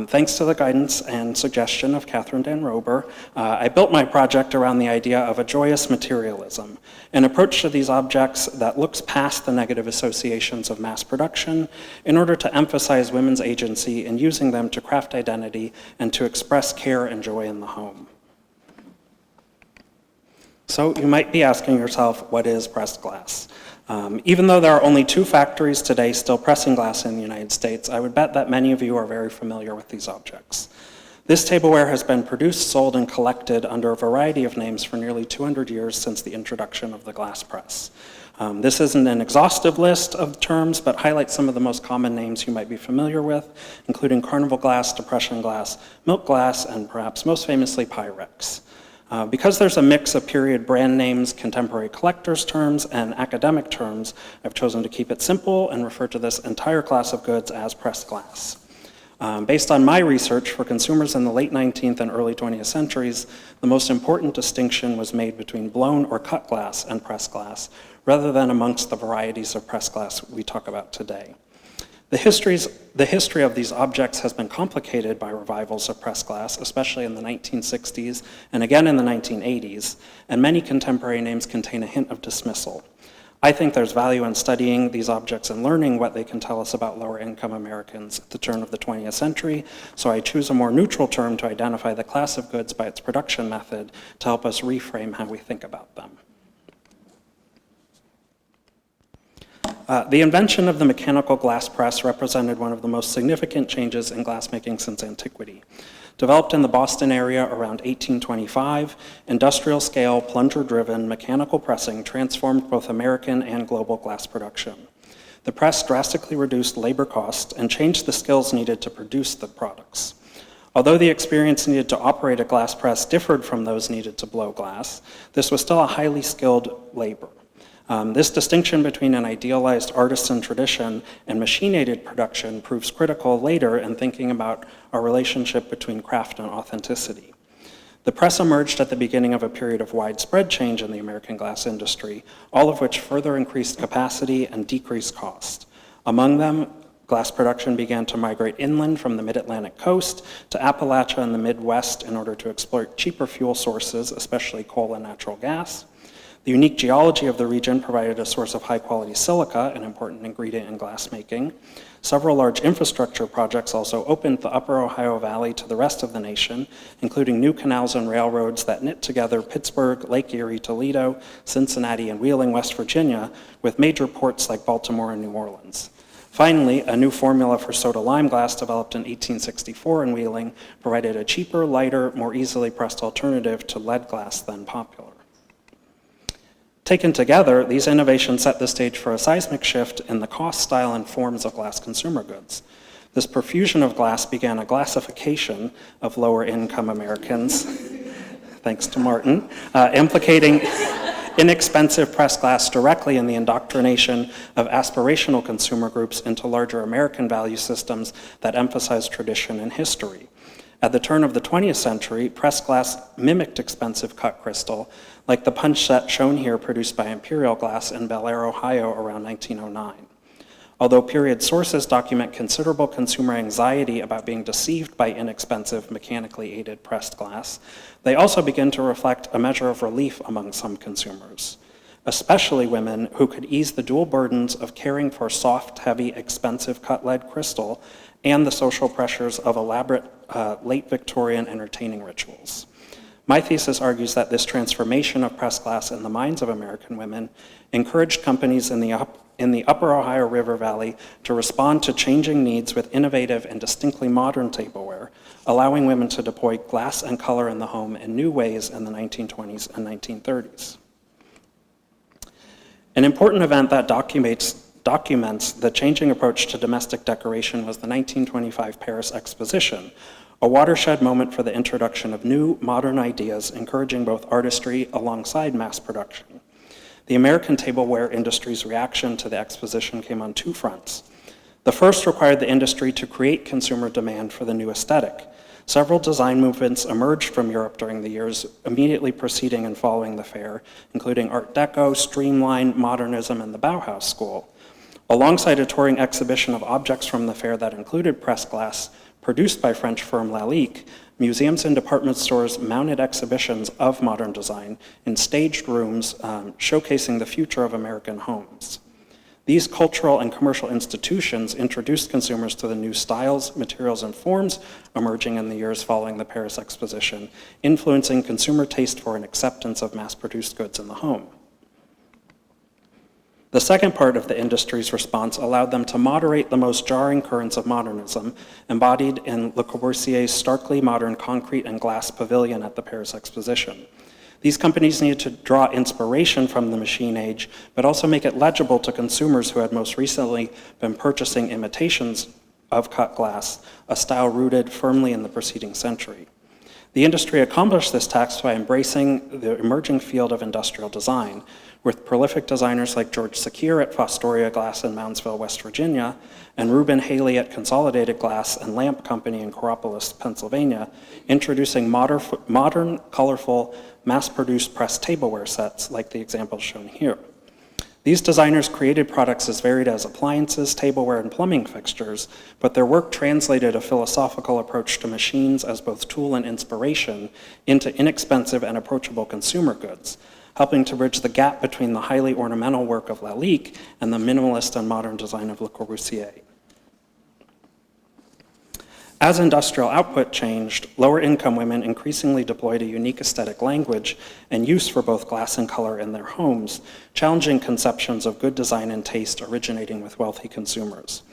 Thanks to the guidance and suggestion of Catherine Dan Rober, I built my project around the idea of a joyous materialism, an approach to these objects that looks past the negative associations of mass production in order to emphasize women's agency in using them to craft identity and to express care and joy in the home. So you might be asking yourself, what is pressed glass? Even though there are only 2 factories today still pressing glass in the United States, I would bet that many of you are very familiar with these objects. This tableware has been produced, sold, and collected under a variety of names for nearly 200 years since the introduction of the glass press. This isn't an exhaustive list of terms, but highlights some of the most common names you might be familiar with, including carnival glass, depression glass, milk glass, and perhaps most famously Pyrex. Because there's a mix of period brand names, contemporary collectors' terms, and academic terms, I've chosen to keep it simple and refer to this entire class of goods as pressed glass. Based on my research for consumers in the late 19th and early 20th centuries, the most important distinction was made between blown or cut glass and pressed glass, rather than amongst the varieties of pressed glass we talk about today. The history of these objects has been complicated by revivals of pressed glass, especially in the 1960s and again in the 1980s, and many contemporary names contain a hint of dismissal. I think there's value in studying these objects and learning what they can tell us about lower-income Americans at the turn of the 20th century, so I choose a more neutral term to identify the class of goods by its production method to help us reframe how we think about them. The invention of the mechanical glass press represented one of the most significant changes in glassmaking since antiquity. Developed in the Boston area around 1825, industrial-scale, plunger-driven mechanical pressing transformed both American and global glass production. The press drastically reduced labor costs and changed the skills needed to produce the products. Although the experience needed to operate a glass press differed from those needed to blow glass, this was still a highly skilled labor. This distinction between an idealized artisan tradition and machine-aided production proves critical later in thinking about our relationship between craft and authenticity. The press emerged at the beginning of a period of widespread change in the American glass industry, all of which further increased capacity and decreased cost. Among them, glass production began to migrate inland from the mid-Atlantic coast to Appalachia and the Midwest in order to exploit cheaper fuel sources, especially coal and natural gas. The unique geology of the region provided a source of high-quality silica, an important ingredient in glassmaking. Several large infrastructure projects also opened the upper Ohio Valley to the rest of the nation, including new canals and railroads that knit together Pittsburgh, Lake Erie, Toledo, Cincinnati, and Wheeling, West Virginia, with major ports like Baltimore and New Orleans. Finally, a new formula for soda lime glass developed in 1864 in Wheeling provided a cheaper, lighter, more easily pressed alternative to lead glass then popular. Taken together, these innovations set the stage for a seismic shift in the cost, style, and forms of glass consumer goods. This profusion of glass began a glassification of lower-income Americans, thanks to Martin, implicating inexpensive pressed glass directly in the indoctrination of aspirational consumer groups into larger American value systems that emphasize tradition and history. At the turn of the 20th century, pressed glass mimicked expensive cut crystal, like the punch set shown here produced by Imperial Glass in Bel Air, Ohio around 1909. Although period sources document considerable consumer anxiety about being deceived by inexpensive, mechanically aided pressed glass, they also begin to reflect a measure of relief among some consumers, especially women who could ease the dual burdens of caring for soft, heavy, expensive cut lead crystal and the social pressures of elaborate late Victorian entertaining rituals. My thesis argues that this transformation of pressed glass in the minds of American women encouraged companies in the upper Ohio River Valley to respond to changing needs with innovative and distinctly modern tableware, allowing women to deploy glass and color in the home in new ways in the 1920s and 1930s. An important event that documents the changing approach to domestic decoration was the 1925 Paris Exposition, a watershed moment for the introduction of new, modern ideas encouraging both artistry alongside mass production. The American tableware industry's reaction to the exposition came on two fronts. The first required the industry to create consumer demand for the new aesthetic. Several design movements emerged from Europe during the years immediately preceding and following the fair, including Art Deco, Streamline, Modernism, and the Bauhaus School. Alongside a touring exhibition of objects from the fair that included pressed glass, produced by French firm Layette, museums and department stores mounted exhibitions of modern design in staged rooms showcasing the future of American homes. These cultural and commercial institutions introduced consumers to the new styles, materials, and forms emerging in the years following the Paris Exposition, influencing consumer taste for and acceptance of mass-produced goods in the home. The second part of the industry's response allowed them to moderate the most jarring currents of modernism, embodied in Le Corbusier's starkly modern concrete and glass pavilion at the Paris Exposition. These companies needed to draw inspiration from the machine age, but also make it legible to consumers who had most recently been purchasing imitations of cut glass, a style rooted firmly in the preceding century. The industry accomplished this task by embracing the emerging field of industrial design, with prolific designers like George Sakier at Fostoria Glass in Moundsville, West Virginia, and Reuben Haley at Consolidated Glass and Lamp Company in Coraopolis, Pennsylvania, introducing modern, colorful, mass-produced pressed tableware sets like the examples shown here. These designers created products as varied as appliances, tableware, and plumbing fixtures, but their work translated a philosophical approach to machines as both tool and inspiration into inexpensive and approachable consumer goods, helping to bridge the gap between the highly ornamental work of Layette and the minimalist and modern design of Le Corbusier. As industrial output changed, lower-income women increasingly deployed a unique aesthetic language and use for both glass and color in their homes, challenging conceptions of good design and taste originating with wealthy consumers.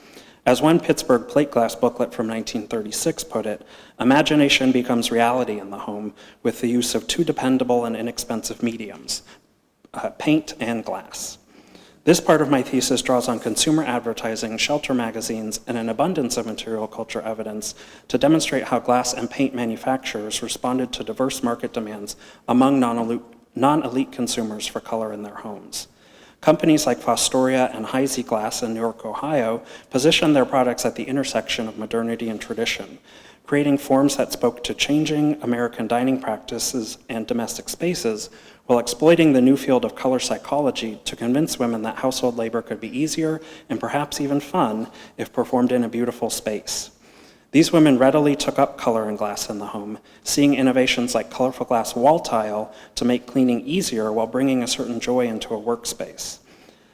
As one Pittsburgh plate glass booklet from 1936 put it, imagination becomes reality in the home with the use of two dependable and inexpensive mediums, paint and glass. This part of my thesis draws on consumer advertising, shelter magazines, and an abundance of material culture evidence to demonstrate how glass and paint manufacturers responded to diverse market demands among non-elite consumers for color in their homes. Companies like Fostoria and Heisey Glass in Newark, Ohio, positioned their products at the intersection of modernity and tradition, creating forms that spoke to changing American dining practices and domestic spaces, while exploiting the new field of color psychology to convince women that household labor could be easier and perhaps even fun if performed in a beautiful space. These women readily took up color and glass in the home, seeing innovations like colorful glass wall tile to make cleaning easier while bringing a certain joy into a workspace.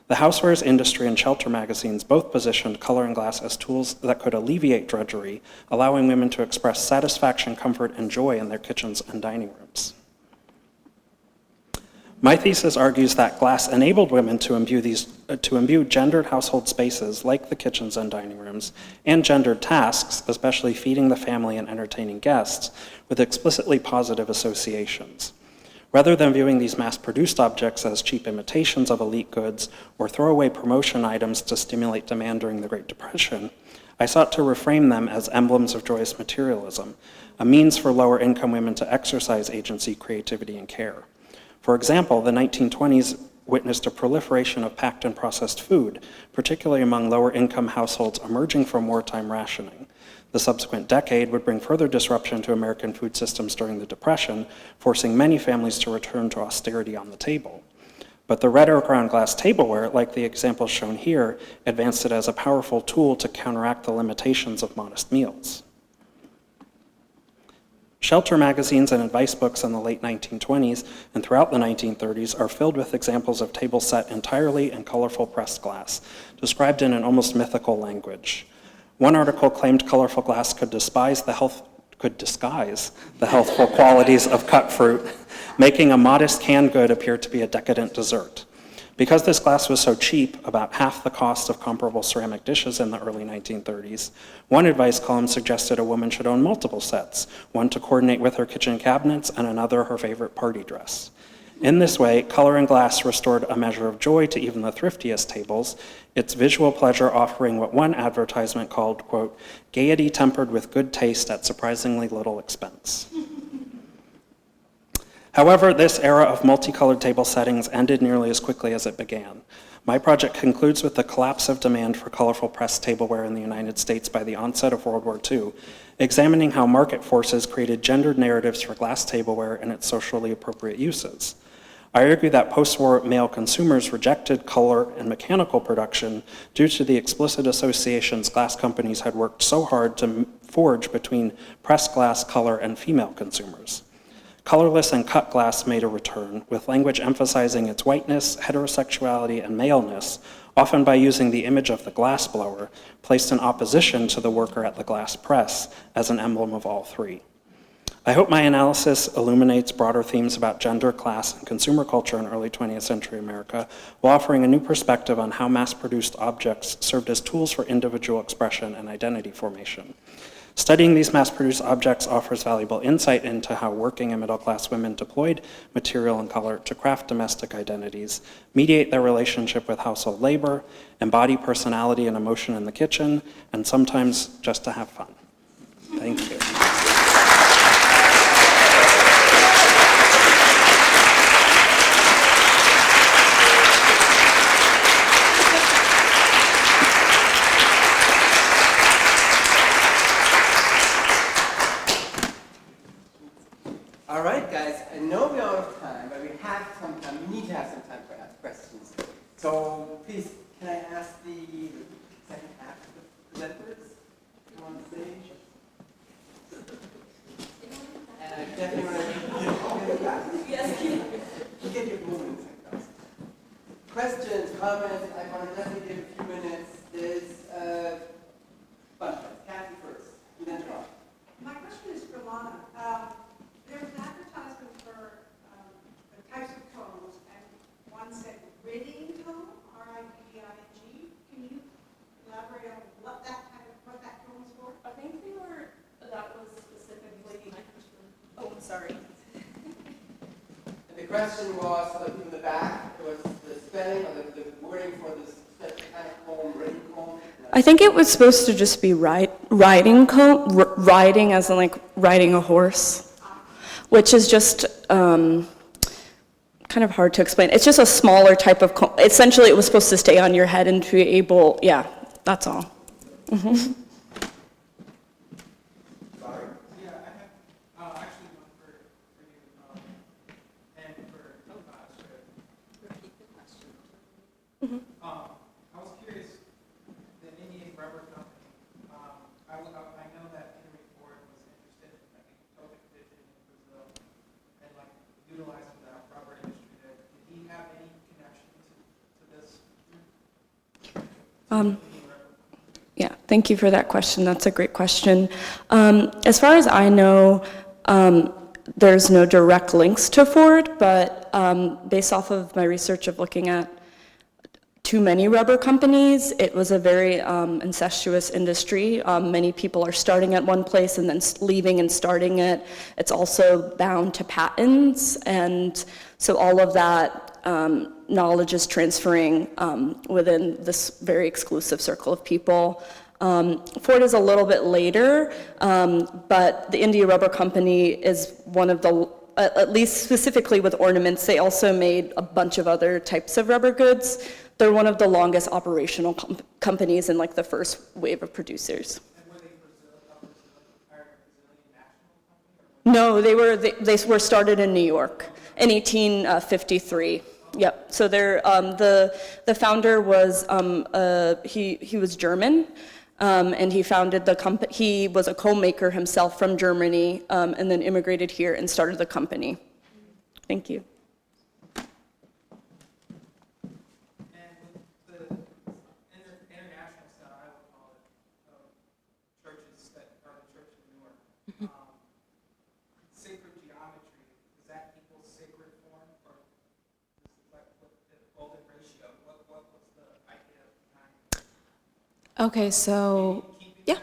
The housewares industry and shelter magazines both positioned color and glass as tools that could alleviate drudgery, allowing women to express satisfaction, comfort, and joy in their kitchens and dining rooms. My thesis argues that glass enabled women to imbue gendered household spaces like the kitchens and dining rooms and gendered tasks, especially feeding the family and entertaining guests, with explicitly positive associations. Rather than viewing these mass-produced objects as cheap imitations of elite goods or throwaway promotion items to stimulate demand during the Great Depression, I sought to reframe them as emblems of joyous materialism, a means for lower-income women to exercise agency, creativity, and care. For example, the 1920s witnessed a proliferation of packed and processed food, particularly among lower-income households emerging from wartime rationing. The subsequent decade would bring further disruption to American food systems during the Depression, forcing many families to return to austerity on the table. But the rhetoric around glass tableware, like the examples shown here, advanced it as a powerful tool to counteract the limitations of modest meals. Shelter magazines and advice books in the late 1920s and throughout the 1930s are filled with examples of tables set entirely in colorful pressed glass, described in an almost mythical language. One article claimed colorful glass could disguise the healthful qualities of cut fruit, making a modest canned good appear to be a decadent dessert. Because this glass was so cheap, about half the cost of comparable ceramic dishes in the early 1930s, one advice column suggested a woman should own multiple sets, one to coordinate with her kitchen cabinets and another her favorite party dress. In this way, color and glass restored a measure of joy to even the thriftiest tables, its visual pleasure offering what one advertisement called, quote, gaiety tempered with good taste at surprisingly little expense. However, this era of multicolored table settings ended nearly as quickly as it began. My project concludes with the collapse of demand for colorful pressed tableware in the United States by the onset of World War II, examining how market forces created gendered narratives for glass tableware and its socially appropriate uses. I argue that post-war male consumers rejected color and mechanical production due to the explicit associations glass companies had worked so hard to forge between pressed glass, color, and female consumers. Colorless and cut glass made a return, with language emphasizing its whiteness, heterosexuality, and maleness, often by using the image of the glass blower, placed in opposition to the worker at the glass press as an emblem of all three. I hope my analysis illuminates broader themes about gender, class, and consumer culture in early 20th century America, while offering a new perspective on how mass-produced objects served as tools for individual expression and identity formation. Studying these mass-produced objects offers valuable insight into how working and middle-class women deployed material and color to craft domestic identities, mediate their relationship with household labor, embody personality and emotion in the kitchen, and sometimes just to have fun. Thank you. All right, guys, I know we're out of time, but we have some time. We need to have some time for questions. So please, can I ask the second half of the presenters to come on stage? And I definitely want to get your movements. Questions, comments, I want to definitely give a few minutes. There's bunch of Kathy first, and then Rob. My question is for Lana. There's an advertisement for the types of combs, and one said ridding comb, R-I-D-D-I-N-G. Can you elaborate on what that comb is for? I think that was specifically, oh, sorry. And the question was, so in the back, it was the spelling or the wording for this kind of comb, ridding comb. I think it was supposed to just be riding comb, riding as in like riding a horse, which is just kind of hard to explain. It's just a smaller type of comb. Essentially, it was supposed to stay on your head and to be able, yeah, that's all. Mm-hmm. Sorry? Yeah, I have actually one for you and for repeat the question. Mm-hmm. I was curious, the Indian rubber company, I know that Henry Ford was interested in token fishing in Brazil and utilizing that rubber industry there. Did he have any connection to this? Yeah, thank you for that question. That's a great question. As far as I know, there's no direct links to Ford, but based off of my research of looking at too many rubber companies, it was a very incestuous industry. Many people are starting at one place and then leaving and starting it. It's also bound to patents, and so all of that knowledge is transferring within this very exclusive circle of people. Ford is a little bit later, but the India Rubber Company is one of the, at least specifically with ornaments, they also made a bunch of other types of rubber goods. They're one of the longest operational companies and like the first wave of producers. And were they Brazilian national company? No, they were started in New York in 1853. Yep. So they're the founder was he was German, and he founded the company. He was a comb maker himself from Germany, and then immigrated here and started the company. Thank you. Sacred geometry, does that equal sacred form, or is it like what the golden ratio? What was the idea behind? Okay, so, yeah.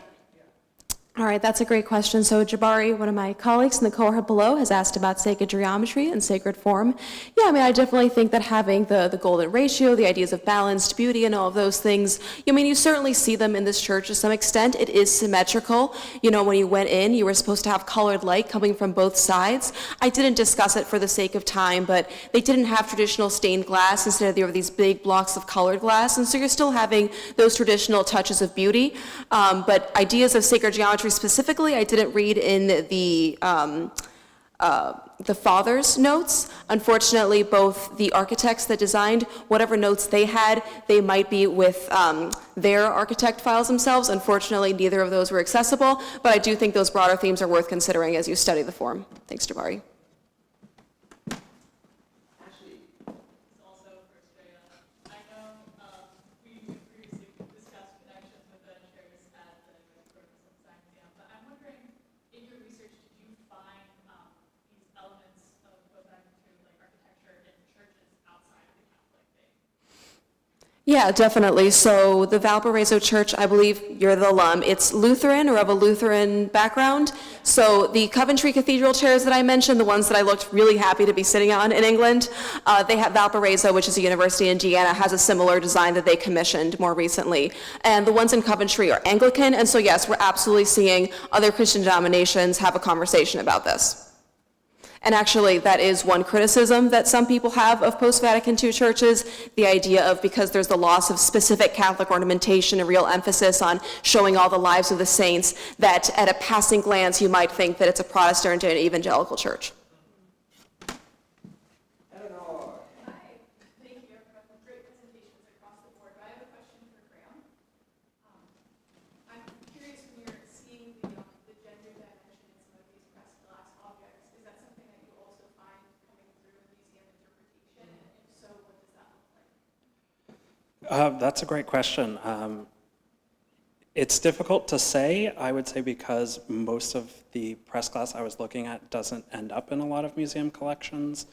All right, that's a great question. So Jabari, one of my colleagues in the cohort below, has asked about sacred geometry and sacred form. Yeah, I mean, I definitely think that having the golden ratio, the ideas of balanced beauty and all of those things, I mean, you certainly see them in this church to some extent. It is symmetrical. You know, when you went in, you were supposed to have colored light coming from both sides. I didn't discuss it for the sake of time, but they didn't have traditional stained glass. Instead, there were these big blocks of colored glass, and so you're still having those traditional touches of beauty. But ideas of sacred geometry specifically, I didn't read in the father's notes. Unfortunately, both the architects that designed whatever notes they had, they might be with their architect files themselves. Unfortunately, neither of those were accessible, but I do think those broader themes are worth considering as you study the form. Thanks, Jabari. Yeah, definitely. So the Valparaiso Church, I believe you're the alum. It's Lutheran or of a Lutheran background. So the Coventry Cathedral chairs that I mentioned, the ones that I looked really happy to be sitting on in England, they have Valparaiso, which is a university in Indiana, has a similar design that they commissioned more recently. And the ones in Coventry are Anglican. And so yes, we're absolutely seeing other Christian denominations have a conversation about this. And actually, that is one criticism that some people have of post-Vatican II churches, the idea of, because there's the loss of specific Catholic ornamentation and real emphasis on showing all the lives of the saints, that at a passing glance you might think that it's a Protestant and evangelical church. Eleanor. Hi. Thank you. Great presentations across the board. But I have a question for Graham. I'm curious, when you're seeing the gender dimension in some of these pressed glass objects, is that something that you also find coming through in museum interpretation? And if so, what does that look like? That's a great question. It's difficult to say, I would say, because most of the press glass I was looking at doesn't end up in a lot of museum collections.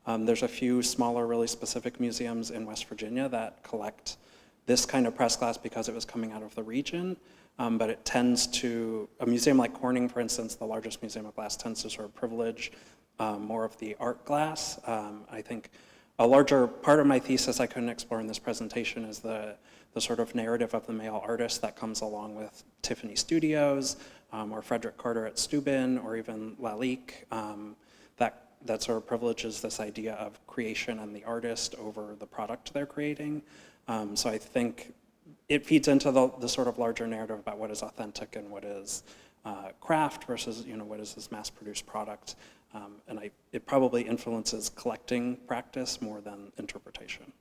There's a few smaller, really specific museums in West Virginia that collect this kind of press glass because it was coming out of the region, but it tends to, a museum like Corning, for instance, the largest museum of glass, tends to sort of privilege more of the art glass. I think a larger part of my thesis I couldn't explore in this presentation is the sort of narrative of the male artist that comes along with Tiffany Studios, or Frederick Carter at Steuben, or even Layette, that sort of privileges this idea of creation and the artist over the product they're creating. So I think it feeds into the sort of larger narrative about what is authentic and what is craft versus what is this mass-produced product. And it probably influences collecting practice more than interpretation.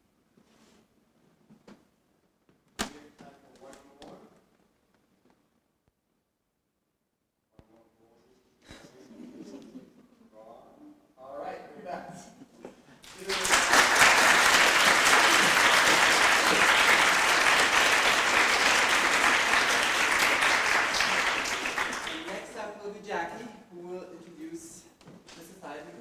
All right, we're back. Next up will be Jackie, who will introduce the society.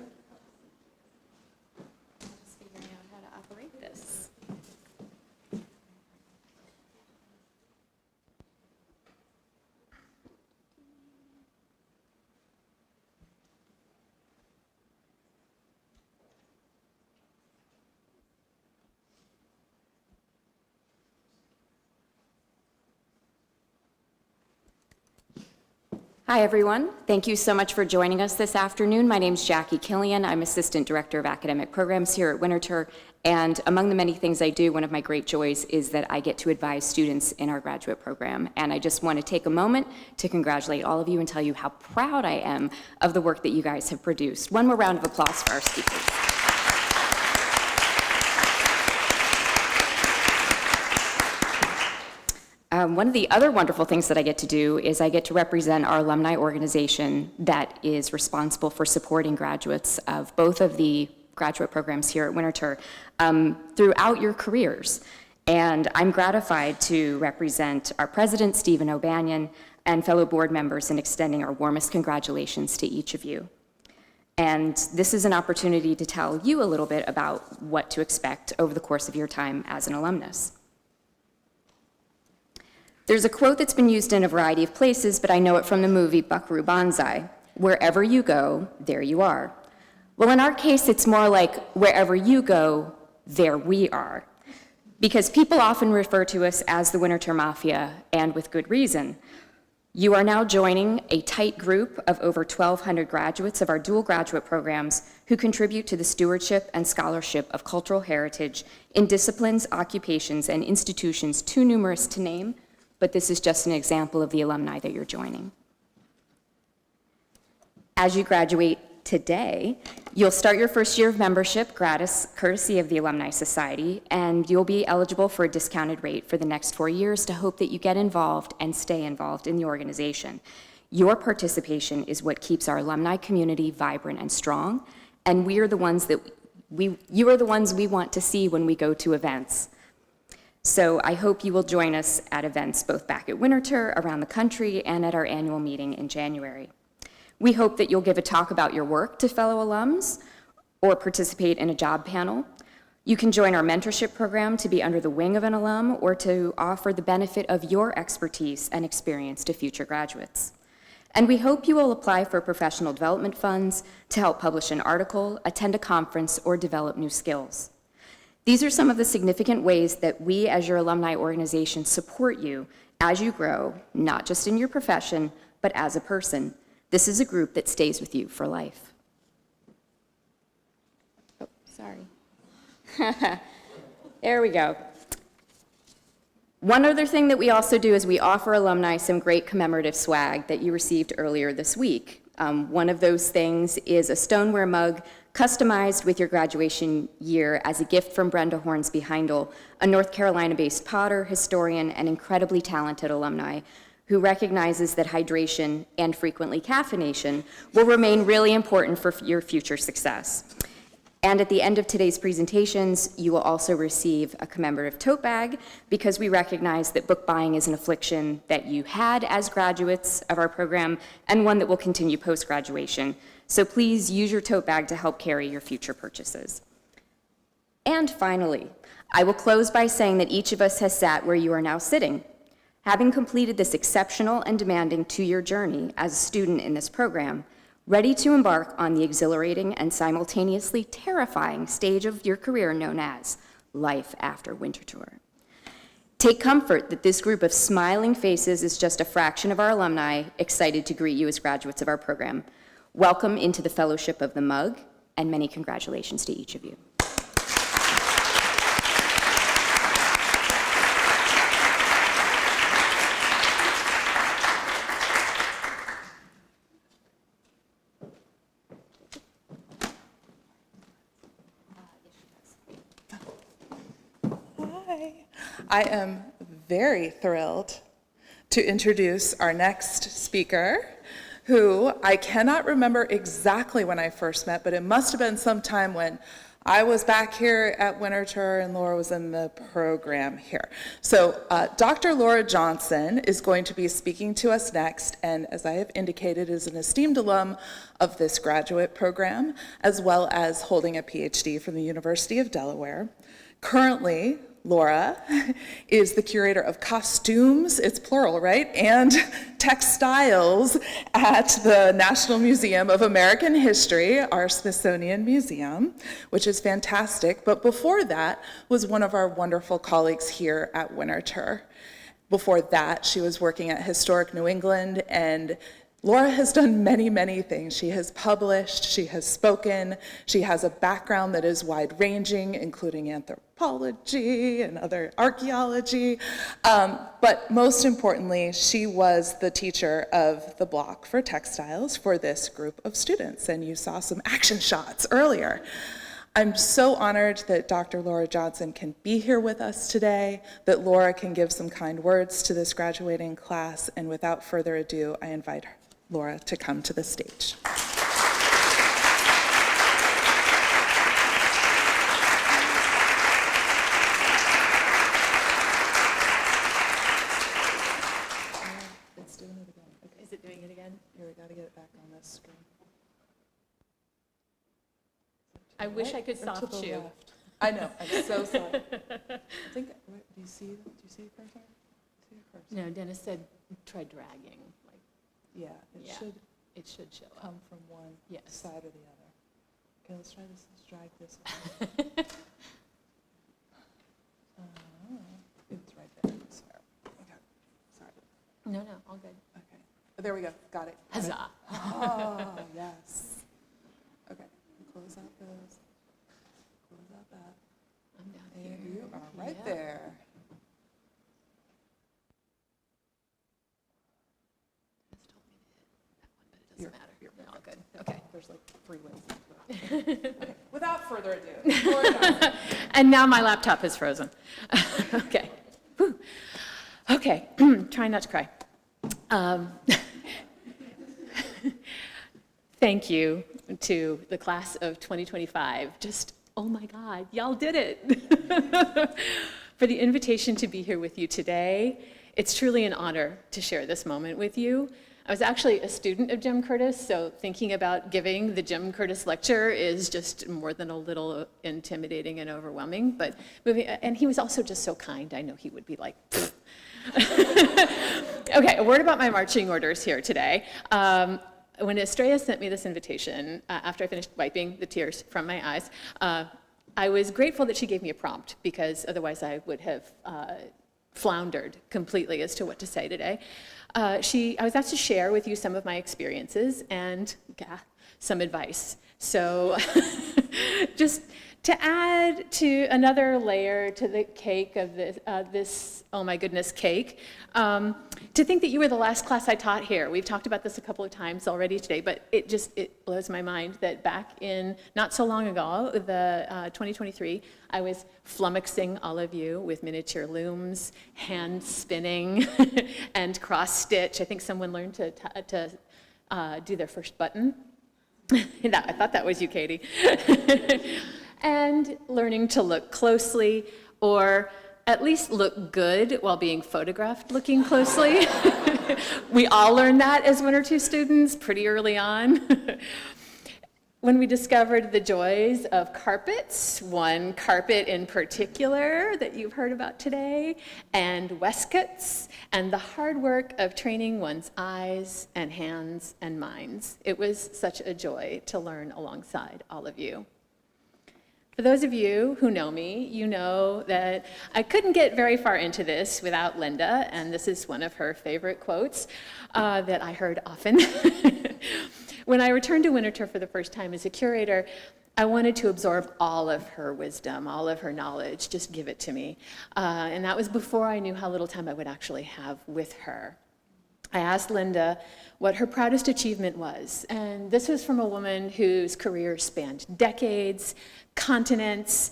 Hi, everyone. Thank you so much for joining us this afternoon. My name is Jackie Killian. I'm Assistant Director of Academic Programs here at Winterthur, and among the many things I do, one of my great joys is that I get to advise students in our graduate program. And I just want to take a moment to congratulate all of you and tell you how proud I am of the work that you guys have produced. One more round of applause for our speakers. One of the other wonderful things that I get to do is I get to represent our alumni organization that is responsible for supporting graduates of both of the graduate programs here at Winterthur throughout your careers. And I'm gratified to represent our president, Stephen O'Banion, and fellow board members in extending our warmest congratulations to each of you. And this is an opportunity to tell you a little bit about what to expect over the course of your time as an alumnus. There's a quote that's been used in a variety of places, but I know it from the movie Buckaroo Banzai. Wherever you go, there you are. Well, in our case, it's more like wherever you go, there we are. Because people often refer to us as the Winterthur Mafia, and with good reason. You are now joining a tight group of over 1,200 graduates of our dual graduate programs who contribute to the stewardship and scholarship of cultural heritage in disciplines, occupations, and institutions too numerous to name, but this is just an example of the alumni that you're joining. As you graduate today, you'll start your first year of membership gratis, courtesy of the Alumni Society, and you'll be eligible for a discounted rate for the next 4 years to hope that you get involved and stay involved in the organization. Your participation is what keeps our alumni community vibrant and strong, and you are the ones we want to see when we go to events. So I hope you will join us at events both back at Winterthur, around the country, and at our annual meeting in January. We hope that you'll give a talk about your work to fellow alums or participate in a job panel. You can join our mentorship program to be under the wing of an alum or to offer the benefit of your expertise and experience to future graduates. And we hope you will apply for professional development funds to help publish an article, attend a conference, or develop new skills. These are some of the significant ways that we as your alumni organization support you as you grow, not just in your profession, but as a person. This is a group that stays with you for life. Oh, sorry. There we go. One other thing that we also do is we offer alumni some great commemorative swag that you received earlier this week. One of those things is a stoneware mug customized with your graduation year as a gift from Brenda Hornsby Heindel, a North Carolina-based potter, historian, and incredibly talented alumni who recognizes that hydration and frequently caffeination will remain really important for your future success. And at the end of today's presentations, you will also receive a commemorative tote bag because we recognize that book buying is an affliction that you had as graduates of our program and one that will continue post-graduation. So please use your tote bag to help carry your future purchases. And finally, I will close by saying that each of us has sat where you are now sitting. Having completed this exceptional and demanding 2-year journey as a student in this program, ready to embark on the exhilarating and simultaneously terrifying stage of your career known as life after Winterthur. Take comfort that this group of smiling faces is just a fraction of our alumni excited to greet you as graduates of our program. Welcome into the Fellowship of the Mug, and many congratulations to each of you. I am very thrilled to introduce our next speaker, who I cannot remember exactly when I first met, but it must have been sometime when I was back here at Winterthur and Laura was in the program here. So Dr. Laura Johnson is going to be speaking to us next, and as I have indicated, is an esteemed alum of this graduate program, as well as holding a PhD from the University of Delaware. Currently, Laura is the Curator of Costumes, it's plural, right? And Textiles at the National Museum of American History, our Smithsonian Museum, which is fantastic. But before that was one of our wonderful colleagues here at Winterthur. Before that, she was working at Historic New England, and Laura has done many, many things. She has published, she has spoken, she has a background that is wide-ranging, including anthropology and other archaeology. But most importantly, she was the teacher of the block for textiles for this group of students, and you saw some action shots earlier. I'm so honored that Dr. Laura Johnson can be here with us today, that Laura can give some kind words to this graduating class, and without further ado, I invite Laura to come to the stage. It's doing it again. Okay. Is it doing it again? Here, we got to get it back on this screen. I wish I could Or to soft the shoe. left? I know, I'm so sorry. I think, do you see a cursor? See a cursor? No, Dennis said try dragging. Like, Yeah, it yeah, should it should show up. come from one Yes. side or the other. Okay, let's try this, let's drag this one. It's right there, sorry. Okay, sorry. No, all good. Okay, there we go, got it. Got it. Huzzah. Oh, yes. Okay, close out those, close out that. I'm down here. And you are right Yeah. there. Dennis told me to hit that one, but it doesn't You're- matter. you're No, all good. perfect. Okay. There's like 3 ways to do it. Okay, without further ado, Laura Johnson. And now my laptop is frozen. Okay. Whew. Okay, trying not to cry. Thank you to the class of 2025. Just, oh my God, y'all did it. For the invitation to be here with you today. It's truly an honor to share this moment with you. I was actually a student of Jim Curtis, so thinking about giving the Jim Curtis lecture is just more than a little intimidating and overwhelming. But and he was also just so kind. I know he would be like, pfft. Okay, a word about my marching orders here today. When Estrella sent me this invitation, after I finished wiping the tears from my eyes, I was grateful that she gave me a prompt, because otherwise I would have floundered completely as to what to say today. I was asked to share with you some of my experiences and some advice. So just to add to another layer to the cake of this oh my goodness, cake, to think that you were the last class I taught here. We've talked about this a couple of times already today, but it blows my mind that back in, not so long ago, the 2023, I was flummoxing all of you with miniature looms, hand spinning, and cross stitch. I think someone learned to do their first button. I thought that was you, Katie. And learning to look closely, or at least look good while being photographed looking closely. We all learned that as 1 or 2 students pretty early on. When we discovered the joys of carpets, one carpet in particular that you've heard about today, and waistcoats, and the hard work of training one's eyes and hands and minds. It was such a joy to learn alongside all of you. For those of you who know me, you know that I couldn't get very far into this without Linda, and this is one of her favorite quotes that I heard often. When I returned to Winterthur for the first time as a curator, I wanted to absorb all of her wisdom, all of her knowledge, just give it to me. And that was before I knew how little time I would actually have with her. I asked Linda what her proudest achievement was, and this was from a woman whose career spanned decades, continents,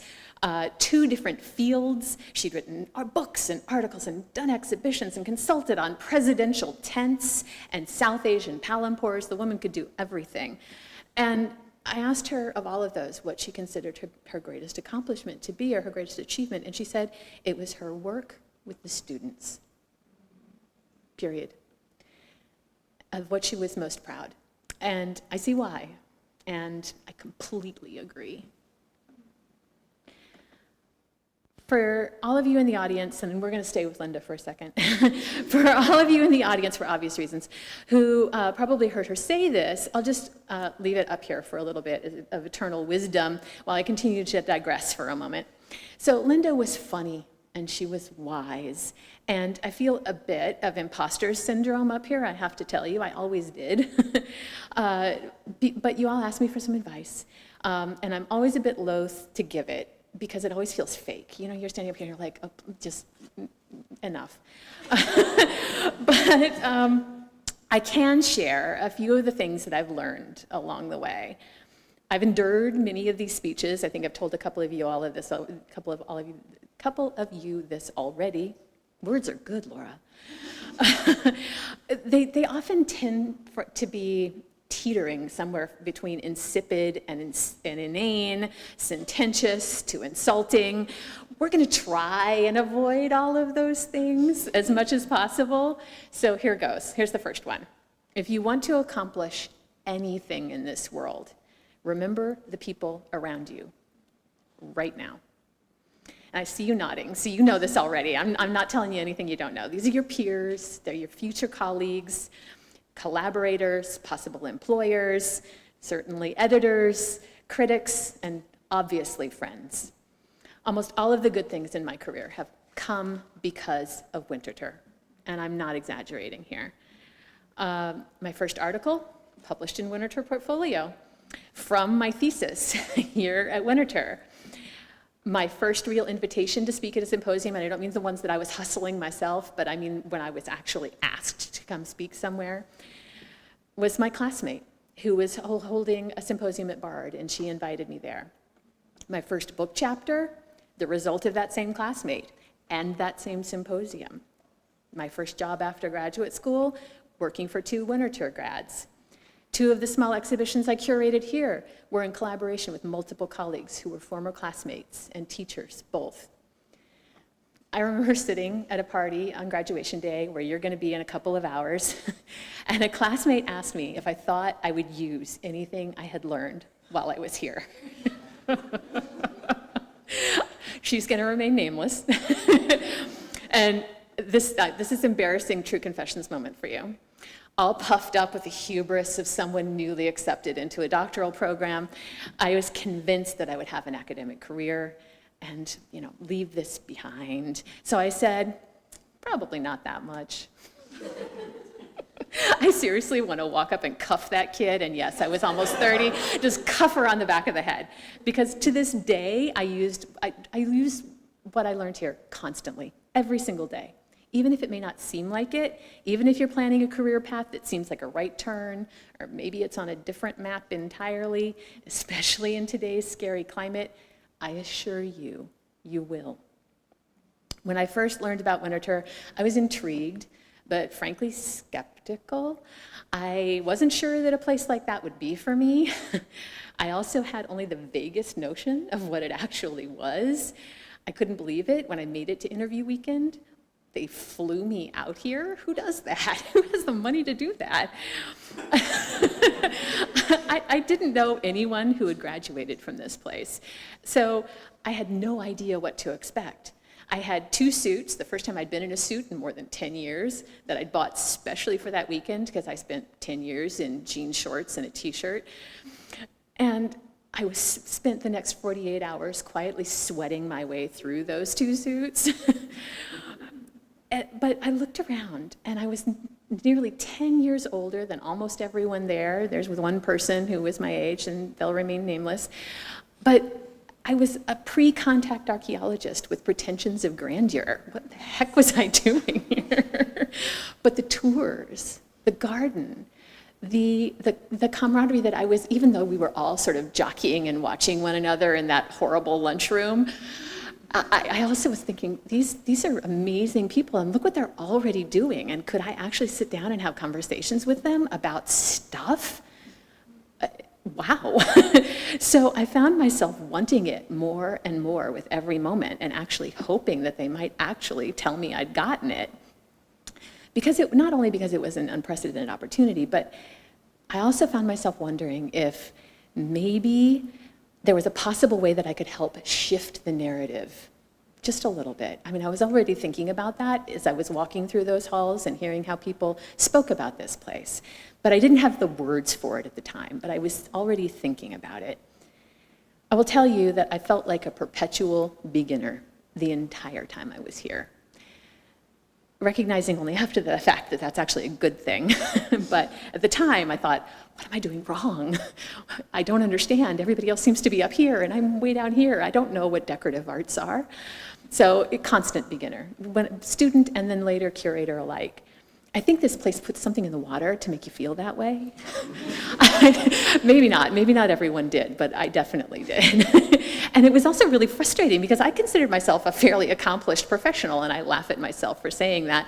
2 different fields. She'd written books and articles and done exhibitions and consulted on presidential tents and South Asian palampors. The woman could do everything. And I asked her of all of those what she considered her greatest accomplishment to be, or her greatest achievement, and she said it was her work with the students, period, of what she was most proud. And I see why, and I completely agree. For all of you in the audience, and we're going to stay with Linda for a second, for all of you in the audience, for obvious reasons, who probably heard her say this, I'll just leave it up here for a little bit of eternal wisdom while I continue to digress for a moment. So Linda was funny and she was wise. And I feel a bit of imposter syndrome up here, I have to tell you. I always did. But you all asked me for some advice, and I'm always a bit loath to give it because it always feels fake. You know, you're standing up here and you're like, oh, just enough. But I can share a few of the things that I've learned along the way. I've endured many of these speeches. I think I've told a couple of you all of this, couple of you this already. Words are good, Laura. They often tend to be teetering somewhere between insipid and inane, sententious to insulting. We're going to try and avoid all of those things as much as possible. So here goes. Here's the first one. If you want to accomplish anything in this world, remember the people around you right now. And I see you nodding, so you know this already. I'm not telling you anything you don't know. These are your peers, they're your future colleagues, collaborators, possible employers, certainly editors, critics, and obviously friends. Almost all of the good things in my career have come because of Winterthur, and I'm not exaggerating here. My first article, published in Winterthur Portfolio, from my thesis here at Winterthur. My first real invitation to speak at a symposium, and I don't mean the ones that I was hustling myself, but I mean when I was actually asked to come speak somewhere, was my classmate who was holding a symposium at Bard, and she invited me there. My first book chapter, the result of that same classmate and that same symposium. My first job after graduate school, working for 2 Winterthur grads. 2 of the small exhibitions I curated here were in collaboration with multiple colleagues who were former classmates and teachers, both. I remember sitting at a party on graduation day where you're going to be in a couple of hours, and a classmate asked me if I thought I would use anything I had learned while I was here. She's going to remain nameless. And this is embarrassing true confessions moment for you. All puffed up with the hubris of someone newly accepted into a doctoral program, I was convinced that I would have an academic career and, leave this behind. So I said, probably not that much. I seriously want to walk up and cuff that kid, and yes, I was almost 30, just cuff her on the back of the head. Because to this day, I use what I learned here constantly, every single day. Even if it may not seem like it, even if you're planning a career path that seems like a right turn, or maybe it's on a different map entirely, especially in today's scary climate, I assure you, you will. When I first learned about Winterthur, I was intrigued, but frankly skeptical. I wasn't sure that a place like that would be for me. I also had only the vaguest notion of what it actually was. I couldn't believe it when I made it to interview weekend. They flew me out here. Who does that? Who has the money to do that? I didn't know anyone who had graduated from this place. So I had no idea what to expect. I had 2 suits, the first time I'd been in a suit in more than 10 years, that I'd bought specially for that weekend because I spent 10 years in jean shorts and a t-shirt. And I spent the next 48 hours quietly sweating my way through those 2 suits. But I looked around, and I was nearly 10 years older than almost everyone there. There's one person who was my age, and they'll remain nameless. But I was a pre-contact archaeologist with pretensions of grandeur. What the heck was I doing here? But the tours, the garden, the camaraderie that I was, even though we were all sort of jockeying and watching one another in that horrible lunchroom, I also was thinking, these are amazing people, and look what they're already doing, and could I actually sit down and have conversations with them about stuff? Wow. So I found myself wanting it more and more with every moment, and actually hoping that they might actually tell me I'd gotten it. Not only because it was an unprecedented opportunity, but I also found myself wondering if maybe there was a possible way that I could help shift the narrative just a little bit. I mean, I was already thinking about that as I was walking through those halls and hearing how people spoke about this place. But I didn't have the words for it at the time, but I was already thinking about it. I will tell you that I felt like a perpetual beginner the entire time I was here. Recognizing only after the fact that that's actually a good thing. But at the time I thought, what am I doing wrong? I don't understand. Everybody else seems to be up here and I'm way down here. I don't know what decorative arts are. So a constant beginner, student and then later curator alike. I think this place puts something in the water to make you feel that way. Maybe not everyone did, but I definitely did. And it was also really frustrating because I considered myself a fairly accomplished professional, and I laugh at myself for saying that.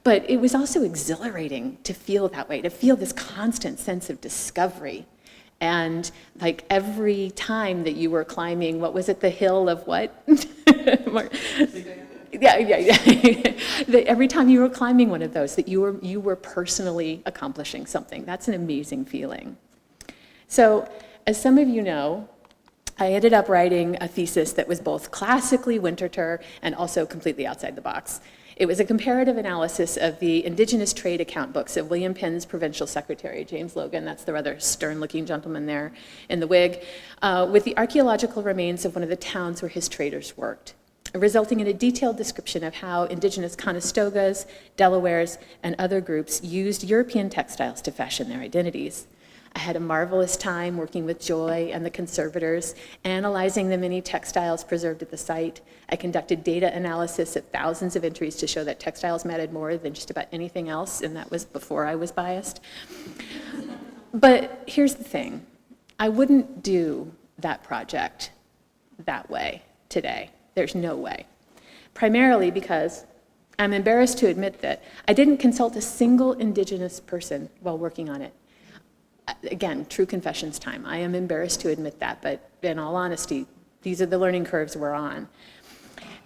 But it was also exhilarating to feel that way, to feel this constant sense of discovery. And like every time that you were climbing, what was it, the hill of what? Yeah. Every time you were climbing one of those, that you were personally accomplishing something. That's an amazing feeling. So, as some of you know, I ended up writing a thesis that was both classically Winterthur and also completely outside the box. It was a comparative analysis of the indigenous trade account books of William Penn's provincial secretary, James Logan, that's the rather stern-looking gentleman there in the wig, with the archaeological remains of one of the towns where his traders worked, resulting in a detailed description of how indigenous Conestogas, Delawares, and other groups used European textiles to fashion their identities. I had a marvelous time working with Joy and the conservators, analyzing the many textiles preserved at the site. I conducted data analysis of thousands of entries to show that textiles mattered more than just about anything else, and that was before I was biased. But here's the thing. I wouldn't do that project that way today. There's no way. Primarily because I'm embarrassed to admit that I didn't consult a single indigenous person while working on it. Again, true confessions time. I am embarrassed to admit that, but in all honesty, these are the learning curves we're on.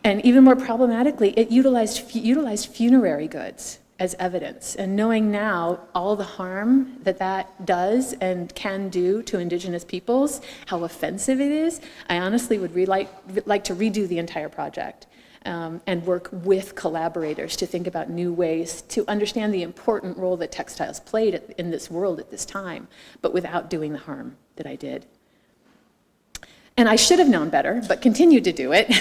And even more problematically, it utilized funerary goods as evidence. And knowing now all the harm that that does and can do to indigenous peoples, how offensive it is, I honestly would like to redo the entire project. And work with collaborators to think about new ways to understand the important role that textiles played in this world at this time, but without doing the harm that I did. And I should have known better, but continued to do it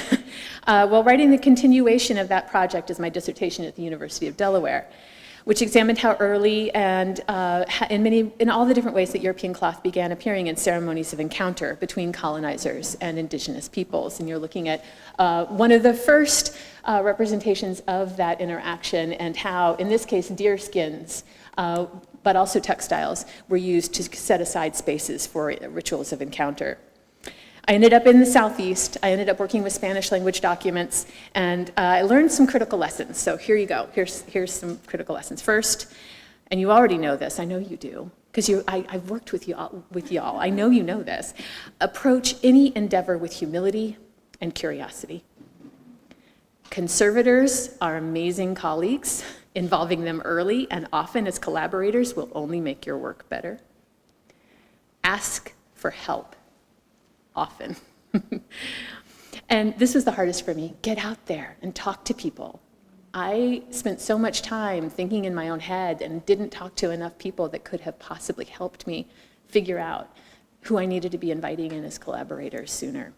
while writing the continuation of that project as my dissertation at the University of Delaware, which examined how early and in all the different ways that European cloth began appearing in ceremonies of encounter between colonizers and indigenous peoples. And you're looking at one of the first representations of that interaction and how, in this case, deer skins, but also textiles, were used to set aside spaces for rituals of encounter. I ended up in the Southeast. I ended up working with Spanish language documents, and I learned some critical lessons. So here you go. Here's some critical lessons. First, and you already know this, I know you do, because I've worked with y'all. I know you know this. Approach any endeavor with humility and curiosity. Conservators are amazing colleagues. Involving them early and often as collaborators will only make your work better. Ask for help. Often. And this was the hardest for me. Get out there and talk to people. I spent so much time thinking in my own head and didn't talk to enough people that could have possibly helped me figure out who I needed to be inviting in as collaborators sooner.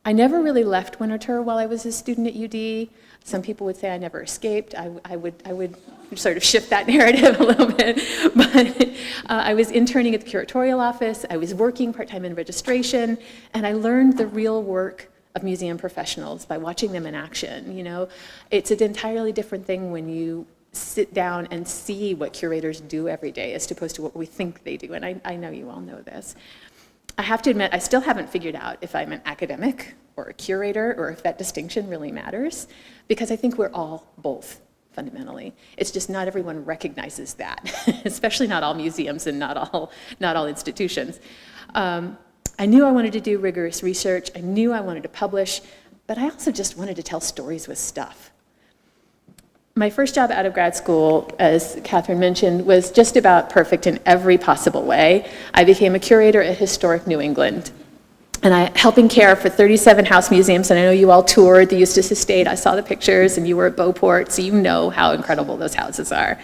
I never really left Winterthur while I was a student at UD. Some people would say I never escaped. I would sort of shift that narrative a little bit. But I was interning at the curatorial office. I was working part-time in registration. And I learned the real work of museum professionals by watching them in action. You know, it's an entirely different thing when you sit down and see what curators do every day as opposed to what we think they do. And I know you all know this. I have to admit, I still haven't figured out if I'm an academic or a curator or if that distinction really matters, because I think we're all both, fundamentally. It's just not everyone recognizes that, especially not all museums and not all institutions. I knew I wanted to do rigorous research. I knew I wanted to publish, but I also just wanted to tell stories with stuff. My first job out of grad school, as Catherine mentioned, was just about perfect in every possible way. I became a curator at Historic New England, and helping care for 37 house museums, and I know you all toured the Eustis Estate. I saw the pictures, and you were at Beauport, so you know how incredible those houses are.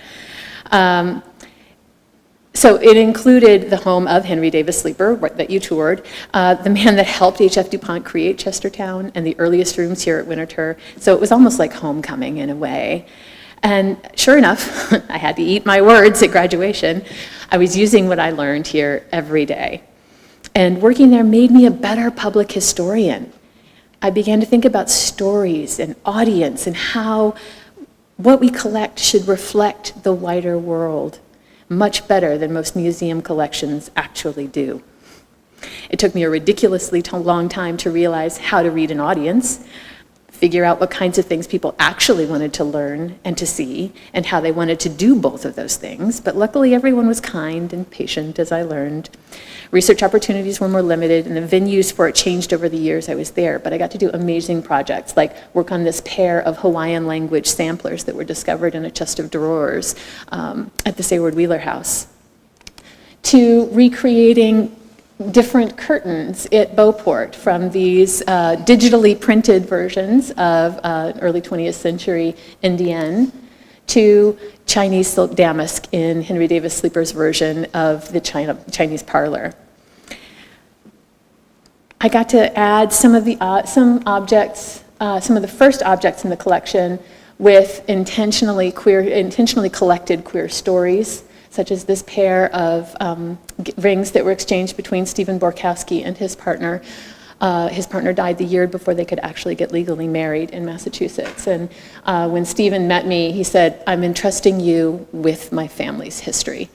So it included the home of Henry Davis Sleeper that you toured, the man that helped H.F. DuPont create Chestertown, and the earliest rooms here at Winterthur. So it was almost like homecoming in a way. And sure enough, I had to eat my words at graduation. I was using what I learned here every day. And working there made me a better public historian. I began to think about stories and audience and how what we collect should reflect the wider world much better than most museum collections actually do. It took me a ridiculously long time to realize how to read an audience, figure out what kinds of things people actually wanted to learn and to see, and how they wanted to do both of those things. But luckily, everyone was kind and patient as I learned. Research opportunities were more limited, and the venues for it changed over the years I was there. But I got to do amazing projects, like work on this pair of Hawaiian language samplers that were discovered in a chest of drawers at the Sayward Wheeler House, to recreating different curtains at Beauport from these digitally printed versions of early 20th century Indienne to Chinese silk damask in Henry Davis Sleeper's version of the Chinese parlor. I got to add some of the first objects in the collection with intentionally collected queer stories, such as this pair of rings that were exchanged between Stephen Borkowski and his partner. His partner died the year before they could actually get legally married in Massachusetts. And when Stephen met me, he said, "I'm entrusting you with my family's history."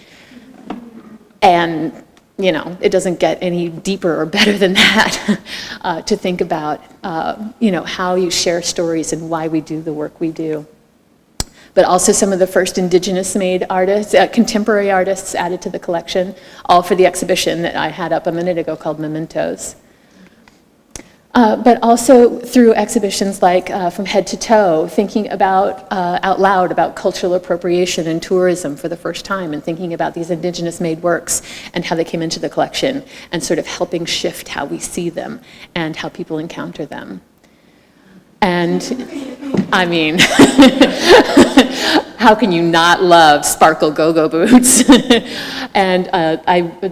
And, you know, it doesn't get any deeper or better than that to think about, how you share stories and why we do the work we do. But also some of the first indigenous-made artists, contemporary artists added to the collection, all for the exhibition that I had up a minute ago called Mementos. But also through exhibitions like From Head to Toe, thinking about, out loud about cultural appropriation and tourism for the first time, and thinking about these indigenous-made works and how they came into the collection, and sort of helping shift how we see them and how people encounter them. And I mean, how can you not love sparkle go-go boots? And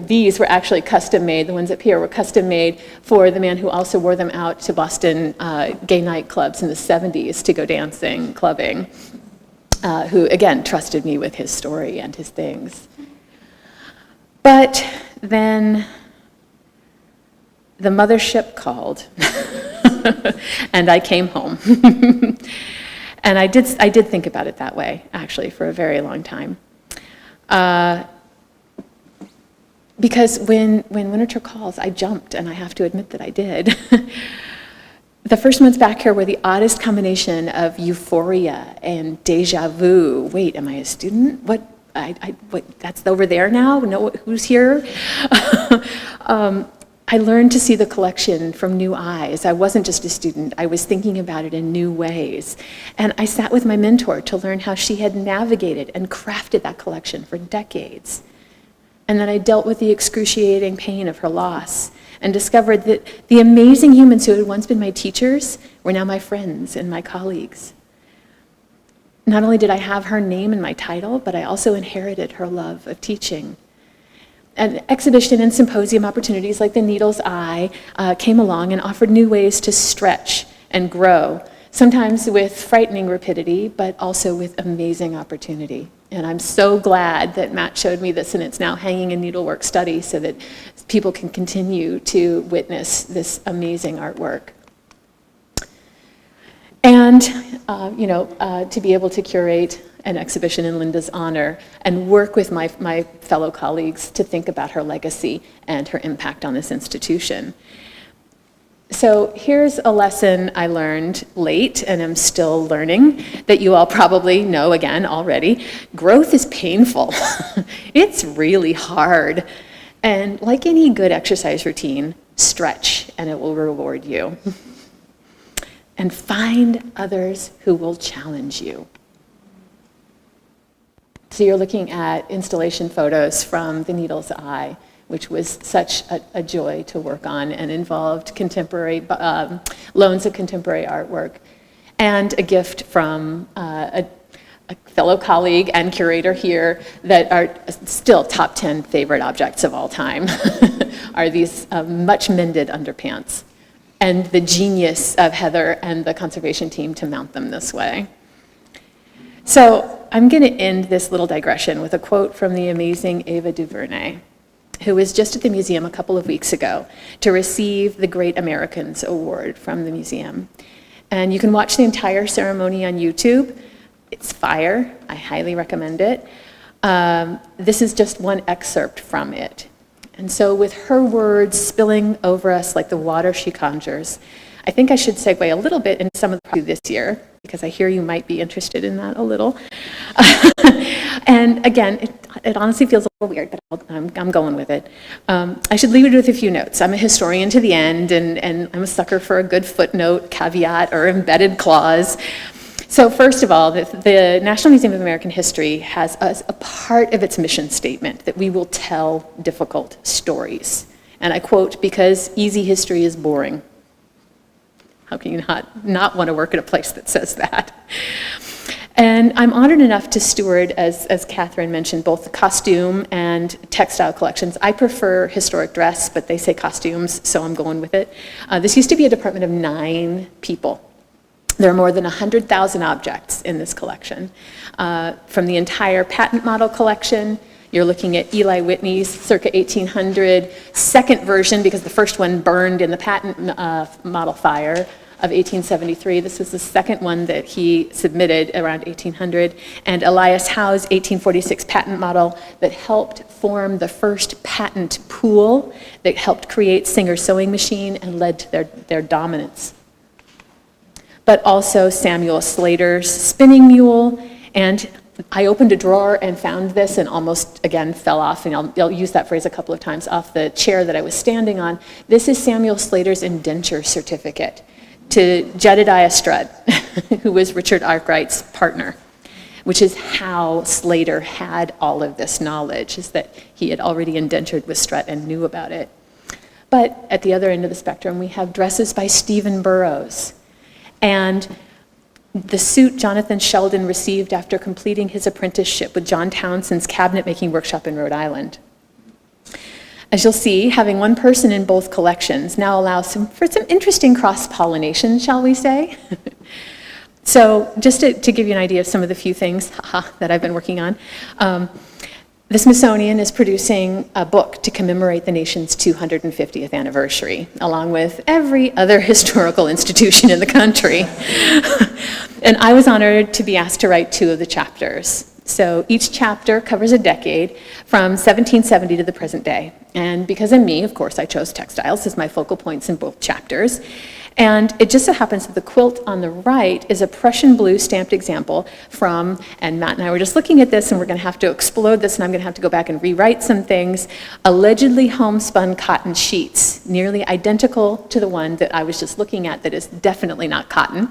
these were actually custom made. The ones up here were custom made for the man who also wore them out to Boston gay nightclubs in the 70s to go dancing, clubbing, who again trusted me with his story and his things. But then the mothership called. And I came home. And I did think about it that way, actually, for a very long time. Because when Winterthur calls, I jumped, and I have to admit that I did. The first months back here were the oddest combination of euphoria and deja vu. Wait, am I a student? What, that's over there now? No, who's here? I learned to see the collection from new eyes. I wasn't just a student, I was thinking about it in new ways. And I sat with my mentor to learn how she had navigated and crafted that collection for decades. And then I dealt with the excruciating pain of her loss and discovered that the amazing humans who had once been my teachers were now my friends and my colleagues. Not only did I have her name in my title, but I also inherited her love of teaching. And exhibition and symposium opportunities like the Needle's Eye came along and offered new ways to stretch and grow, sometimes with frightening rapidity, but also with amazing opportunity. And I'm so glad that Matt showed me this, and it's now hanging in Needlework Study so that people can continue to witness this amazing artwork. And, to be able to curate an exhibition in Linda's honor and work with my fellow colleagues to think about her legacy and her impact on this institution. So here's a lesson I learned late and am still learning that you all probably know again already. Growth is painful. It's really hard. And like any good exercise routine, stretch and it will reward you. And find others who will challenge you. So you're looking at installation photos from the Needle's Eye, which was such a joy to work on and involved contemporary loans of contemporary artwork, and a gift from a a fellow colleague and curator here, that are still top 10 favorite objects of all time, are these much mended underpants, and the genius of Heather and the conservation team to mount them this way. So I'm going to end this little digression with a quote from the amazing Ava DuVernay, who was just at the museum a couple of weeks ago to receive the Great Americans Award from the museum. And you can watch the entire ceremony on YouTube. It's fire. I highly recommend it. This is just one excerpt from it. And so with her words spilling over us like the water she conjures, I think I should segue a little bit into some of the this year, because I hear you might be interested in that a little. And again, it honestly feels a little weird, but I'm going with it. I should leave it with a few notes. I'm a historian to the end, and I'm a sucker for a good footnote, caveat, or embedded clause. So first of all, the National Museum of American History has a part of its mission statement that we will tell difficult stories. And I quote, because easy history is boring. How can you not want to work at a place that says that? And I'm honored enough to steward, as Catherine mentioned, both the costume and textile collections. I prefer historic dress, but they say costumes, so I'm going with it. This used to be a department of 9 people. There are more than 100,000 objects in this collection. From the entire patent model collection, you're looking at Eli Whitney's circa 1800 second version, because the first one burned in the patent model fire of 1873. This was the second one that he submitted around 1800. And Elias Howe's 1846 patent model that helped form the first patent pool that helped create Singer's sewing machine and led to their dominance. But also Samuel Slater's spinning mule. And I opened a drawer and found this and almost, again, fell off, and I'll use that phrase a couple of times, off the chair that I was standing on. This is Samuel Slater's indenture certificate to Jedediah Strutt, who was Richard Arkwright's partner, which is how Slater had all of this knowledge, is that he had already indentured with Strutt and knew about it. But at the other end of the spectrum, we have dresses by Stephen Burroughs. And the suit Jonathan Sheldon received after completing his apprenticeship with John Townsend's cabinet-making workshop in Rhode Island. As you'll see, having one person in both collections now allows for some interesting cross-pollination, shall we say. So just to give you an idea of some of the few things that I've been working on, the Smithsonian is producing a book to commemorate the nation's 250th anniversary, along with every other historical institution in the country. And I was honored to be asked to write 2 of the chapters. So each chapter covers a decade from 1770 to the present day. And because of me, of course, I chose textiles as my focal points in both chapters. And it just so happens that the quilt on the right is a Prussian blue stamped example from, and Matt and I were just looking at this, and we're going to have to explode this, and I'm going to have to go back and rewrite some things, allegedly homespun cotton sheets, nearly identical to the one that I was just looking at that is definitely not cotton.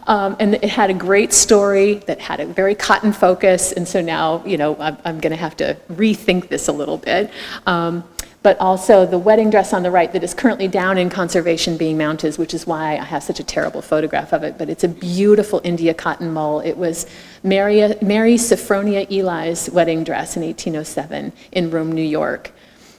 And it had a great story that had a very cotton focus, and so now, I'm going to have to rethink this a little bit. But also the wedding dress on the right that is currently down in conservation being mounted, which is why I have such a terrible photograph of it, but it's a beautiful India cotton mull. It was Mary Sophronia Eli's wedding dress in 1807 in Rome, New York.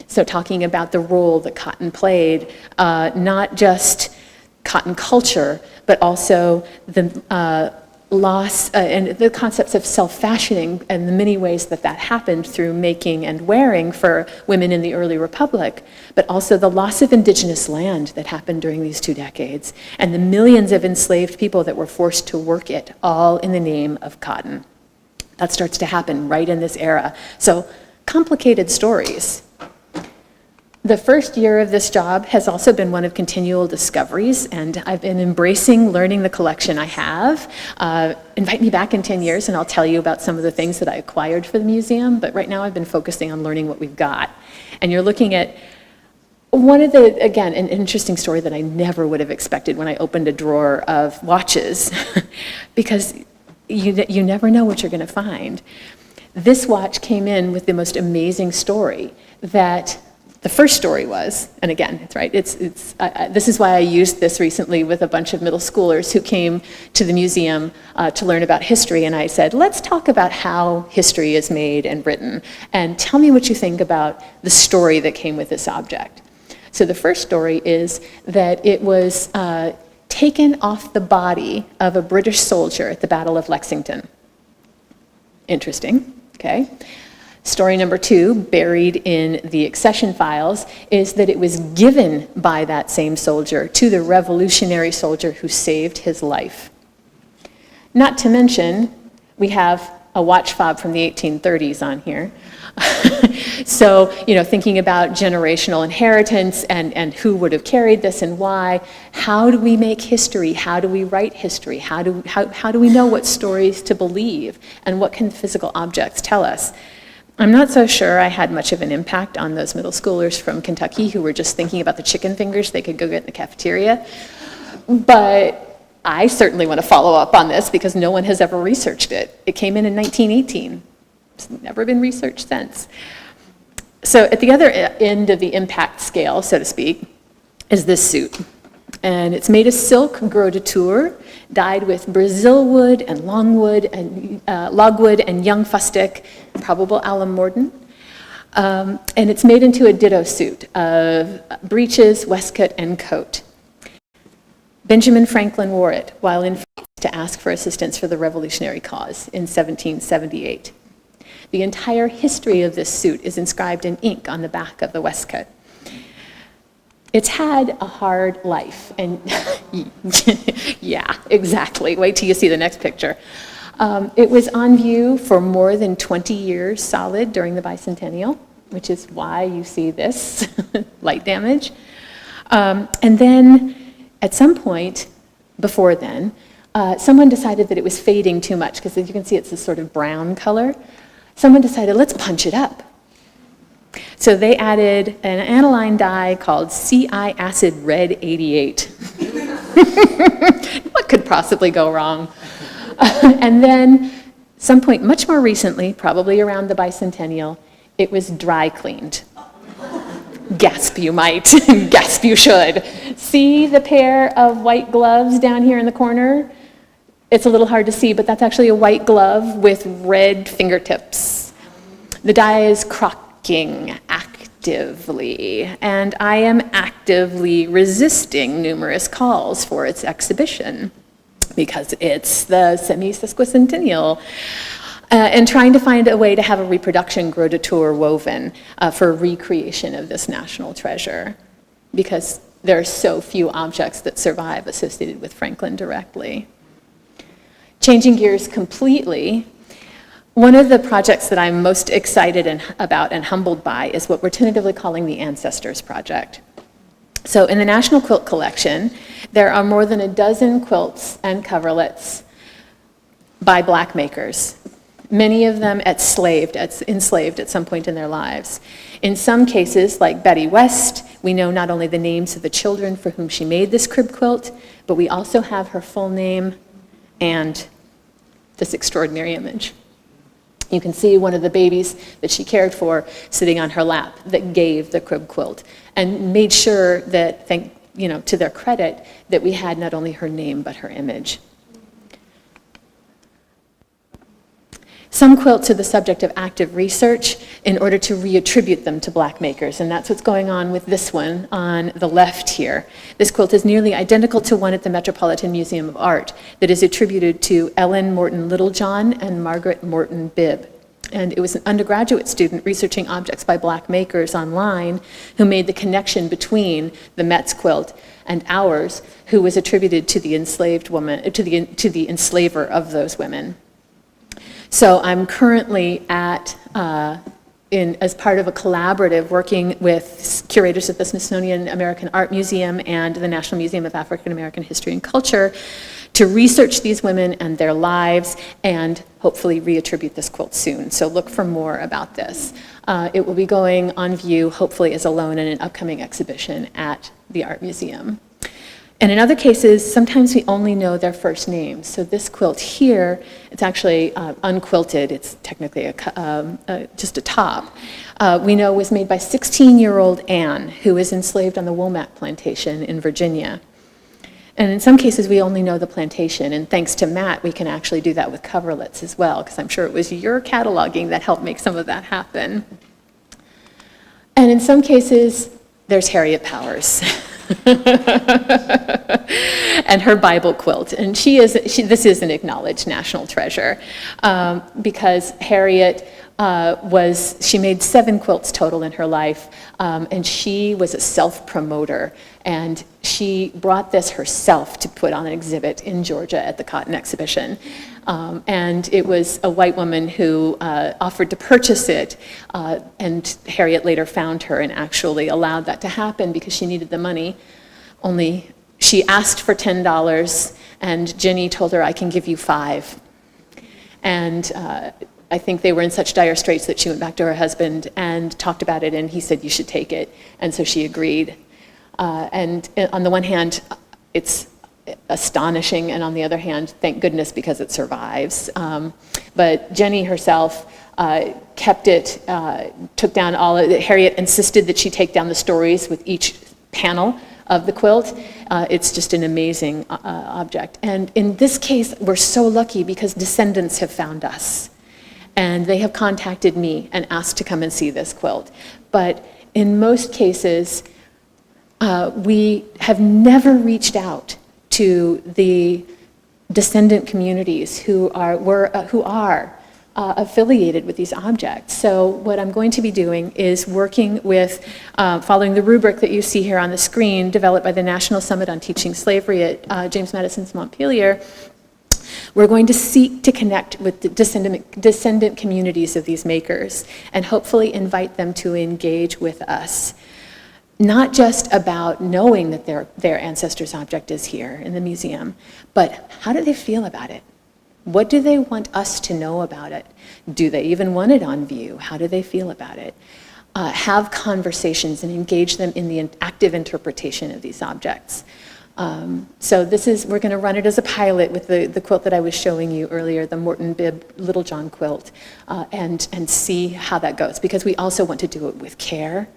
So talking about the role that cotton played, not just cotton culture, but also the loss and the concepts of self-fashioning and the many ways that happened through making and wearing for women in the early republic, but also the loss of indigenous land that happened during these 2 decades, and the millions of enslaved people that were forced to work it, all in the name of cotton. That starts to happen right in this era. So complicated stories. The first year of this job has also been one of continual discoveries, and I've been embracing learning the collection I have. Invite me back in 10 years and I'll tell you about some of the things that I acquired for the museum, but right now I've been focusing on learning what we've got. And you're looking at one of the, again, an interesting story that I never would have expected when I opened a drawer of watches, because you never know what you're going to find. This watch came in with the most amazing story, that The first story was, and again, it's right, this is why I used this recently with a bunch of middle schoolers who came to the museum to learn about history, and I said, let's talk about how history is made and written, and tell me what you think about the story that came with this object. So the first story is that it was taken off the body of a British soldier at the Battle of Lexington. Interesting, okay? Story number 2, buried in the accession files, is that it was given by that same soldier to the revolutionary soldier who saved his life. Not to mention, we have a watch fob from the 1830s on here. So, thinking about generational inheritance and who would have carried this and why, how do we make history? How do we write history? How do we know what stories to believe? And what can physical objects tell us? I'm not so sure I had much of an impact on those middle schoolers from Kentucky who were just thinking about the chicken fingers they could go get in the cafeteria. But I certainly want to follow up on this because no one has ever researched it. It came in 1918. It's never been researched since. So at the other end of the impact scale, so to speak, is this suit. And it's made of silk gros de tour, dyed with Brazil wood and logwood and young fustic, probable alum mordant. And it's made into a ditto suit of breeches, waistcoat, and coat. Benjamin Franklin wore it while in France to ask for assistance for the revolutionary cause in 1778. The entire history of this suit is inscribed in ink on the back of the waistcoat. It's had a hard life, and yeah, exactly. Wait till you see the next picture. It was on view for more than 20 years solid during the bicentennial, which is why you see this light damage. And then at some point before then, someone decided that it was fading too much, because as you can see, it's this sort of brown color. Someone decided, let's punch it up. So they added an aniline dye called CI acid red 88. What could possibly go wrong? And then, some point much more recently, probably around the bicentennial, it was dry cleaned. Gasp you might, gasp you should. See the pair of white gloves down here in the corner? It's a little hard to see, but that's actually a white glove with red fingertips. The dye is crocking actively, and I am actively resisting numerous calls for its exhibition because it's the semi-sesquicentennial, and trying to find a way to have a reproduction gros de tour woven for recreation of this national treasure, because there are so few objects that survive associated with Franklin directly. Changing gears completely, one of the projects that I'm most excited about and humbled by is what we're tentatively calling the Ancestors Project. So in the National Quilt Collection, there are more than a dozen quilts and coverlets by Black makers, many of them enslaved at some point in their lives. In some cases, like Betty West, we know not only the names of the children for whom she made this crib quilt, but we also have her full name and this extraordinary image. You can see one of the babies that she cared for sitting on her lap that gave the crib quilt and made sure that, to their credit, that we had not only her name but her image. Some quilts are the subject of active research in order to reattribute them to Black makers, and that's what's going on with this one on the left here. This quilt is nearly identical to one at the Metropolitan Museum of Art that is attributed to Ellen Morton Littlejohn and Margaret Morton Bibb. And it was an undergraduate student researching objects by Black makers online who made the connection between the Met's quilt and ours, who was attributed to the enslaved woman, to the enslaver of those women. So I'm currently as part of a collaborative working with curators at the Smithsonian American Art Museum and the National Museum of African American History and Culture to research these women and their lives and hopefully reattribute this quilt soon. So look for more about this. It will be going on view hopefully as a loan in an upcoming exhibition at the Art Museum. And in other cases, sometimes we only know their first names. So this quilt here, it's actually unquilted. It's technically just a top. We know was made by 16-year-old Anne, who was enslaved on the Womack plantation in Virginia. And in some cases, we only know the plantation. And thanks to Matt, we can actually do that with coverlets as well, because I'm sure it was your cataloging that helped make some of that happen. And in some cases, there's Harriet Powers. And her Bible quilt. And this is an acknowledged national treasure because Harriet she made 7 quilts total in her life, and she was a self-promoter. And she brought this herself to put on an exhibit in Georgia at the Cotton Exhibition. And it was a white woman who offered to purchase it, and Harriet later found her and actually allowed that to happen because she needed the money. Only she asked for $10, and Jenny told her, "I can give you $5." And I think they were in such dire straits that she went back to her husband and talked about it, and he said, "You should take it." And so she agreed. And on the one hand, it's astonishing, and on the other hand, thank goodness, because it survives. But Jenny herself kept it, took down all of it. Harriet insisted that she take down the stories with each panel of the quilt. It's just an amazing object. And in this case, we're so lucky because descendants have found us. And they have contacted me and asked to come and see this quilt. But in most cases, we have never reached out to the descendant communities who are affiliated with these objects. So what I'm going to be doing is working with, following the rubric that you see here on the screen, developed by the National Summit on Teaching Slavery at James Madison's Montpelier. We're going to seek to connect with the descendant communities of these makers and hopefully invite them to engage with us. Not just about knowing that their ancestors' object is here in the museum, but how do they feel about it? What do they want us to know about it? Do they even want it on view? How do they feel about it? Have conversations and engage them in the active interpretation of these objects. So we're going to run it as a pilot with the quilt that I was showing you earlier, the Morton Bibb Little John quilt, and see how that goes, because we also want to do it with care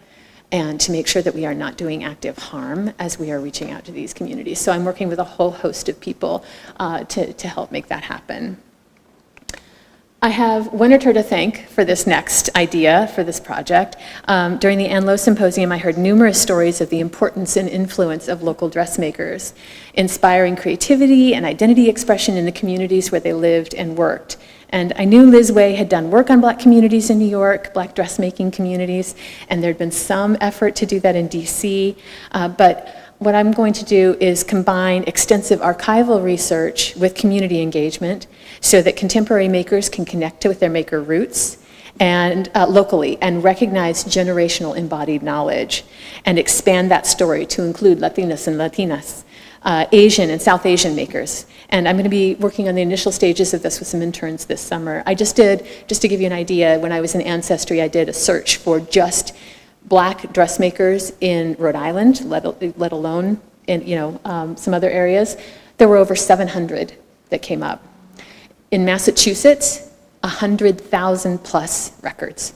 and to make sure that we are not doing active harm as we are reaching out to these communities. So I'm working with a whole host of people to help make that happen. I have Winterthur to thank for this next idea for this project. During the Ann Lowe Symposium, I heard numerous stories of the importance and influence of local dressmakers, inspiring creativity and identity expression in the communities where they lived and worked. And I knew Liz Way had done work on Black communities in New York, Black dressmaking communities, and there'd been some effort to do that in DC. But what I'm going to do is combine extensive archival research with community engagement so that contemporary makers can connect with their maker roots and locally and recognize generational embodied knowledge and expand that story to include Latinos and Latinas, Asian and South Asian makers. And I'm going to be working on the initial stages of this with some interns this summer. Just to give you an idea, when I was in Ancestry, I did a search for just Black dressmakers in Rhode Island, let alone in some other areas. There were over 700 that came up. In Massachusetts, 100,000 plus records.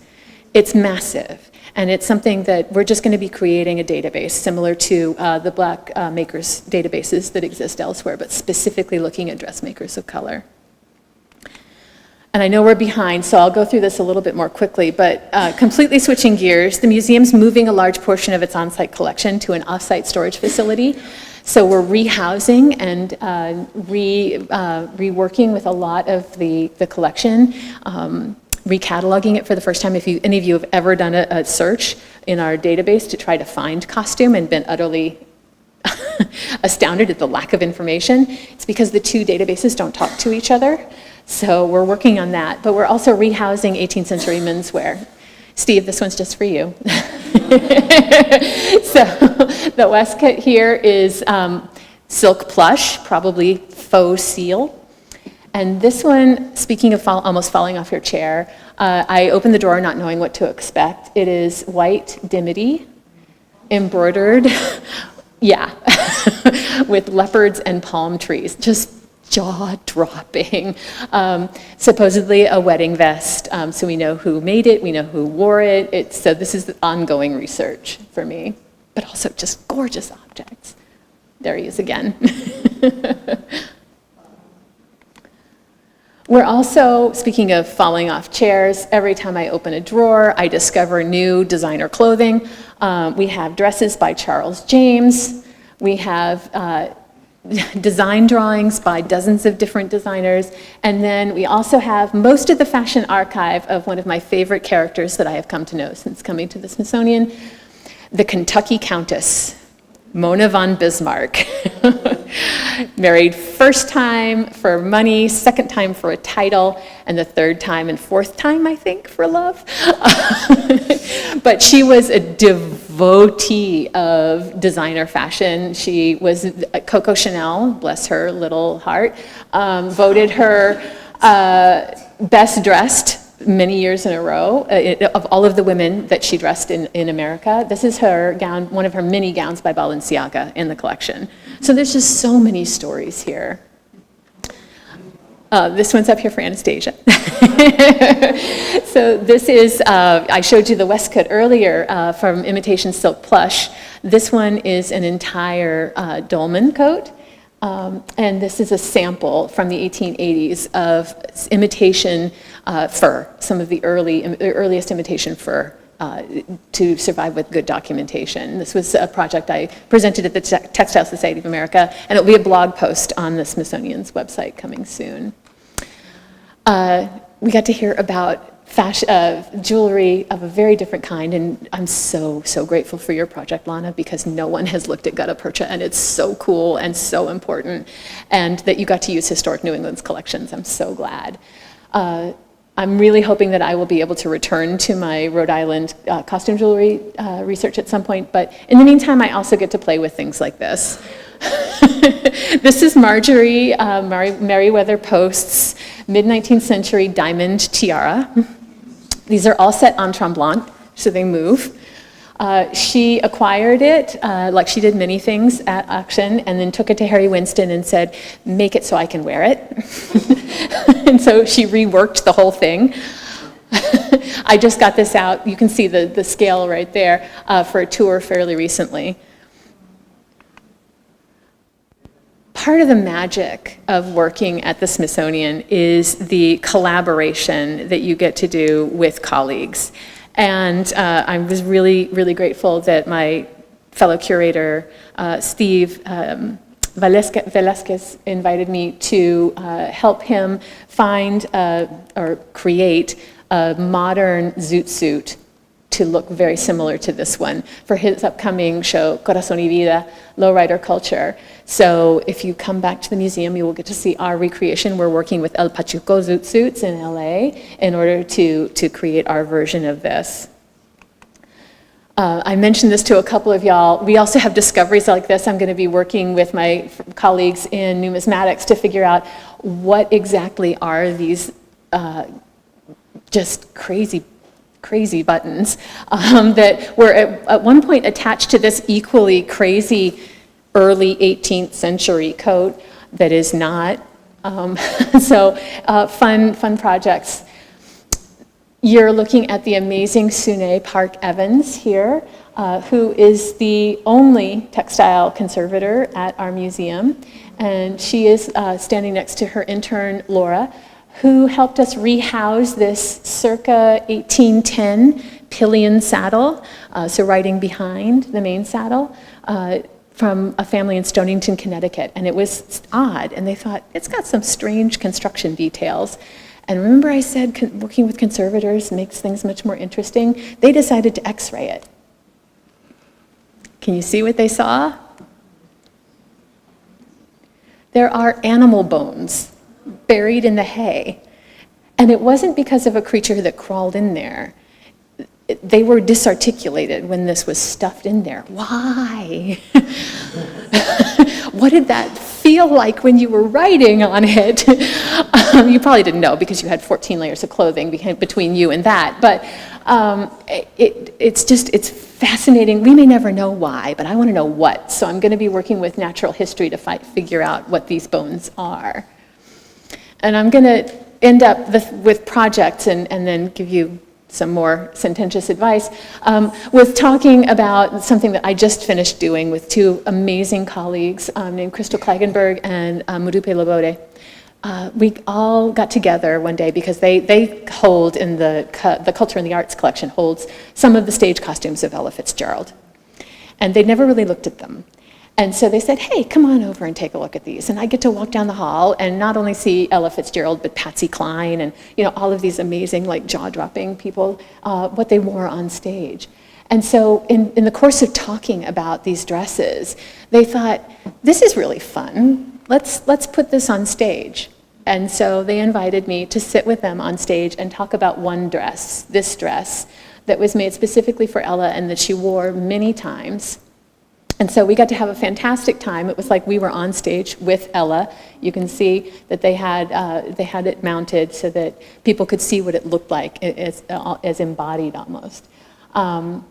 It's massive. And it's something that we're just going to be creating a database similar to the Black makers databases that exist elsewhere, but specifically looking at dressmakers of color. And I know we're behind, so I'll go through this a little bit more quickly, but completely switching gears, the museum's moving a large portion of its on-site collection to an off-site storage facility. So we're rehousing and reworking with a lot of the collection, recataloging it for the first time. If any of you have ever done a search in our database to try to find costume and been utterly astounded at the lack of information, it's because the two databases don't talk to each other. So we're working on that, but we're also rehousing 18th century menswear. Steve, this one's just for you. So the waistcoat here is silk plush, probably faux seal. And this one, speaking of almost falling off your chair, I opened the drawer not knowing what to expect. It is white dimity, embroidered Yeah, with leopards and palm trees, just jaw-dropping. Supposedly a wedding vest, so we know who made it, we know who wore it. So this is ongoing research for me, but also just gorgeous objects. There he is again. We're also, speaking of falling off chairs, every time I open a drawer, I discover new designer clothing. We have dresses by Charles James. We have design drawings by dozens of different designers. And then we also have most of the fashion archive of one of my favorite characters that I have come to know since coming to the Smithsonian, the Kentucky Countess, Mona von Bismarck. Married first time for money, second time for a title, and the third time and fourth time, I think, for love. But she was a devotee of designer fashion. She was, Coco Chanel, bless her little heart, voted her best dressed many years in a row of all of the women that she dressed in America. This is her gown, one of her mini gowns by Balenciaga in the collection. So there's just so many stories here. This one's up here for Anastasia. So this is, I showed you the waistcoat earlier from imitation silk plush. This one is an entire dolman coat. And this is a sample from the 1880s of imitation fur, some of the earliest imitation fur to survive with good documentation. This was a project I presented at the Textile Society of America, and it'll be a blog post on the Smithsonian's website coming soon. We got to hear about fashion, jewelry of a very different kind, and I'm so grateful for your project, Lana, because no one has looked at gutta percha, and it's so cool and so important, and that you got to use historic New England's collections. I'm so glad. I'm really hoping that I will be able to return to my Rhode Island costume jewelry research at some point, but in the meantime, I also get to play with things like this. This is Marjorie Merriweather Post's mid-19th century diamond tiara. These are all set en tremblant, so they move. She acquired it, like she did many things at auction, and then took it to Harry Winston and said, make it so I can wear it. And so she reworked the whole thing. I just got this out, you can see the scale right there, for a tour fairly recently. Part of the magic of working at the Smithsonian is the collaboration that you get to do with colleagues. And I was really grateful that my fellow curator, Steve Velasquez, invited me to help him find or create a modern zoot suit to look very similar to this one for his upcoming show, Corazón y Vida, Lowrider Culture. So if you come back to the museum, you will get to see our recreation. We're working with El Pachuco Zoot Suits in LA in order to create our version of this. I mentioned this to a couple of y'all. We also have discoveries like this. I'm going to be working with my colleagues in numismatics to figure out what exactly are these just crazy buttons that were at one point attached to this equally crazy early 18th century coat that is not. So fun projects. You're looking at the amazing Sune Park Evans here, who is the only textile conservator at our museum. And she is standing next to her intern, Laura, who helped us rehouse this circa 1810 pillion saddle, so riding behind the main saddle, from a family in Stonington, Connecticut. And it was odd, and they thought, it's got some strange construction details. And remember I said working with conservators makes things much more interesting? They decided to X-ray it. Can you see what they saw? There are animal bones buried in the hay. And it wasn't because of a creature that crawled in there. They were disarticulated when this was stuffed in there. Why? What did that feel like when you were writing on it? You probably didn't know because you had 14 layers of clothing between you and that. But It's fascinating. We may never know why, but I want to know what. So I'm going to be working with natural history to figure out what these bones are. And I'm going to end up with projects and then give you some more sententious advice, with talking about something that I just finished doing with two amazing colleagues named Crystal Klagenberg and Modupe Lobode. We all got together one day because they hold in the Culture and the Arts collection holds some of the stage costumes of Ella Fitzgerald. And they'd never really looked at them. And so they said, hey, come on over and take a look at these. And I get to walk down the hall and not only see Ella Fitzgerald, but Patsy Cline and all of these amazing, like, jaw-dropping people, what they wore on stage. And so in the course of talking about these dresses, they thought, this is really fun. Let's put this on stage. And so they invited me to sit with them on stage and talk about one dress, this dress, that was made specifically for Ella and that she wore many times. And so we got to have a fantastic time. It was like we were on stage with Ella. You can see that they had it mounted so that people could see what it looked like as embodied almost. And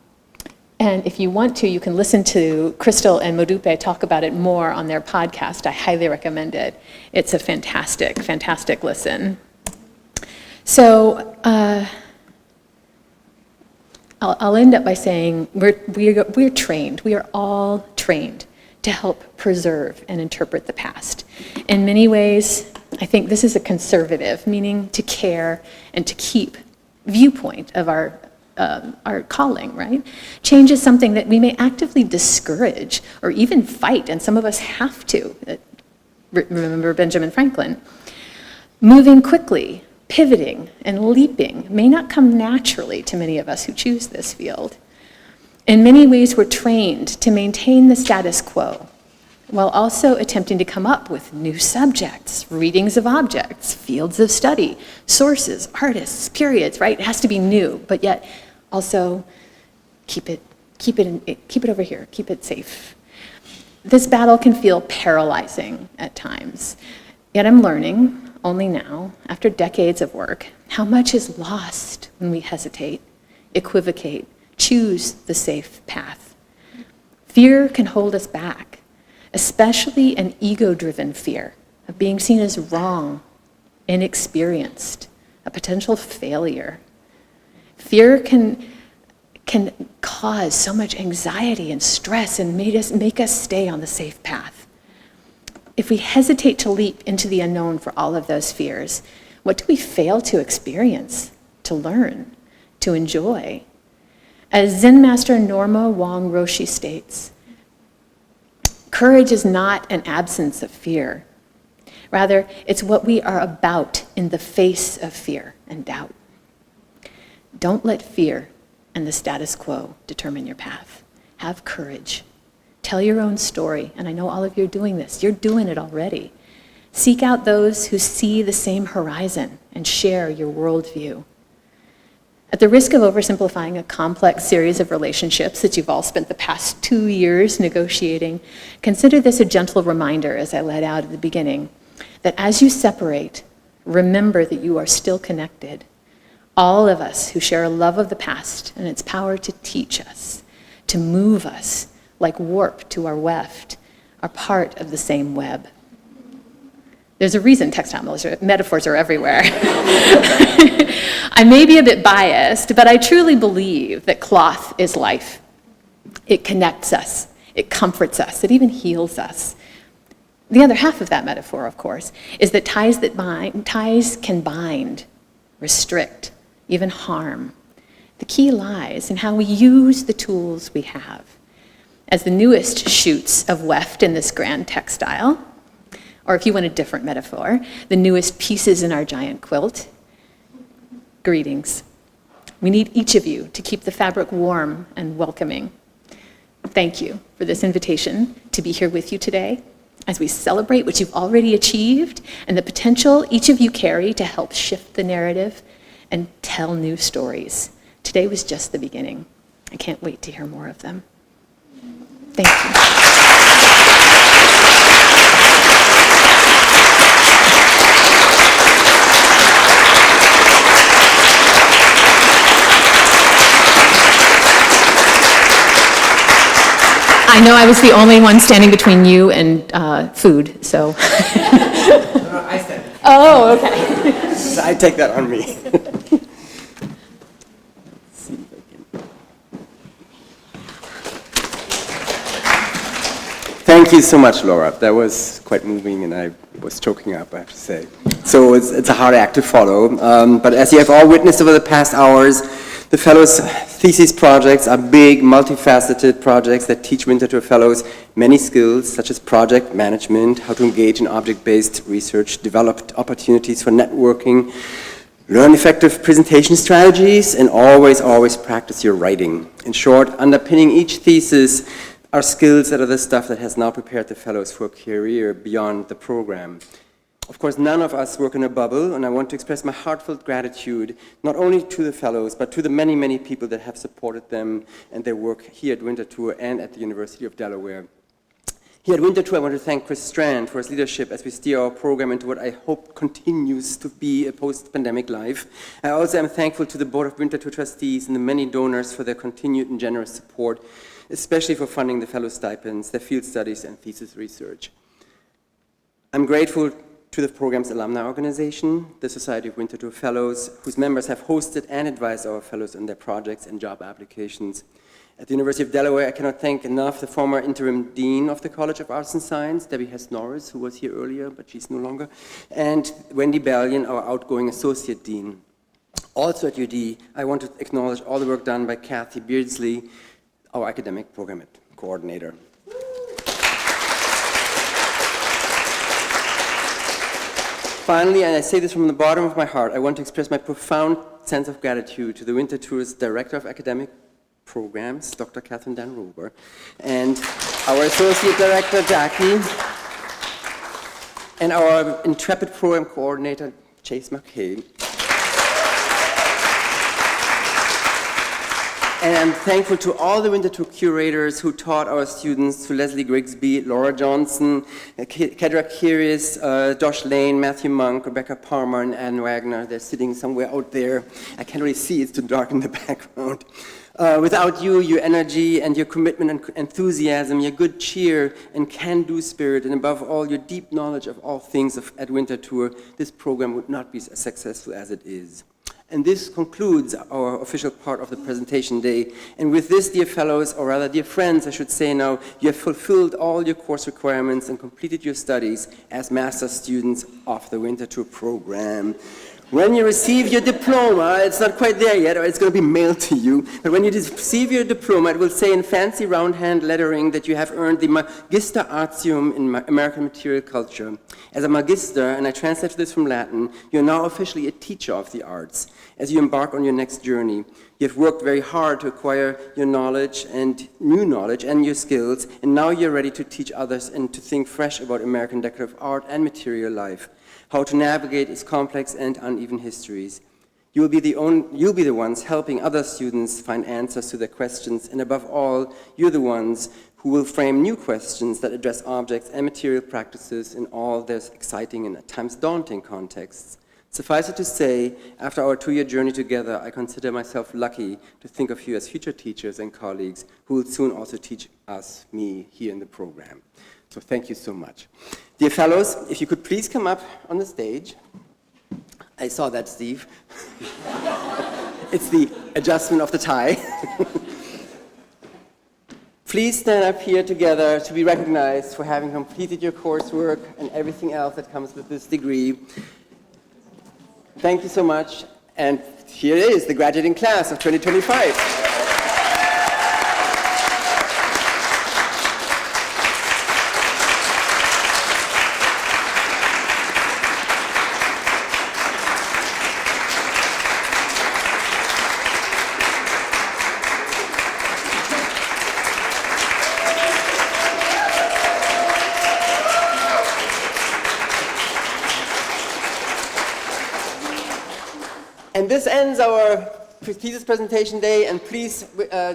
if you want to, you can listen to Crystal and Modupe talk about it more on their podcast. I highly recommend it. It's a fantastic, fantastic listen. So I'll end up by saying we're trained. We are all trained to help preserve and interpret the past. In many ways, I think this is a conservative, meaning to care and to keep viewpoint of our calling, right? Change is something that we may actively discourage or even fight, and some of us have to. Remember Benjamin Franklin. Moving quickly, pivoting, and leaping may not come naturally to many of us who choose this field. In many ways, we're trained to maintain the status quo, while also attempting to come up with new subjects, readings of objects, fields of study, sources, artists, periods, right? It has to be new, but yet also keep it over here, keep it safe. This battle can feel paralyzing at times, yet I'm learning, only now, after decades of work, how much is lost when we hesitate, equivocate, choose the safe path. Fear can hold us back, especially an ego-driven fear of being seen as wrong, inexperienced, a potential failure. Fear can cause so much anxiety and stress and make us stay on the safe path. If we hesitate to leap into the unknown for all of those fears, what do we fail to experience, to learn, to enjoy? As Zen master Norma Wong Roshi states, courage is not an absence of fear. Rather, it's what we are about in the face of fear and doubt. Don't let fear and the status quo determine your path. Have courage. Tell your own story, and I know all of you are doing this. You're doing it already. Seek out those who see the same horizon and share your worldview. At the risk of oversimplifying a complex series of relationships that you've all spent the past 2 years negotiating, consider this a gentle reminder, as I laid out at the beginning, that as you separate, remember that you are still connected. All of us who share a love of the past and its power to teach us, to move us, like warp to our weft, are part of the same web. There's a reason textile metaphors are everywhere. I may be a bit biased, but I truly believe that cloth is life. It connects us, it comforts us, it even heals us. The other half of that metaphor, of course, is that ties can bind, restrict, even harm. The key lies in how we use the tools we have. As the newest shoots of weft in this grand textile, or if you want a different metaphor, the newest pieces in our giant quilt, greetings. We need each of you to keep the fabric warm and welcoming. Thank you for this invitation to be here with you today as we celebrate what you've already achieved and the potential each of you carry to help shift the narrative and tell new stories. Today was just the beginning. I can't wait to hear more of them. Thank you. I know I was the only one standing between you and food, so. I said it. Oh, okay. So I take that on me. Thank you so much, Laura. That was quite moving, and I was choking up, I have to say. So it's a hard act to follow. But as you have all witnessed over the past hours, the Fellows' thesis projects are big, multifaceted projects that teach Winterthur Fellows many skills, such as project management, how to engage in object-based research, develop opportunities for networking, learn effective presentation strategies, and always practice your writing. In short, underpinning each thesis are skills that are the stuff that has now prepared the Fellows for a career beyond the program. Of course, none of us work in a bubble, and I want to express my heartfelt gratitude, not only to the Fellows, but to the many, many people that have supported them and their work here at Winterthur and at the University of Delaware. Here at Winterthur, I want to thank Chris Strand for his leadership as we steer our program into what I hope continues to be a post-pandemic life. I also am thankful to the Board of Winterthur Trustees and the many donors for their continued and generous support, especially for funding the fellow stipends, their field studies, and thesis research. I'm grateful to the program's alumni organization, the Society of Winterthur Fellows, whose members have hosted and advised our fellows on their projects and job applications. At the University of Delaware, I cannot thank enough the former interim dean of the College of Arts and Science, Debbie Hess-Norris, who was here earlier, but she's no longer, and Wendy Ballion, our outgoing associate dean. Also at UD, I want to acknowledge all the work done by Kathy Beardsley, our academic program coordinator. Finally, and I say this from the bottom of my heart, I want to express my profound sense of gratitude to the Winterthur's Director of Academic Programs, Dr. Catherine Dan Rober, and our Associate Director, Jackie, and our intrepid program coordinator, Chase McKay. And I'm thankful to all the Winterthur curators who taught our students, to Leslie Grigsby, Laura Johnson, Kedra Kiris, Josh Lane, Matthew Monk, Rebecca Palmer, and Ann Wagner. They're sitting somewhere out there. I can't really see, it's too dark in the background. Without you, your energy and your commitment and enthusiasm, your good cheer and can-do spirit, and above all, your deep knowledge of all things at Winterthur, this program would not be as successful as it is. And this concludes our official part of the presentation day. And with this, dear fellows, or rather dear friends, I should say now, you have fulfilled all your course requirements and completed your studies as master students of the Winterthur program. When you receive your diploma, it's not quite there yet, or it's going to be mailed to you, but when you receive your diploma, it will say in fancy round-hand lettering that you have earned the Magister Artium in American Material Culture. As a Magister, and I translate this from Latin, you're now officially a teacher of the arts. As you embark on your next journey, you have worked very hard to acquire your knowledge and new knowledge and your skills, and now you're ready to teach others and to think fresh about American decorative art and material life, how to navigate its complex and uneven histories. You'll be the ones helping other students find answers to their questions, and above all, you're the ones who will frame new questions that address objects and material practices in all their exciting and at times daunting contexts. Suffice it to say, after our 2-year journey together, I consider myself lucky to think of you as future teachers and colleagues who will soon also teach us, me, here in the program. So thank you so much. Dear fellows, if you could please come up on the stage. I saw that, Steve. It's the adjustment of the tie. Please stand up here together to be recognized for having completed your coursework and everything else that comes with this degree. Thank you so much. And here it is, the graduating class of 2025. And this ends our thesis presentation day, and please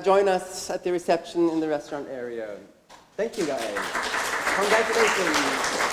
join us at the reception in the restaurant area. Thank you, guys. Congratulations.